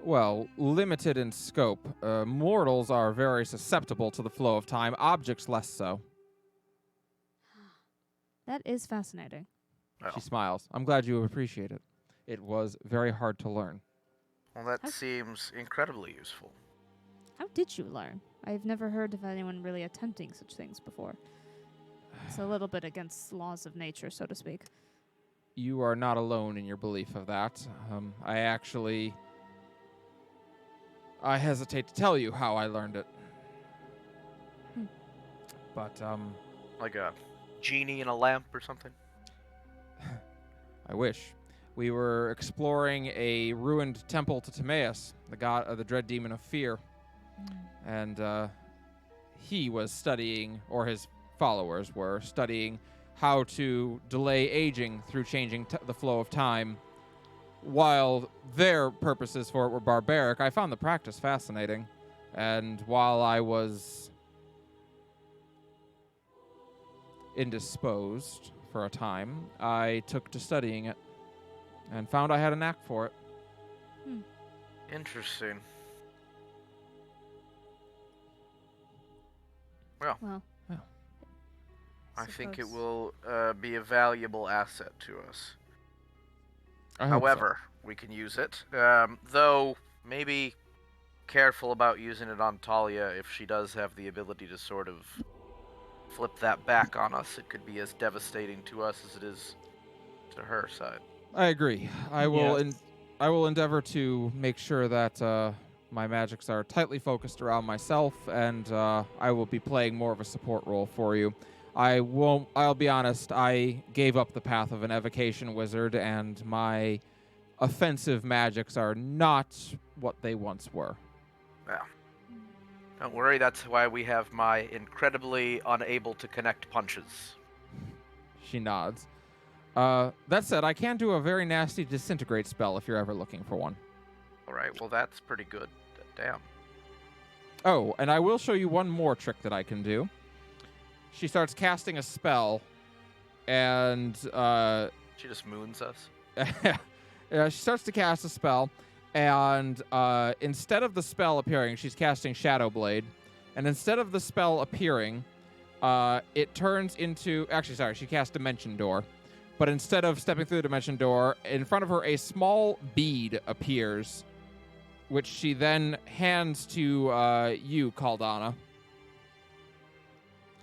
well, limited in scope. Mortals are very susceptible to the flow of time, objects less so. That is fascinating. Well, She smiles. I'm glad you appreciate it. It was very hard to learn. well, that How- seems incredibly useful. How did you learn? I've never heard of anyone really attempting such things before. It's a little bit against laws of nature, so to speak. You are not alone in your belief of that. I hesitate to tell you how I learned it. Hmm. But, Like a genie in a lamp or something. I wish. We were exploring a ruined temple to Timaeus, the god of the dread demon of fear. And he was studying, or his followers were studying, how to delay aging through changing the flow of time. While their purposes for it were barbaric, I found the practice fascinating. And while I was indisposed for a time, I took to studying it and found I had a knack for it. Interesting. Well, I think it suppose- will be a valuable asset to us. I hope so. However, we can use it. Though, maybe careful about using it on Talia if she does have the ability to sort of flip that back on us. It could be as devastating to us as it is to her side. I agree. I will. Yes. I will endeavor to make sure that my magics are tightly focused around myself, and I will be playing more of a support role for you. I'll be honest. I gave up the path of an evocation wizard, and my offensive magics are not what they once were. Don't worry, that's why we have my incredibly unable to connect punches. She nods. That said, I can do a very nasty disintegrate spell if you're ever looking for one. Alright, well that's pretty good. Damn. Oh, and I will show you one more trick that I can do. She starts casting a spell, and She just moons us. she starts to cast a spell, and instead of the spell appearing, she's casting Shadow Blade, and instead of the spell appearing, it turns into... Actually, sorry, she cast Dimension Door. But instead of stepping through the Dimension Door, in front of her, a small bead appears, which she then hands to you, Caldana.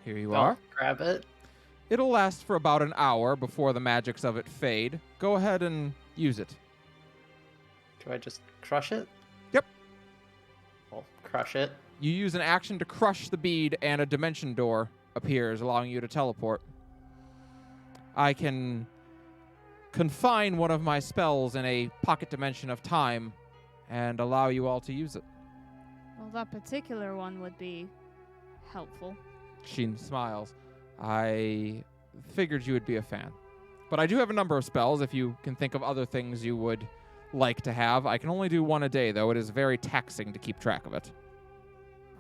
Here you are. I'll grab it. It'll last for about an hour before the magics of it fade. Go ahead and use it. Do I just crush it? Yep. I'll crush it. You use an action to crush the bead, and a dimension door appears, allowing you to teleport. I can confine one of my spells in a pocket dimension of time and allow you all to use it. Well, that particular one would be helpful. She smiles. I figured you would be a fan. But I do have a number of spells if you can think of other things you would like to have. I can only do one a day, though. It is very taxing to keep track of it.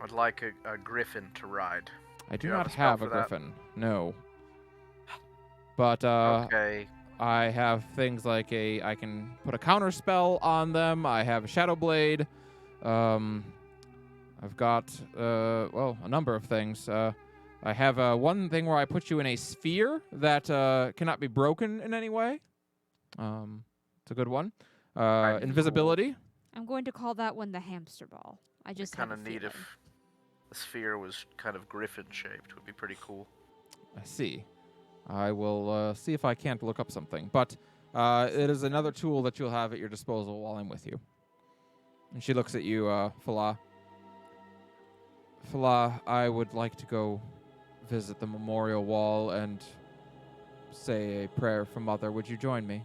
I'd like a griffin to ride. I do you have not a spell have a for that? griffin. No. But Okay. I have things like I can put a counter spell on them. I have a Shadow Blade. I've got, a number of things. I have one thing where I put you in a sphere that cannot be broken in any way. It's a good one. Cool. Invisibility. I'm going to call that one the hamster ball. I just Kind have of a neat feeling. if the sphere was kind of griffin shaped. Would be pretty cool. I see. I will see if I can't look up something. But it is another tool that you'll have at your disposal while I'm with you. And she looks at you, Falah. Falah, I would like to go visit the memorial wall and say a prayer for Mother. Would you join me?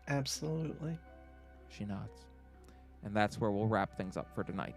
Absolutely. She nods. And that's where we'll wrap things up for tonight.